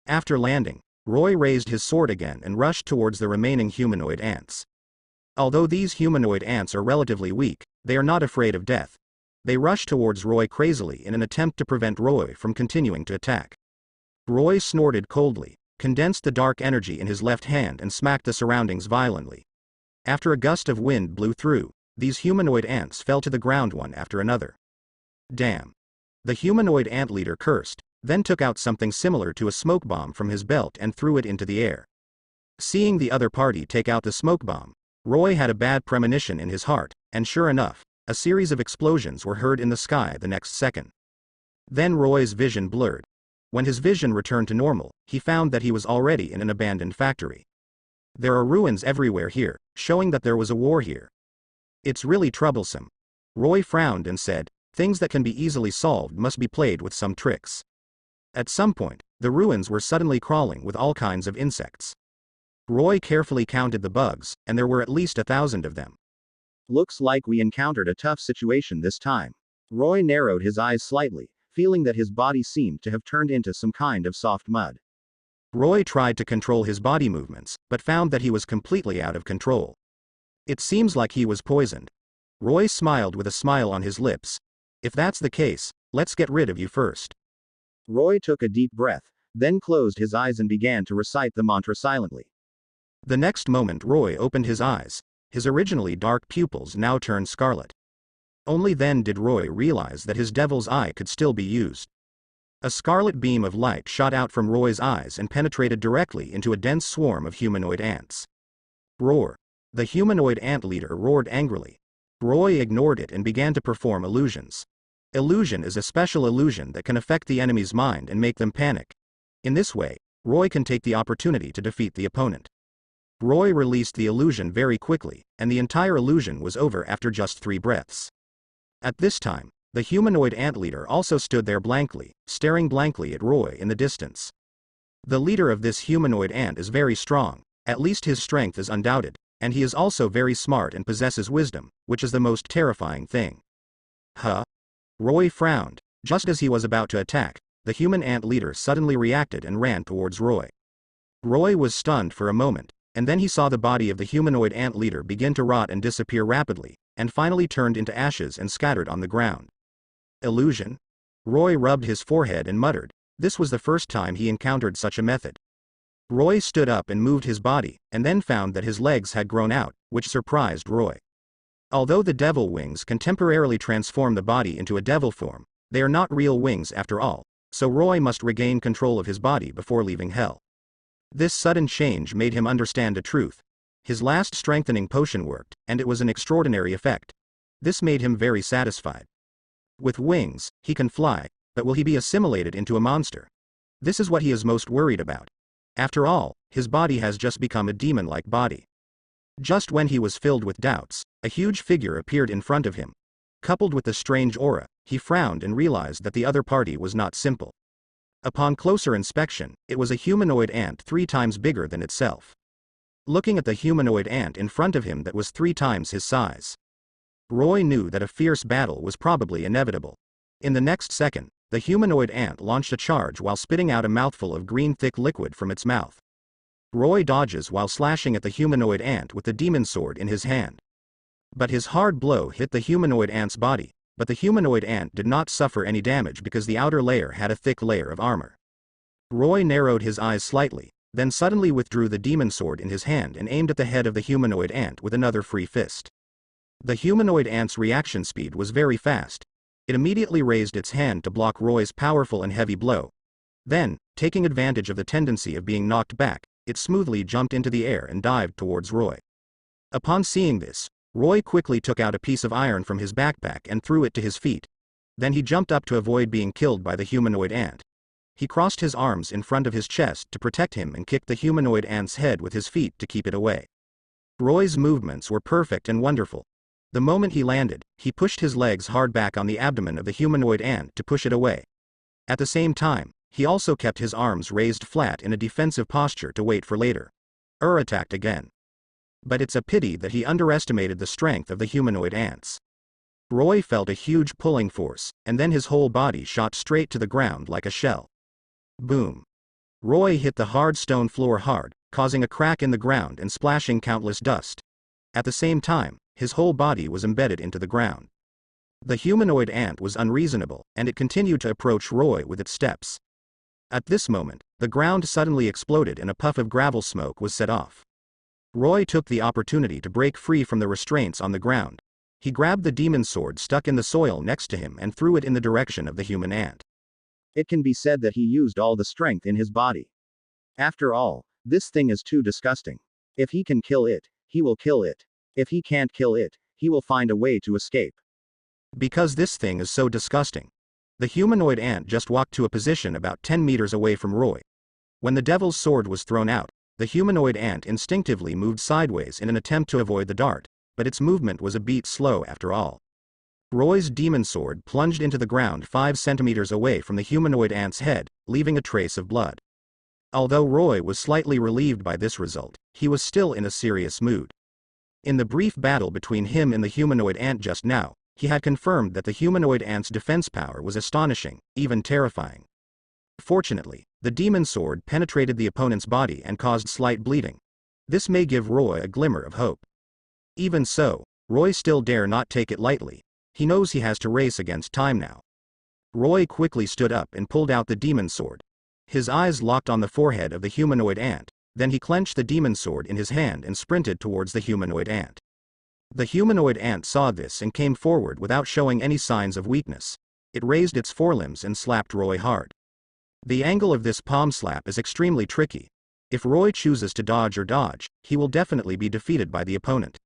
After landing, Roy raised his sword again and rushed towards the remaining humanoid ants. Although these humanoid ants are relatively weak, they are not afraid of death. They rush towards Roy crazily in an attempt to prevent Roy from continuing to attack. Roy snorted coldly, condensed the dark energy in his left hand and smacked the surroundings violently. After a gust of wind blew through, these humanoid ants fell to the ground one after another. Damn! The humanoid ant leader cursed, then took out something similar to a smoke bomb from his belt and threw it into the air. Seeing the other party take out the smoke bomb, Roy had a bad premonition in his heart, and sure enough, a series of explosions were heard in the sky the next second. Then Roy's vision blurred. When his vision returned to normal, he found that he was already in an abandoned factory. There are ruins everywhere here, showing that there was a war here. It's really troublesome. Roy frowned and said, things that can be easily solved must be played with some tricks. At some point, the ruins were suddenly crawling with all kinds of insects. Roy carefully counted the bugs, and there were at least 1,000 of them. Looks like we encountered a tough situation this time. Roy narrowed his eyes slightly, feeling that his body seemed to have turned into some kind of soft mud. Roy tried to control his body movements, but found that he was completely out of control. It seems like he was poisoned. Roy smiled with a smile on his lips. If that's the case, let's get rid of you first. Roy took a deep breath, then closed his eyes and began to recite the mantra silently. The next moment Roy opened his eyes. His originally dark pupils now turned scarlet. Only then did Roy realize that his devil's eye could still be used. A scarlet beam of light shot out from Roy's eyes and penetrated directly into a dense swarm of humanoid ants. Roar! The humanoid ant leader roared angrily. Roy ignored it and began to perform illusions. Illusion is a special illusion that can affect the enemy's mind and make them panic. In this way, Roy can take the opportunity to defeat the opponent. Roy released the illusion very quickly, and the entire illusion was over after just 3 breaths. At this time, the humanoid ant leader also stood there blankly, staring blankly at Roy in the distance. The leader of this humanoid ant is very strong, at least his strength is undoubted, and he is also very smart and possesses wisdom, which is the most terrifying thing. Huh? Roy frowned. Just as he was about to attack, the human ant leader suddenly reacted and ran towards Roy. Roy was stunned for a moment, and then he saw the body of the humanoid ant leader begin to rot and disappear rapidly, and finally turned into ashes and scattered on the ground. Illusion? Roy rubbed his forehead and muttered. This was the first time he encountered such a method. Roy stood up and moved his body, and then found that his legs had grown out, which surprised Roy. Although the devil wings can temporarily transform the body into a devil form, they are not real wings after all, so Roy must regain control of his body before leaving hell. This sudden change made him understand a truth. His last strengthening potion worked, and it was an extraordinary effect. This made him very satisfied. With wings, he can fly, but will he be assimilated into a monster? This is what he is most worried about. After all, his body has just become a demon-like body. Just when he was filled with doubts, a huge figure appeared in front of him. Coupled with the strange aura, he frowned and realized that the other party was not simple. Upon closer inspection, it was a humanoid ant 3 times bigger than itself. Looking at the humanoid ant in front of him that was 3 times his size, Roy knew that a fierce battle was probably inevitable. In the next second, the humanoid ant launched a charge while spitting out a mouthful of green thick liquid from its mouth. Roy dodges while slashing at the humanoid ant with the demon sword in his hand. But his hard blow hit the humanoid ant's body, but the humanoid ant did not suffer any damage because the outer layer had a thick layer of armor. Roy narrowed his eyes slightly, then suddenly withdrew the demon sword in his hand and aimed at the head of the humanoid ant with another free fist. The humanoid ant's reaction speed was very fast. It immediately raised its hand to block Roy's powerful and heavy blow. Then, taking advantage of the tendency of being knocked back, it smoothly jumped into the air and dived towards Roy. Upon seeing this, Roy quickly took out a piece of iron from his backpack and threw it to his feet. Then he jumped up to avoid being killed by the humanoid ant. He crossed his arms in front of his chest to protect him and kicked the humanoid ant's head with his feet to keep it away. Roy's movements were perfect and wonderful. The moment he landed, he pushed his legs hard back on the abdomen of the humanoid ant to push it away. At the same time, he also kept his arms raised flat in a defensive posture to wait for later. Attacked again. But it's a pity that he underestimated the strength of the humanoid ants. Roy felt a huge pulling force, and then his whole body shot straight to the ground like a shell. Boom. Roy hit the hard stone floor hard, causing a crack in the ground and splashing countless dust. At the same time, his whole body was embedded into the ground. The humanoid ant was unreasonable, and it continued to approach Roy with its steps. At this moment, the ground suddenly exploded and a puff of gravel smoke was set off. Roy took the opportunity to break free from the restraints on the ground. He grabbed the demon sword stuck in the soil next to him and threw it in the direction of the human ant. It can be said that he used all the strength in his body. After all, this thing is too disgusting. If he can kill it, he will kill it. If he can't kill it, he will find a way to escape. Because this thing is so disgusting. The humanoid ant just walked to a position about 10 meters away from Roy. When the devil's sword was thrown out, the humanoid ant instinctively moved sideways in an attempt to avoid the dart, but its movement was a beat slow after all. Roy's demon sword plunged into the ground 5 centimeters away from the humanoid ant's head, leaving a trace of blood. Although Roy was slightly relieved by this result, he was still in a serious mood. In the brief battle between him and the humanoid ant just now, he had confirmed that the humanoid ant's defense power was astonishing, even terrifying. Fortunately, the demon sword penetrated the opponent's body and caused slight bleeding. This may give Roy a glimmer of hope. Even so, Roy still dare not take it lightly. He knows he has to race against time now. Roy quickly stood up and pulled out the demon sword. His eyes locked on the forehead of the humanoid ant, then he clenched the demon sword in his hand and sprinted towards the humanoid ant. The humanoid ant saw this and came forward without showing any signs of weakness. It raised its forelimbs and slapped Roy hard. The angle of this palm slap is extremely tricky. If Roy chooses to dodge, he will definitely be defeated by the opponent.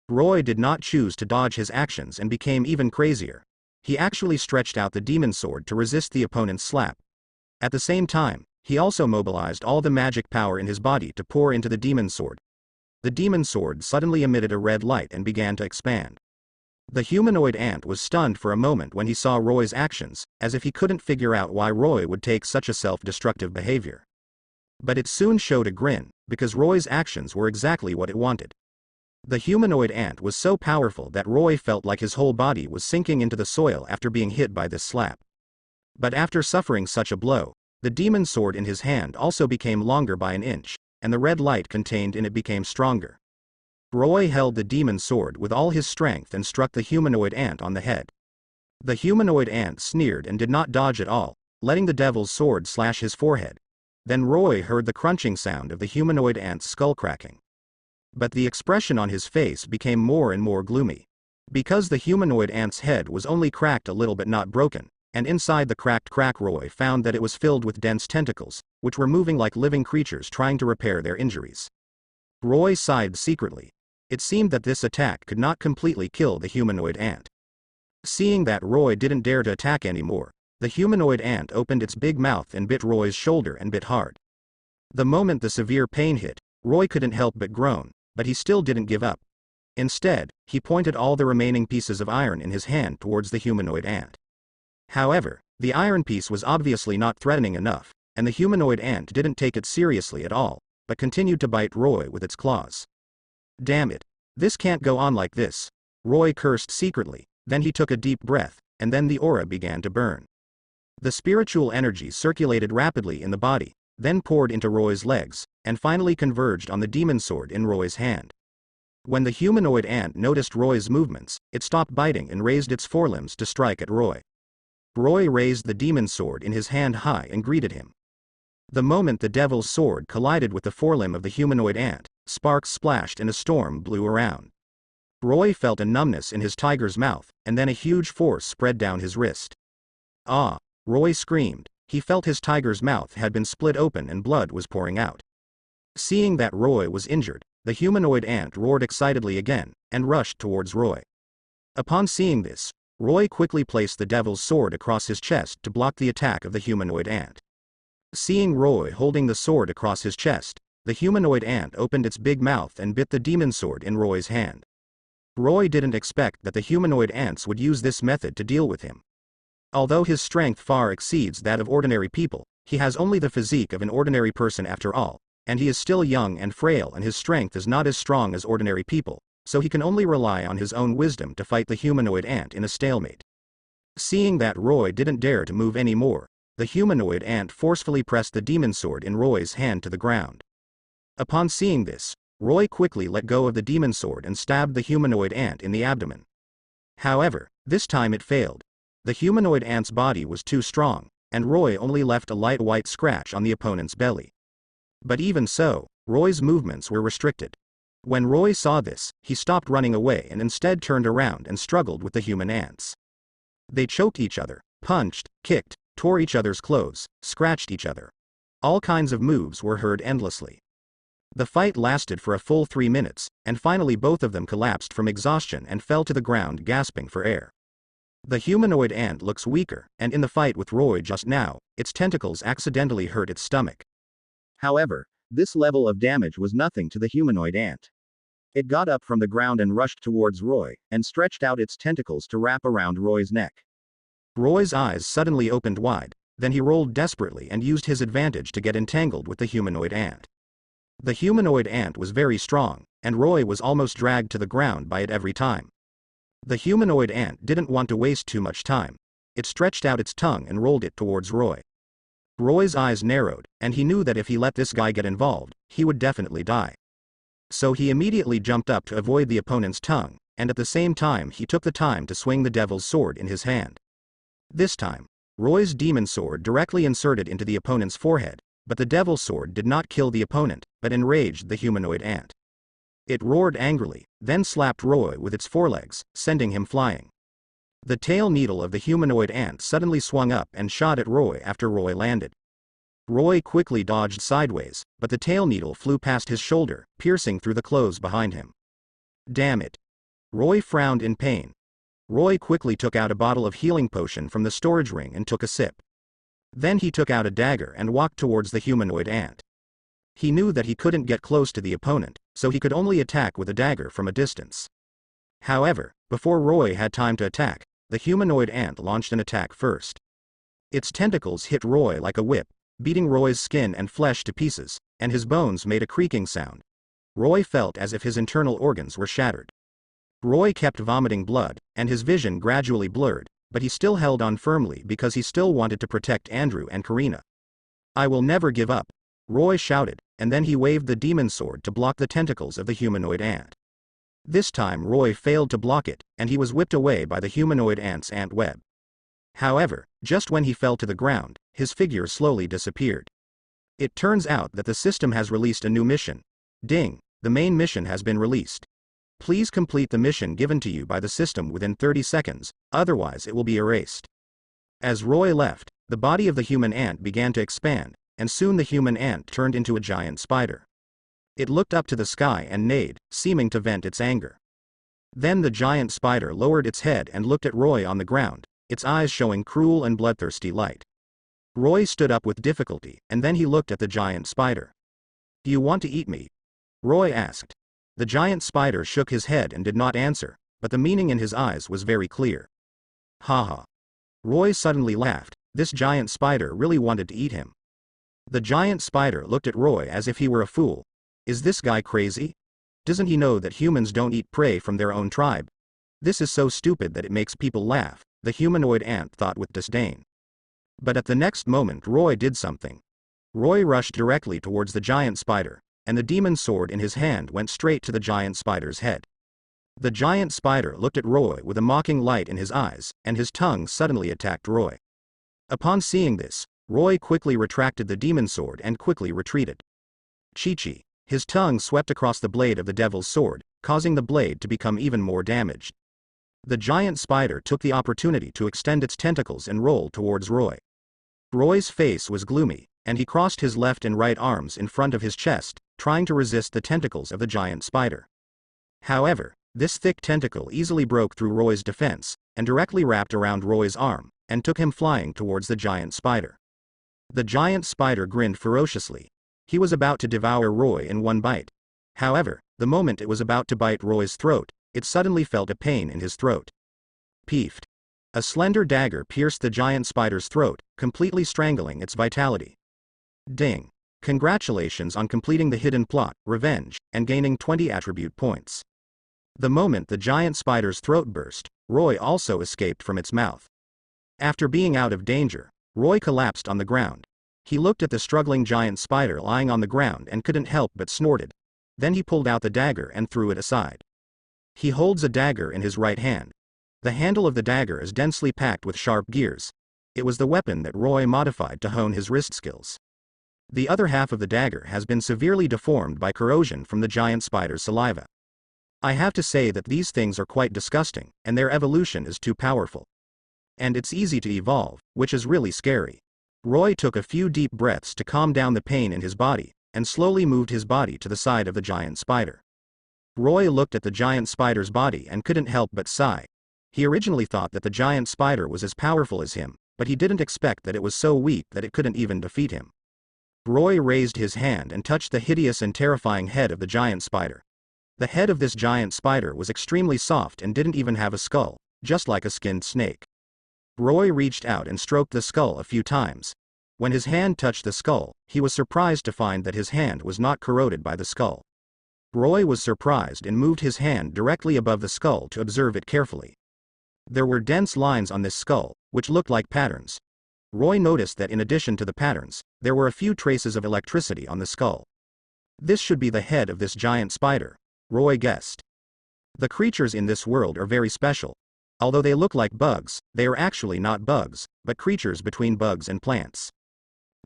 Roy did not choose to dodge his actions and became even crazier. He actually stretched out the demon sword to resist the opponent's slap. At the same time, he also mobilized all the magic power in his body to pour into the demon sword. The demon sword suddenly emitted a red light and began to expand. The humanoid ant was stunned for a moment when he saw Roy's actions, as if he couldn't figure out why Roy would take such a self-destructive behavior. But it soon showed a grin, because Roy's actions were exactly what it wanted. The humanoid ant was so powerful that Roy felt like his whole body was sinking into the soil after being hit by this slap. But after suffering such a blow, the demon sword in his hand also became longer by an inch, and the red light contained in it became stronger. Roy held the demon sword with all his strength and struck the humanoid ant on the head. The humanoid ant sneered and did not dodge at all, letting the devil's sword slash his forehead. Then Roy heard the crunching sound of the humanoid ant's skull cracking. But the expression on his face became more and more gloomy. Because the humanoid ant's head was only cracked a little but not broken, and inside the cracked crack Roy found that it was filled with dense tentacles, which were moving like living creatures trying to repair their injuries. Roy sighed secretly. It seemed that this attack could not completely kill the humanoid ant. Seeing that Roy didn't dare to attack anymore, the humanoid ant opened its big mouth and bit Roy's shoulder and bit hard. The moment the severe pain hit, Roy couldn't help but groan, but he still didn't give up. Instead, he pointed all the remaining pieces of iron in his hand towards the humanoid ant. However, the iron piece was obviously not threatening enough, and the humanoid ant didn't take it seriously at all, but continued to bite Roy with its claws. Damn it. This can't go on like this. Roy cursed secretly, then he took a deep breath, and then the aura began to burn. The spiritual energy circulated rapidly in the body, then poured into Roy's legs, and finally converged on the demon sword in Roy's hand. When the humanoid ant noticed Roy's movements, it stopped biting and raised its forelimbs to strike at Roy. Roy raised the demon sword in his hand high and greeted him. The moment the devil's sword collided with the forelimb of the humanoid ant, sparks splashed and a storm blew around. Roy felt a numbness in his tiger's mouth, and then a huge force spread down his wrist. Ah! Roy screamed. He felt his tiger's mouth had been split open and blood was pouring out. Seeing that Roy was injured, the humanoid ant roared excitedly again, and rushed towards Roy. Upon seeing this, Roy quickly placed the devil's sword across his chest to block the attack of the humanoid ant. Seeing Roy holding the sword across his chest, the humanoid ant opened its big mouth and bit the demon sword in Roy's hand. Roy didn't expect that the humanoid ants would use this method to deal with him. Although his strength far exceeds that of ordinary people, he has only the physique of an ordinary person after all, and he is still young and frail and his strength is not as strong as ordinary people, so he can only rely on his own wisdom to fight the humanoid ant in a stalemate. Seeing that Roy didn't dare to move any more, the humanoid ant forcefully pressed the demon sword in Roy's hand to the ground. Upon seeing this, Roy quickly let go of the demon sword and stabbed the humanoid ant in the abdomen. However, this time it failed. The humanoid ant's body was too strong, and Roy only left a light white scratch on the opponent's belly. But even so, Roy's movements were restricted. When Roy saw this, he stopped running away and instead turned around and struggled with the human ants. They choked each other, punched, kicked, tore each other's clothes, scratched each other. All kinds of moves were heard endlessly. The fight lasted for a full 3 minutes, and finally both of them collapsed from exhaustion and fell to the ground gasping for air. The humanoid ant looks weaker, and in the fight with Roy just now, its tentacles accidentally hurt its stomach. However, this level of damage was nothing to the humanoid ant. It got up from the ground and rushed towards Roy, and stretched out its tentacles to wrap around Roy's neck. Roy's eyes suddenly opened wide. then he rolled desperately and used his advantage to get entangled with the humanoid ant. The humanoid ant was very strong, and Roy was almost dragged to the ground by it every time. The humanoid ant didn't want to waste too much time. It stretched out its tongue and rolled it towards Roy. Roy's eyes narrowed, and he knew that if he let this guy get involved, he would definitely die. So he immediately jumped up to avoid the opponent's tongue, and at the same time he took the time to swing the devil's sword in his hand. This time, Roy's demon sword directly inserted into the opponent's forehead, but the devil's sword did not kill the opponent, but enraged the humanoid ant. It roared angrily, then slapped Roy with its forelegs, sending him flying. The tail needle of the humanoid ant suddenly swung up and shot at Roy after Roy landed. Roy quickly dodged sideways, but the tail needle flew past his shoulder, piercing through the clothes behind him. Damn it. Roy frowned in pain. Roy quickly took out a bottle of healing potion from the storage ring and took a sip. Then he took out a dagger and walked towards the humanoid ant. He knew that he couldn't get close to the opponent, so he could only attack with a dagger from a distance. However, before Roy had time to attack, the humanoid ant launched an attack first. Its tentacles hit Roy like a whip, beating Roy's skin and flesh to pieces, and his bones made a creaking sound. Roy felt as if his internal organs were shattered. Roy kept vomiting blood, and his vision gradually blurred, but he still held on firmly because he still wanted to protect Andrew and Karina. "I will never give up," Roy shouted, and then he waved the demon sword to block the tentacles of the humanoid ant. This time Roy failed to block it, and he was whipped away by the humanoid ant's ant web. However, just when he fell to the ground, his figure slowly disappeared. It turns out that the system has released a new mission. Ding, the main mission has been released. Please complete the mission given to you by the system within 30 seconds, otherwise it will be erased. As Roy left, the body of the human ant began to expand, and soon the human ant turned into a giant spider. It looked up to the sky and neighed, seeming to vent its anger. Then the giant spider lowered its head and looked at Roy on the ground, its eyes showing cruel and bloodthirsty light. Roy stood up with difficulty, and then he looked at the giant spider. "Do you want to eat me?" Roy asked. The giant spider shook his head and did not answer, but the meaning in his eyes was very clear. Haha. Roy suddenly laughed. This giant spider really wanted to eat him. The giant spider looked at Roy as if he were a fool. Is this guy crazy? Doesn't he know that humans don't eat prey from their own tribe? This is so stupid that it makes people laugh, the humanoid ant thought with disdain. But at the next moment Roy did something. Roy rushed directly towards the giant spider, and the demon sword in his hand went straight to the giant spider's head. The giant spider looked at Roy with a mocking light in his eyes, and his tongue suddenly attacked Roy. Upon seeing this, Roy quickly retracted the demon sword and quickly retreated. Chi-chi. His tongue swept across the blade of the devil's sword, causing the blade to become even more damaged. The giant spider took the opportunity to extend its tentacles and roll towards Roy. Roy's face was gloomy, and he crossed his left and right arms in front of his chest, trying to resist the tentacles of the giant spider. However, this thick tentacle easily broke through Roy's defense, and directly wrapped around Roy's arm, and took him flying towards the giant spider. The giant spider grinned ferociously. He was about to devour Roy in one bite. However, the moment it was about to bite Roy's throat, it suddenly felt a pain in his throat. Peefed. A slender dagger pierced the giant spider's throat, completely strangling its vitality. Ding. Congratulations on completing the hidden plot, Revenge, and gaining 20 attribute points. The moment the giant spider's throat burst, Roy also escaped from its mouth. After being out of danger, Roy collapsed on the ground. He looked at the struggling giant spider lying on the ground and couldn't help but snorted. Then he pulled out the dagger and threw it aside. He holds a dagger in his right hand. The handle of the dagger is densely packed with sharp gears. It was the weapon that Roy modified to hone his wrist skills. The other half of the dagger has been severely deformed by corrosion from the giant spider's saliva. I have to say that these things are quite disgusting, and their evolution is too powerful. And it's easy to evolve, which is really scary. Roy took a few deep breaths to calm down the pain in his body, and slowly moved his body to the side of the giant spider. Roy looked at the giant spider's body and couldn't help but sigh. He originally thought that the giant spider was as powerful as him, but he didn't expect that it was so weak that it couldn't even defeat him. Roy raised his hand and touched the hideous and terrifying head of the giant spider. The head of this giant spider was extremely soft and didn't even have a skull, just like a skinned snake. Roy reached out and stroked the skull a few times. When his hand touched the skull, he was surprised to find that his hand was not corroded by the skull. Roy was surprised and moved his hand directly above the skull to observe it carefully. There were dense lines on this skull, which looked like patterns. Roy noticed that in addition to the patterns, there were a few traces of electricity on the skull. This should be the head of this giant spider, Roy guessed. The creatures in this world are very special. Although they look like bugs, they are actually not bugs, but creatures between bugs and plants.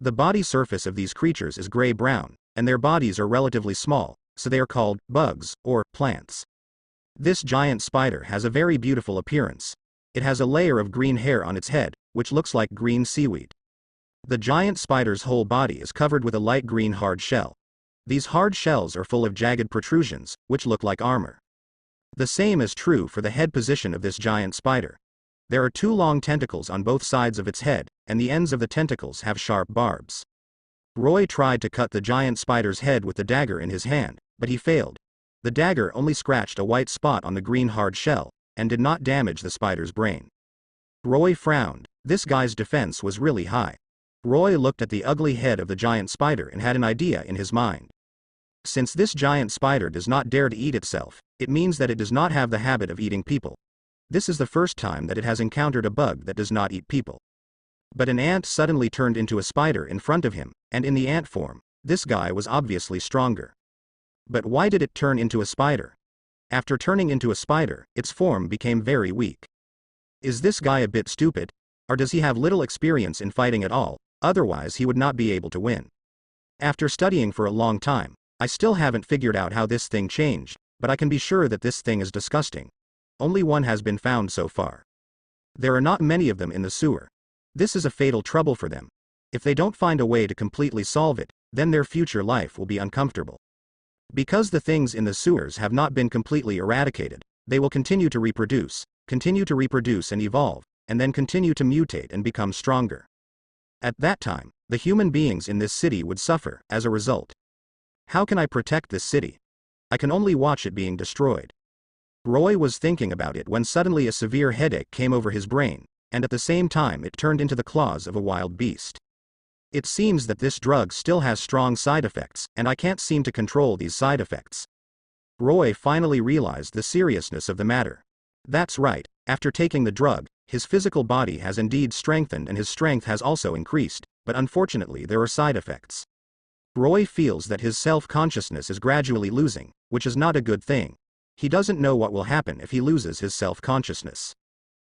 The body surface of these creatures is gray-brown, and their bodies are relatively small, so they are called bugs or plants. This giant spider has a very beautiful appearance. It has a layer of green hair on its head, which looks like green seaweed. The giant spider's whole body is covered with a light green hard shell. These hard shells are full of jagged protrusions, which look like armor. The same is true for the head position of this giant spider. There are two long tentacles on both sides of its head, and the ends of the tentacles have sharp barbs. Roy tried to cut the giant spider's head with the dagger in his hand, but he failed. The dagger only scratched a white spot on the green hard shell, and did not damage the spider's brain. Roy frowned. This guy's defense was really high. Roy looked at the ugly head of the giant spider and had an idea in his mind. Since this giant spider does not dare to eat itself, it means that it does not have the habit of eating people. This is the first time that it has encountered a bug that does not eat people. But an ant suddenly turned into a spider in front of him, and in the ant form, this guy was obviously stronger. But why did it turn into a spider? After turning into a spider, its form became very weak. Is this guy a bit stupid? Or does he have little experience in fighting at all? Otherwise he would not be able to win. After studying for a long time, I still haven't figured out how this thing changed, but I can be sure that this thing is disgusting. Only one has been found so far. There are not many of them in the sewer. This is a fatal trouble for them. If they don't find a way to completely solve it, then their future life will be uncomfortable. Because the things in the sewers have not been completely eradicated, they will continue to reproduce and evolve, and then continue to mutate and become stronger. At that time, the human beings in this city would suffer as a result. How can I protect this city? I can only watch it being destroyed. Roy was thinking about it when suddenly a severe headache came over his brain, and at the same time it turned into the claws of a wild beast. It seems that this drug still has strong side effects, and I can't seem to control these side effects. Roy finally realized the seriousness of the matter. That's right, after taking the drug, his physical body has indeed strengthened and his strength has also increased, but unfortunately there are side effects. Roy feels that his self-consciousness is gradually losing, which is not a good thing. He doesn't know what will happen if he loses his self-consciousness.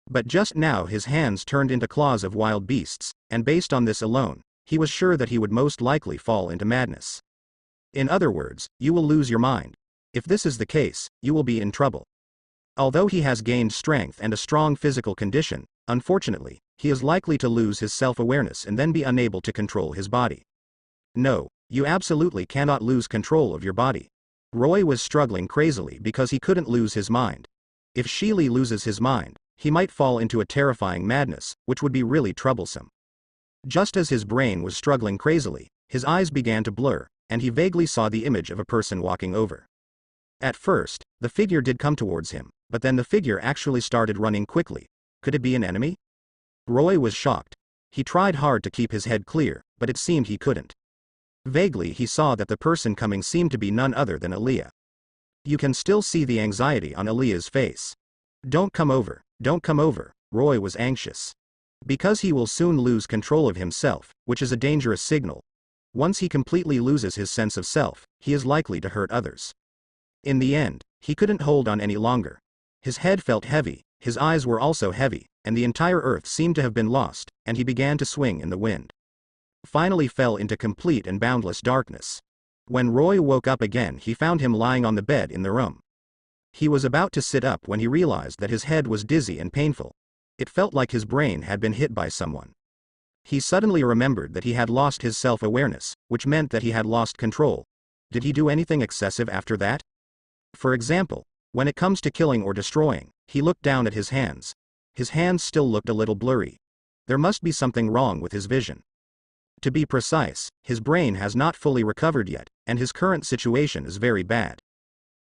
But just now his hands turned into claws of wild beasts, and based on this alone, he was sure that he would most likely fall into madness. In other words, you will lose your mind. If this is the case, you will be in trouble. Although he has gained strength and a strong physical condition, unfortunately, he is likely to lose his self-awareness and then be unable to control his body. No, you absolutely cannot lose control of your body. Roy was struggling crazily because he couldn't lose his mind. If Sheely loses his mind, he might fall into a terrifying madness, which would be really troublesome. Just as his brain was struggling crazily, his eyes began to blur, and he vaguely saw the image of a person walking over. At first, the figure did come towards him, but then the figure actually started running quickly. Could it be an enemy? Roy was shocked. He tried hard to keep his head clear, but it seemed he couldn't. Vaguely he saw that the person coming seemed to be none other than Aaliyah. You can still see the anxiety on Aaliyah's face. Don't come over, Roy was anxious. Because he will soon lose control of himself, which is a dangerous signal. Once he completely loses his sense of self, he is likely to hurt others. In the end, he couldn't hold on any longer. His head felt heavy, his eyes were also heavy, and the entire earth seemed to have been lost, and he began to swing in the wind. Finally fell into complete and boundless darkness. When Roy woke up again, he found him lying on the bed in the room. He was about to sit up when he realized that his head was dizzy and painful. It felt like his brain had been hit by someone. He suddenly remembered that he had lost his self-awareness, which meant that he had lost control. Did he do anything excessive after that? For example, when it comes to killing or destroying, he looked down at his hands. His hands still looked a little blurry. There must be something wrong with his vision. To be precise, his brain has not fully recovered yet, and his current situation is very bad.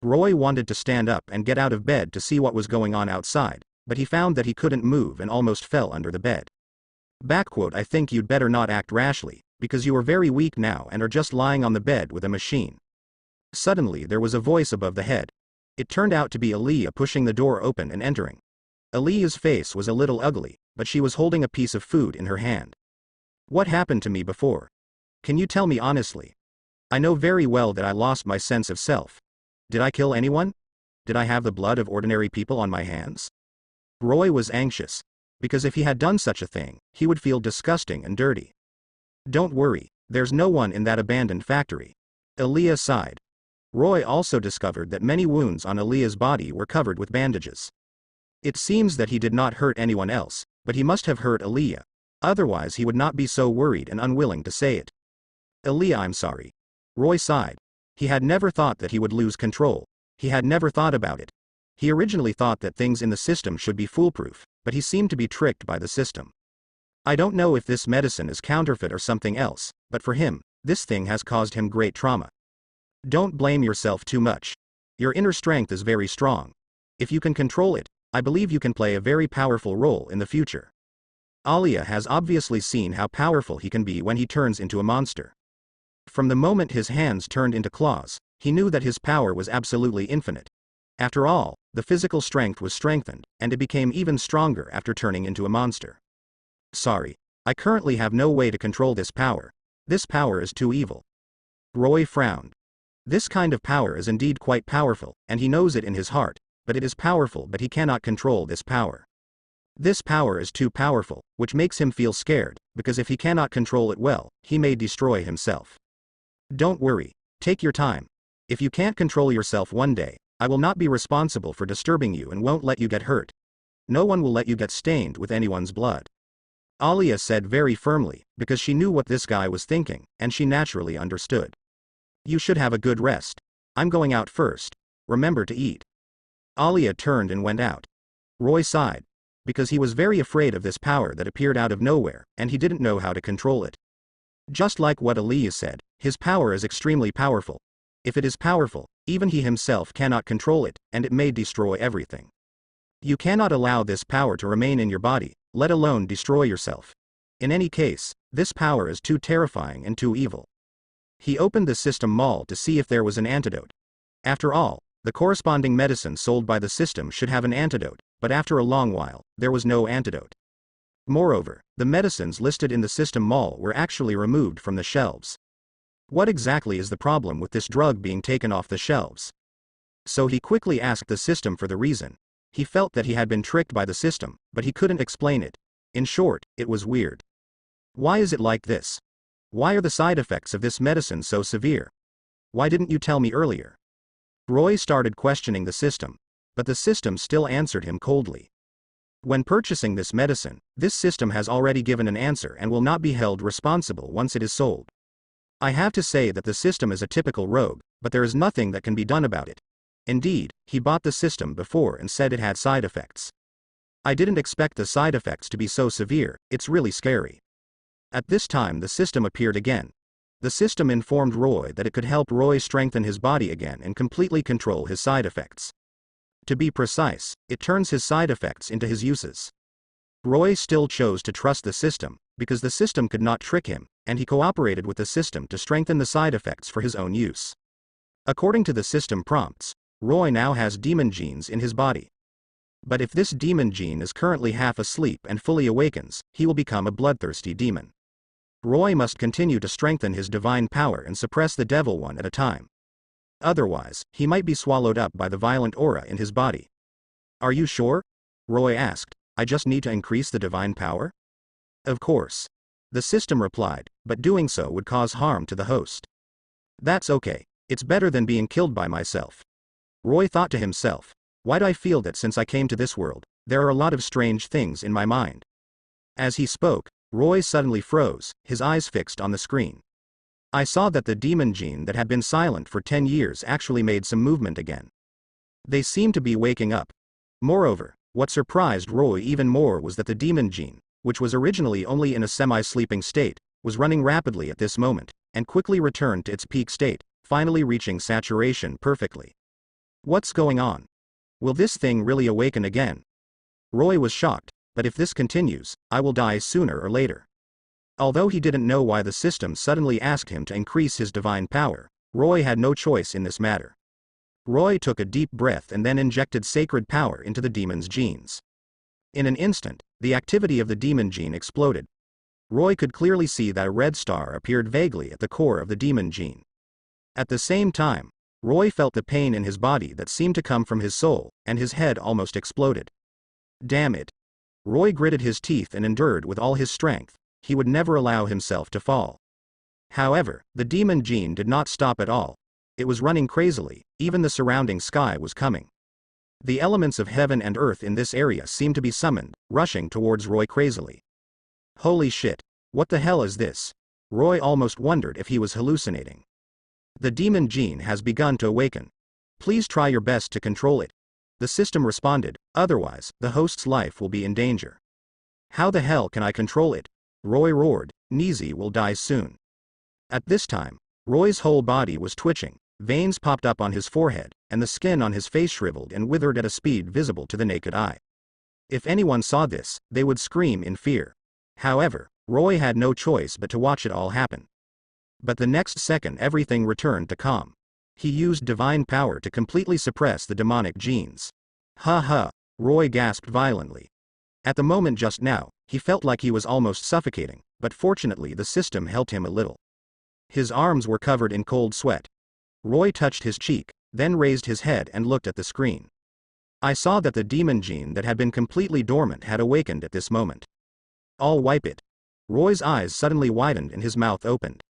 Roy wanted to stand up and get out of bed to see what was going on outside, but he found that he couldn't move and almost fell under the bed. I think you'd better not act rashly, because you are very weak now and are just lying on the bed with a machine. Suddenly there was a voice above the head. It turned out to be Aaliyah pushing the door open and entering. Aaliyah's face was a little ugly, but she was holding a piece of food in her hand. What happened to me before? Can you tell me honestly? I know very well that I lost my sense of self. Did I kill anyone? Did I have the blood of ordinary people on my hands? Roy was anxious, because if he had done such a thing, he would feel disgusting and dirty. Don't worry, there's no one in that abandoned factory. Aaliyah sighed. Roy also discovered that many wounds on Aaliyah's body were covered with bandages. It seems that he did not hurt anyone else, but he must have hurt Aaliyah. Otherwise he would not be so worried and unwilling to say it. Aaliyah, I'm sorry. Roy sighed. He had never thought that he would lose control. He had never thought about it. He originally thought that things in the system should be foolproof, but he seemed to be tricked by the system. I don't know if this medicine is counterfeit or something else, but for him, this thing has caused him great trauma. Don't blame yourself too much. Your inner strength is very strong. If you can control it, I believe you can play a very powerful role in the future. Aaliyah has obviously seen how powerful he can be when he turns into a monster. From the moment his hands turned into claws, he knew that his power was absolutely infinite. After all, the physical strength was strengthened, and it became even stronger after turning into a monster. Sorry, I currently have no way to control this power. This power is too evil. Roy frowned. This kind of power is indeed quite powerful, and he knows it in his heart, but it is powerful, but he cannot control this power. This power is too powerful, which makes him feel scared, because if he cannot control it well, he may destroy himself. Don't worry, take your time. If you can't control yourself one day, I will not be responsible for disturbing you and won't let you get hurt. No one will let you get stained with anyone's blood. Aaliyah said very firmly, because she knew what this guy was thinking, and she naturally understood. You should have a good rest. I'm going out first. Remember to eat. Aaliyah turned and went out. Roy sighed, because he was very afraid of this power that appeared out of nowhere, and he didn't know how to control it. Just like what Aaliyah said, his power is extremely powerful. If it is powerful, even he himself cannot control it, and it may destroy everything. You cannot allow this power to remain in your body, let alone destroy yourself. In any case, this power is too terrifying and too evil. He opened the system mall to see if there was an antidote. After all, the corresponding medicine sold by the system should have an antidote, but after a long while, there was no antidote. Moreover, the medicines listed in the system mall were actually removed from the shelves. What exactly is the problem with this drug being taken off the shelves? So he quickly asked the system for the reason. He felt that he had been tricked by the system, but he couldn't explain it. In short, it was weird. Why is it like this? Why are the side effects of this medicine so severe? Why didn't you tell me earlier? Roy started questioning the system, but the system still answered him coldly. When purchasing this medicine, this system has already given an answer and will not be held responsible once it is sold. I have to say that the system is a typical rogue, but there is nothing that can be done about it. Indeed, he bought the system before and said it had side effects. I didn't expect the side effects to be so severe, it's really scary. At this time the system appeared again. The system informed Roy that it could help Roy strengthen his body again and completely control his side effects. To be precise, it turns his side effects into his uses. Roy still chose to trust the system, because the system could not trick him, and he cooperated with the system to strengthen the side effects for his own use. According to the system prompts, Roy now has demon genes in his body. But if this demon gene is currently half asleep and fully awakens, he will become a bloodthirsty demon. Roy must continue to strengthen his divine power and suppress the devil one at a time. Otherwise, he might be swallowed up by the violent aura in his body. Are you sure? Roy asked. I just need to increase the divine power? Of course. The system replied, but doing so would cause harm to the host. That's okay. It's better than being killed by myself. Roy thought to himself, why do I feel that since I came to this world, there are a lot of strange things in my mind? As he spoke, Roy suddenly froze, his eyes fixed on the screen. I saw that the demon gene that had been silent for 10 years actually made some movement again. They seemed to be waking up. Moreover, what surprised Roy even more was that the demon gene, which was originally only in a semi-sleeping state, was running rapidly at this moment, and quickly returned to its peak state, finally reaching saturation perfectly. What's going on? Will this thing really awaken again? Roy was shocked, but if this continues, I will die sooner or later. Although he didn't know why the system suddenly asked him to increase his divine power, Roy had no choice in this matter. Roy took a deep breath and then injected sacred power into the demon's genes. In an instant, the activity of the demon gene exploded. Roy could clearly see that a red star appeared vaguely at the core of the demon gene. At the same time, Roy felt the pain in his body that seemed to come from his soul, and his head almost exploded. Damn it. Roy gritted his teeth and endured with all his strength. He would never allow himself to fall. However, the demon gene did not stop at all. It was running crazily, even the surrounding sky was coming. The elements of heaven and earth in this area seemed to be summoned, rushing towards Roy crazily. Holy shit, what the hell is this? Roy almost wondered if he was hallucinating. The demon gene has begun to awaken. Please try your best to control it. The system responded, otherwise, the host's life will be in danger. How the hell can I control it? Roy roared, Neezy will die soon. At this time, Roy's whole body was twitching, veins popped up on his forehead, and the skin on his face shriveled and withered at a speed visible to the naked eye. If anyone saw this, they would scream in fear. However, Roy had no choice but to watch it all happen. But the next second everything returned to calm. He used divine power to completely suppress the demonic genes. Ha ha, Roy gasped violently. At the moment just now, he felt like he was almost suffocating, but fortunately the system helped him a little. His arms were covered in cold sweat. Roy touched his cheek, then raised his head and looked at the screen. I saw that the demon gene that had been completely dormant had awakened at this moment. I'll wipe it. Roy's eyes suddenly widened and his mouth opened.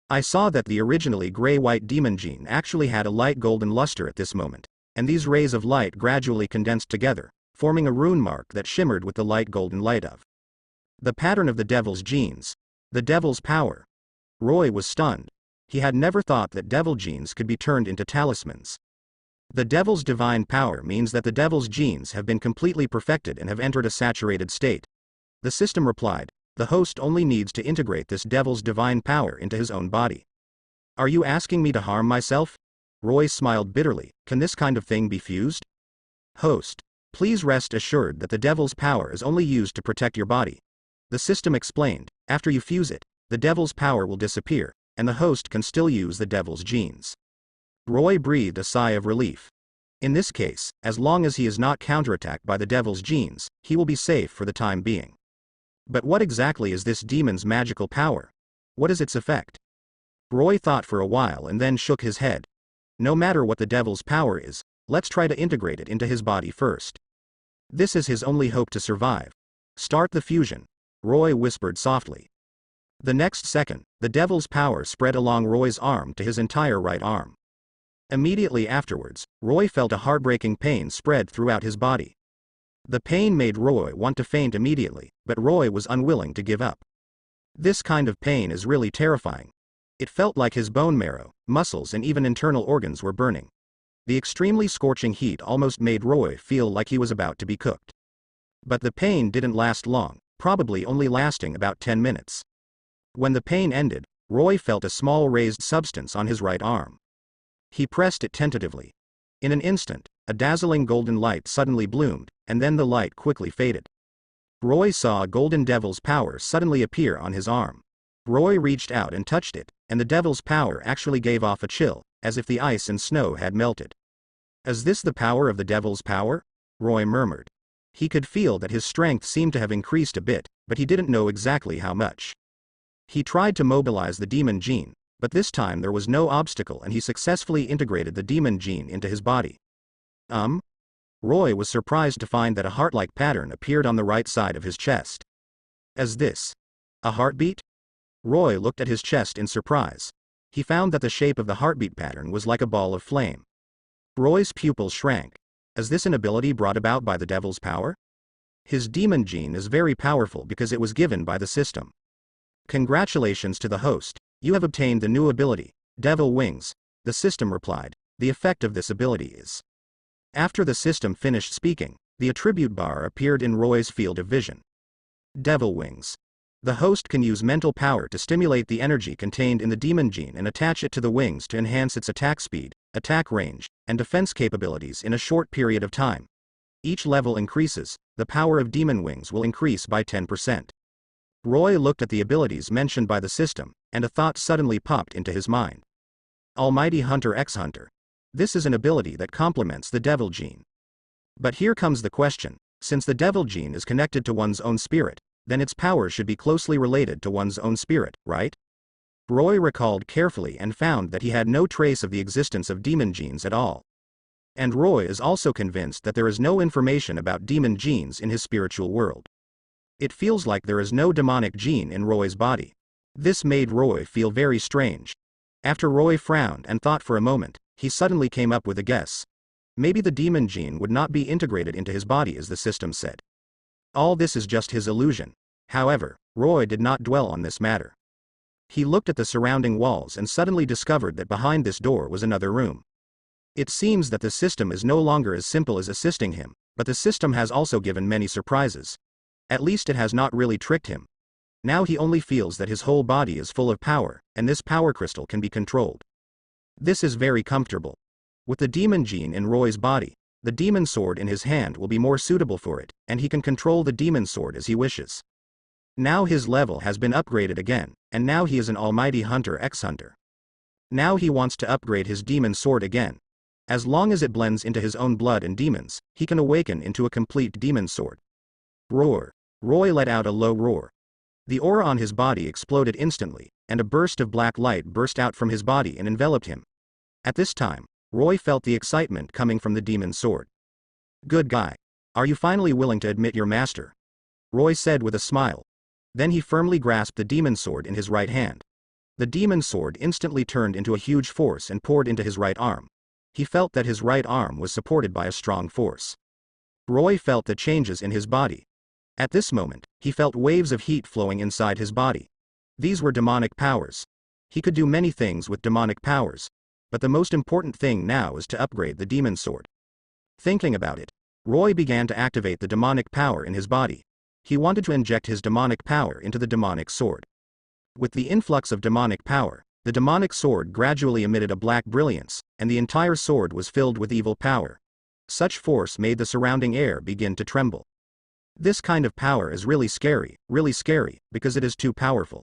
I saw that the originally gray-white demon gene actually had a light golden luster at this moment, and these rays of light gradually condensed together, forming a rune mark that shimmered with the light golden light of the pattern of the devil's genes. The devil's power. Roy was stunned. He had never thought that devil genes could be turned into talismans. The devil's divine power means that the devil's genes have been completely perfected and have entered a saturated state. The system replied, the host only needs to integrate this devil's divine power into his own body. Are you asking me to harm myself? Roy smiled bitterly, can this kind of thing be fused? Host, please rest assured that the devil's power is only used to protect your body. The system explained, after you fuse it, the devil's power will disappear, and the host can still use the devil's genes. Roy breathed a sigh of relief. In this case, as long as he is not counterattacked by the devil's genes, he will be safe for the time being. But what exactly is this demon's magical power? What is its effect? Roy thought for a while and then shook his head. No matter what the devil's power is, let's try to integrate it into his body first. This is his only hope to survive. Start the fusion, Roy whispered softly. The next second, the devil's power spread along Roy's arm to his entire right arm. Immediately afterwards, Roy felt a heartbreaking pain spread throughout his body. The pain made Roy want to faint immediately, but Roy was unwilling to give up. This kind of pain is really terrifying. It felt like his bone marrow, muscles and even internal organs were burning. The extremely scorching heat almost made Roy feel like he was about to be cooked. But the pain didn't last long, probably only lasting about 10 minutes. When the pain ended, Roy felt a small raised substance on his right arm. He pressed it tentatively. In an instant, a dazzling golden light suddenly bloomed, and then the light quickly faded. Roy saw a golden devil's power suddenly appear on his arm. Roy reached out and touched it, and the devil's power actually gave off a chill, as if the ice and snow had melted. Is this the power of the devil's power? Roy murmured. He could feel that his strength seemed to have increased a bit, but he didn't know exactly how much. He tried to mobilize the demon gene, but this time there was no obstacle and he successfully integrated the demon gene into his body. Roy was surprised to find that a heart-like pattern appeared on the right side of his chest. Is this a heartbeat? Roy looked at his chest in surprise. He found that the shape of the heartbeat pattern was like a ball of flame. Roy's pupils shrank. Is this an ability brought about by the devil's power? His demon gene is very powerful because it was given by the system. Congratulations to the host, you have obtained the new ability, Devil Wings, the system replied. The effect of this ability is. After the system finished speaking, the attribute bar appeared in Roy's field of vision. Devil Wings. The host can use mental power to stimulate the energy contained in the demon gene and attach it to the wings to enhance its attack speed, attack range, and defense capabilities in a short period of time. Each level increases, the power of demon wings will increase by 10%. Roy looked at the abilities mentioned by the system, and a thought suddenly popped into his mind. Almighty Hunter x Hunter. This is an ability that complements the devil gene. But here comes the question, since the devil gene is connected to one's own spirit, then its power should be closely related to one's own spirit, right? Roy recalled carefully and found that he had no trace of the existence of demon genes at all. And Roy is also convinced that there is no information about demon genes in his spiritual world. It feels like there is no demonic gene in Roy's body. This made Roy feel very strange. After Roy frowned and thought for a moment, he suddenly came up with a guess. Maybe the demon gene would not be integrated into his body as the system said. All this is just his illusion. However, Roy did not dwell on this matter. He looked at the surrounding walls and suddenly discovered that behind this door was another room. It seems that the system is no longer as simple as assisting him, but the system has also given many surprises. At least it has not really tricked him. Now he only feels that his whole body is full of power, and this power crystal can be controlled. This is very comfortable. With the demon gene in Roy's body, the demon sword in his hand will be more suitable for it, and he can control the demon sword as he wishes. Now his level has been upgraded again, and now he is an almighty hunter x hunter. Now he wants to upgrade his demon sword again. As long as it blends into his own blood and demons, he can awaken into a complete demon sword. Roar. Roy let out a low roar. The aura on his body exploded instantly, and a burst of black light burst out from his body and enveloped him. At this time, Roy felt the excitement coming from the demon sword. Good guy. Are you finally willing to admit your master? Roy said with a smile. Then he firmly grasped the demon sword in his right hand. The demon sword instantly turned into a huge force and poured into his right arm. He felt that his right arm was supported by a strong force. Roy felt the changes in his body. At this moment, he felt waves of heat flowing inside his body. These were demonic powers. He could do many things with demonic powers, but the most important thing now is to upgrade the demon sword. Thinking about it, Roy began to activate the demonic power in his body. He wanted to inject his demonic power into the demonic sword. With the influx of demonic power, the demonic sword gradually emitted a black brilliance, and the entire sword was filled with evil power. Such force made the surrounding air begin to tremble. This kind of power is really scary, because it is too powerful.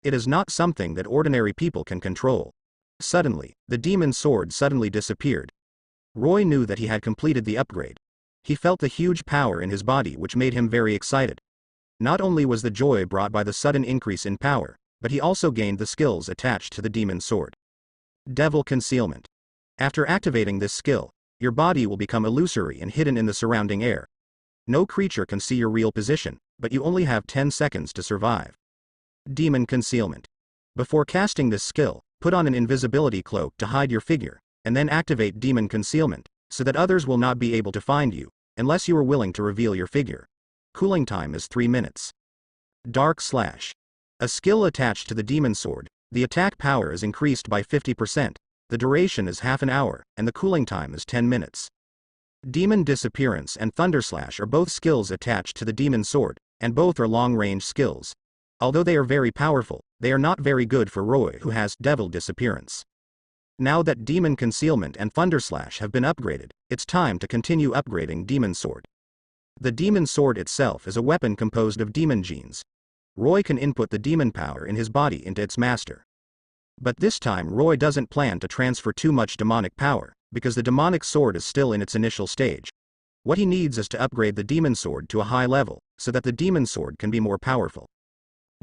It is not something that ordinary people can control. Suddenly, the demon sword suddenly disappeared. Roy knew that he had completed the upgrade. He felt the huge power in his body which made him very excited. Not only was the joy brought by the sudden increase in power, but he also gained the skills attached to the demon sword. Devil Concealment. After activating this skill, your body will become illusory and hidden in the surrounding air. No creature can see your real position, but you only have 10 seconds to survive. Demon Concealment. Before casting this skill, put on an invisibility cloak to hide your figure, and then activate Demon Concealment, so that others will not be able to find you, unless you are willing to reveal your figure. Cooling time is 3 minutes. Dark Slash. A skill attached to the demon sword, the attack power is increased by 50%, the duration is half an hour, and the cooling time is 10 minutes. Demon Disappearance and Thunderslash are both skills attached to the demon sword, and both are long-range skills. Although they are very powerful, they are not very good for Roy who has Devil Disappearance. Now that Demon Concealment and Thunderslash have been upgraded, it's time to continue upgrading Demon Sword. The Demon Sword itself is a weapon composed of demon genes. Roy can input the demon power in his body into its master. But this time Roy doesn't plan to transfer too much demonic power, because the demonic sword is still in its initial stage. What he needs is to upgrade the demon sword to a high level, so that the demon sword can be more powerful.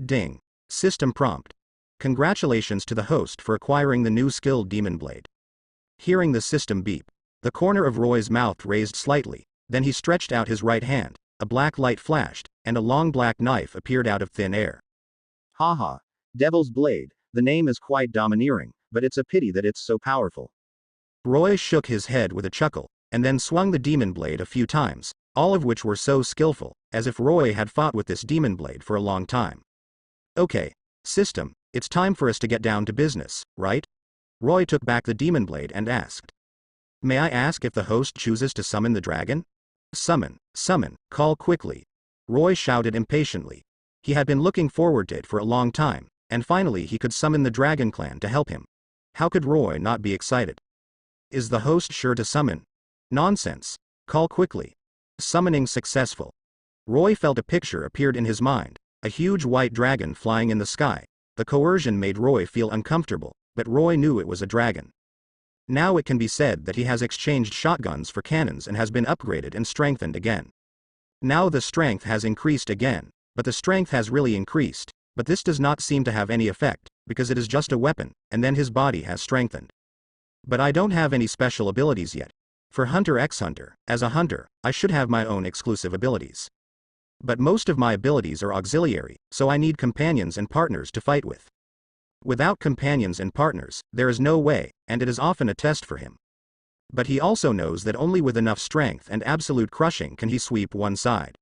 Ding. System prompt. Congratulations to the host for acquiring the new skill Demon Blade. Hearing the system beep, the corner of Roy's mouth raised slightly, then he stretched out his right hand, a black light flashed, and a long black knife appeared out of thin air. Haha. Devil's Blade, the name is quite domineering, but it's a pity that it's so powerful. Roy shook his head with a chuckle, and then swung the demon blade a few times, all of which were so skillful, as if Roy had fought with this demon blade for a long time. Okay, system, it's time for us to get down to business, right? Roy took back the demon blade and asked. May I ask if the host chooses to summon the dragon? Summon, call quickly. Roy shouted impatiently. He had been looking forward to it for a long time, and finally he could summon the dragon clan to help him. How could Roy not be excited? Is the host sure to summon? Nonsense. Call quickly. Summoning successful. Roy felt a picture appeared in his mind, a huge white dragon flying in the sky. The coercion made Roy feel uncomfortable, but Roy knew it was a dragon. Now it can be said that he has exchanged shotguns for cannons and has been upgraded and strengthened again. Now the strength has increased again, but the strength has really increased, but this does not seem to have any effect, because it is just a weapon, and then his body has strengthened. But I don't have any special abilities yet. For Hunter x Hunter, as a hunter, I should have my own exclusive abilities. But most of my abilities are auxiliary, so I need companions and partners to fight with. Without companions and partners, there is no way, and it is often a test for him. But he also knows that only with enough strength and absolute crushing can he sweep one side.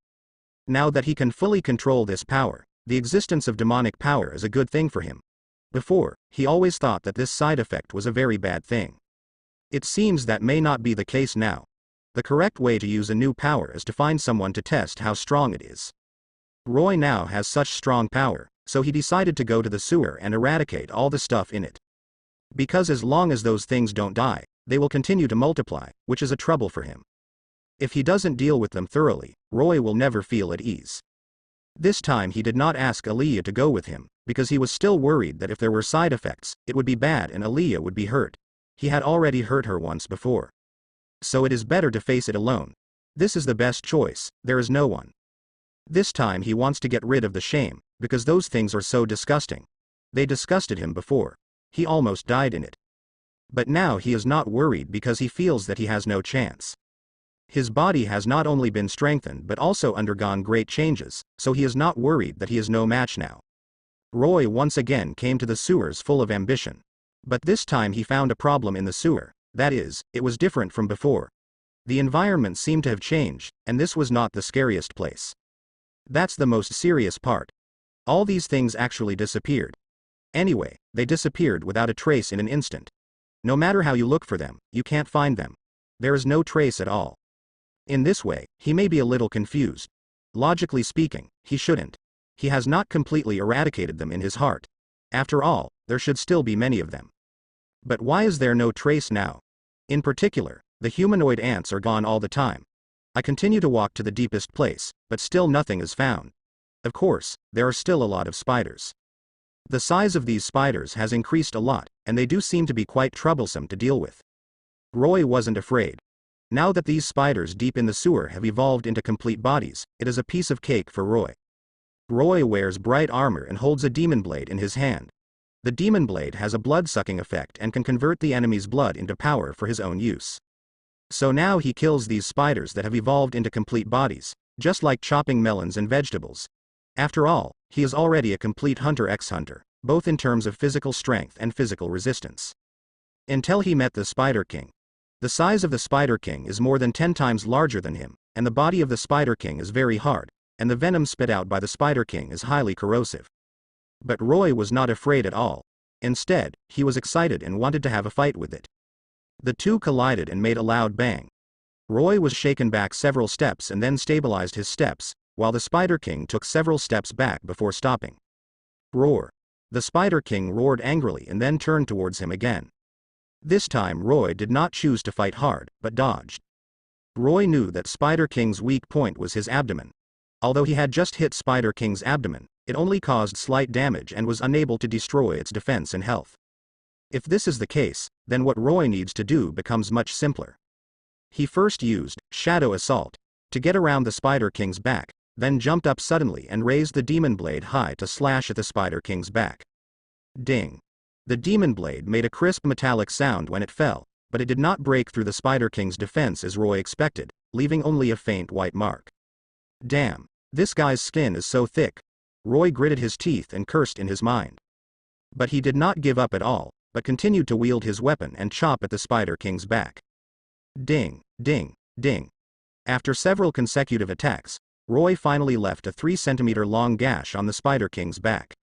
Now that he can fully control this power, the existence of demonic power is a good thing for him. Before, he always thought that this side effect was a very bad thing. It seems that may not be the case now. The correct way to use a new power is to find someone to test how strong it is. Roy now has such strong power, so he decided to go to the sewer and eradicate all the stuff in it. Because as long as those things don't die, they will continue to multiply, which is a trouble for him. If he doesn't deal with them thoroughly, Roy will never feel at ease. This time he did not ask Aaliyah to go with him, because he was still worried that if there were side effects, it would be bad and Aaliyah would be hurt. He had already hurt her once before. So it is better to face it alone. This is the best choice, there is no one. This time he wants to get rid of the shame, because those things are so disgusting. They disgusted him before. He almost died in it. But now he is not worried because he feels that he has no chance. His body has not only been strengthened but also undergone great changes, so he is not worried that he is no match now. Roy once again came to the sewers full of ambition. But this time he found a problem in the sewer. That is, it was different from before. The environment seemed to have changed, and this was not the scariest place. That's the most serious part. All these things actually disappeared. Anyway, they disappeared without a trace in an instant. No matter how you look for them, you can't find them. There is no trace at all. In this way, he may be a little confused. Logically speaking, he shouldn't. He has not completely eradicated them in his heart. After all, there should still be many of them. But why is there no trace now? In particular, the humanoid ants are gone all the time. I continue to walk to the deepest place, but still nothing is found. Of course, there are still a lot of spiders. The size of these spiders has increased a lot, and they do seem to be quite troublesome to deal with. Roy wasn't afraid. Now that these spiders deep in the sewer have evolved into complete bodies, it is a piece of cake for Roy. Roy wears bright armor and holds a demon blade in his hand. The demon blade has a blood-sucking effect and can convert the enemy's blood into power for his own use. So now he kills these spiders that have evolved into complete bodies, just like chopping melons and vegetables. After all, he is already a complete Hunter x Hunter, both in terms of physical strength and physical resistance. Until he met the Spider King. The size of the Spider King is more than 10 times larger than him, and the body of the Spider King is very hard, and the venom spit out by the Spider King is highly corrosive. But Roy was not afraid at all. Instead, he was excited and wanted to have a fight with it. The two collided and made a loud bang. Roy was shaken back several steps and then stabilized his steps, while the Spider King took several steps back before stopping. Roar. The Spider King roared angrily and then turned towards him again. This time Roy did not choose to fight hard, but dodged. Roy knew that Spider King's weak point was his abdomen. Although he had just hit Spider King's abdomen, it only caused slight damage and was unable to destroy its defense and health. If this is the case, then what Roy needs to do becomes much simpler. He first used Shadow Assault to get around the Spider King's back, then jumped up suddenly and raised the demon blade high to slash at the Spider King's back. Ding! The demon blade made a crisp metallic sound when it fell, but it did not break through the Spider King's defense as Roy expected, leaving only a faint white mark. Damn! This guy's skin is so thick. Roy gritted his teeth and cursed in his mind. But he did not give up at all, but continued to wield his weapon and chop at the Spider King's back. Ding, ding, ding. After several consecutive attacks, Roy finally left a 3-centimeter long gash on the Spider King's back.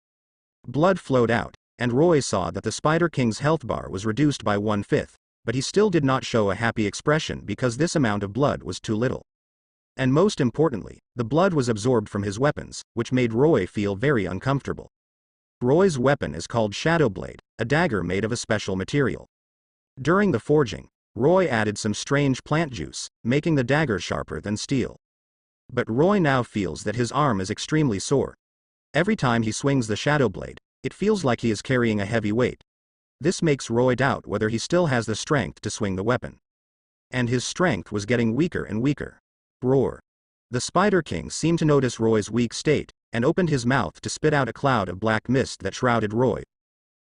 Blood flowed out, and Roy saw that the Spider King's health bar was reduced by 1/5, but he still did not show a happy expression because this amount of blood was too little. And most importantly, the blood was absorbed from his weapons, which made Roy feel very uncomfortable. Roy's weapon is called Shadow Blade, a dagger made of a special material. During the forging, Roy added some strange plant juice, making the dagger sharper than steel. But Roy now feels that his arm is extremely sore. Every time he swings the shadow blade, it feels like he is carrying a heavy weight. This makes Roy doubt whether he still has the strength to swing the weapon. And his strength was getting weaker and weaker. Roar. The Spider King seemed to notice Roy's weak state, and opened his mouth to spit out a cloud of black mist that shrouded Roy.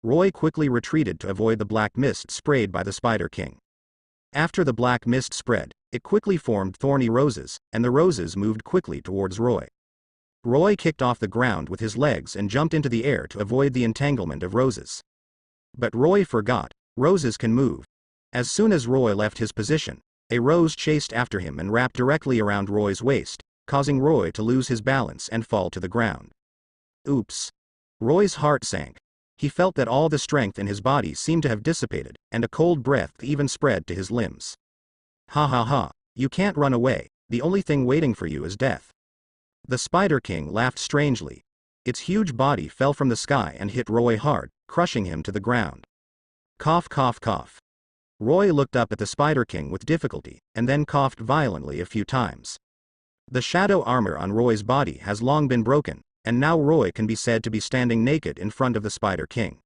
Roy quickly retreated to avoid the black mist sprayed by the Spider King. After the black mist spread, it quickly formed thorny roses, and the roses moved quickly towards Roy. Roy kicked off the ground with his legs and jumped into the air to avoid the entanglement of roses. But Roy forgot, roses can move. As soon as Roy left his position, a rose chased after him and wrapped directly around Roy's waist, causing Roy to lose his balance and fall to the ground. Oops. Roy's heart sank. He felt that all the strength in his body seemed to have dissipated, and a cold breath even spread to his limbs. Ha ha ha, you can't run away, the only thing waiting for you is death. The Spider King laughed strangely. Its huge body fell from the sky and hit Roy hard, crushing him to the ground. Cough cough cough. Roy looked up at the Spider King with difficulty, and then coughed violently a few times. The shadow armor on Roy's body has long been broken, and now Roy can be said to be standing naked in front of the Spider King.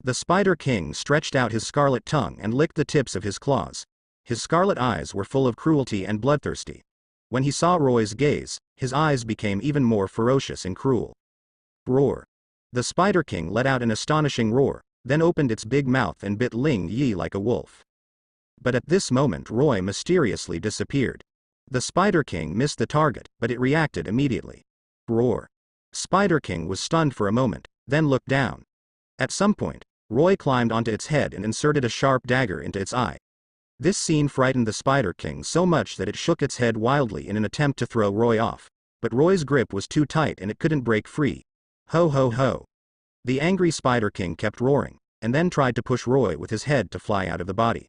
The Spider King stretched out his scarlet tongue and licked the tips of his claws. His scarlet eyes were full of cruelty and bloodthirsty. When he saw Roy's gaze, his eyes became even more ferocious and cruel. Roar. The Spider King let out an astonishing roar, then opened its big mouth and bit Ling Yi like a wolf. But at this moment Roy mysteriously disappeared. The Spider King missed the target, but it reacted immediately. Roar. Spider King was stunned for a moment, then looked down. At some point, Roy climbed onto its head and inserted a sharp dagger into its eye. This scene frightened the Spider King so much that it shook its head wildly in an attempt to throw Roy off. But Roy's grip was too tight and it couldn't break free. Ho ho ho. The angry Spider King kept roaring, and then tried to push Roy with his head to fly out of the body.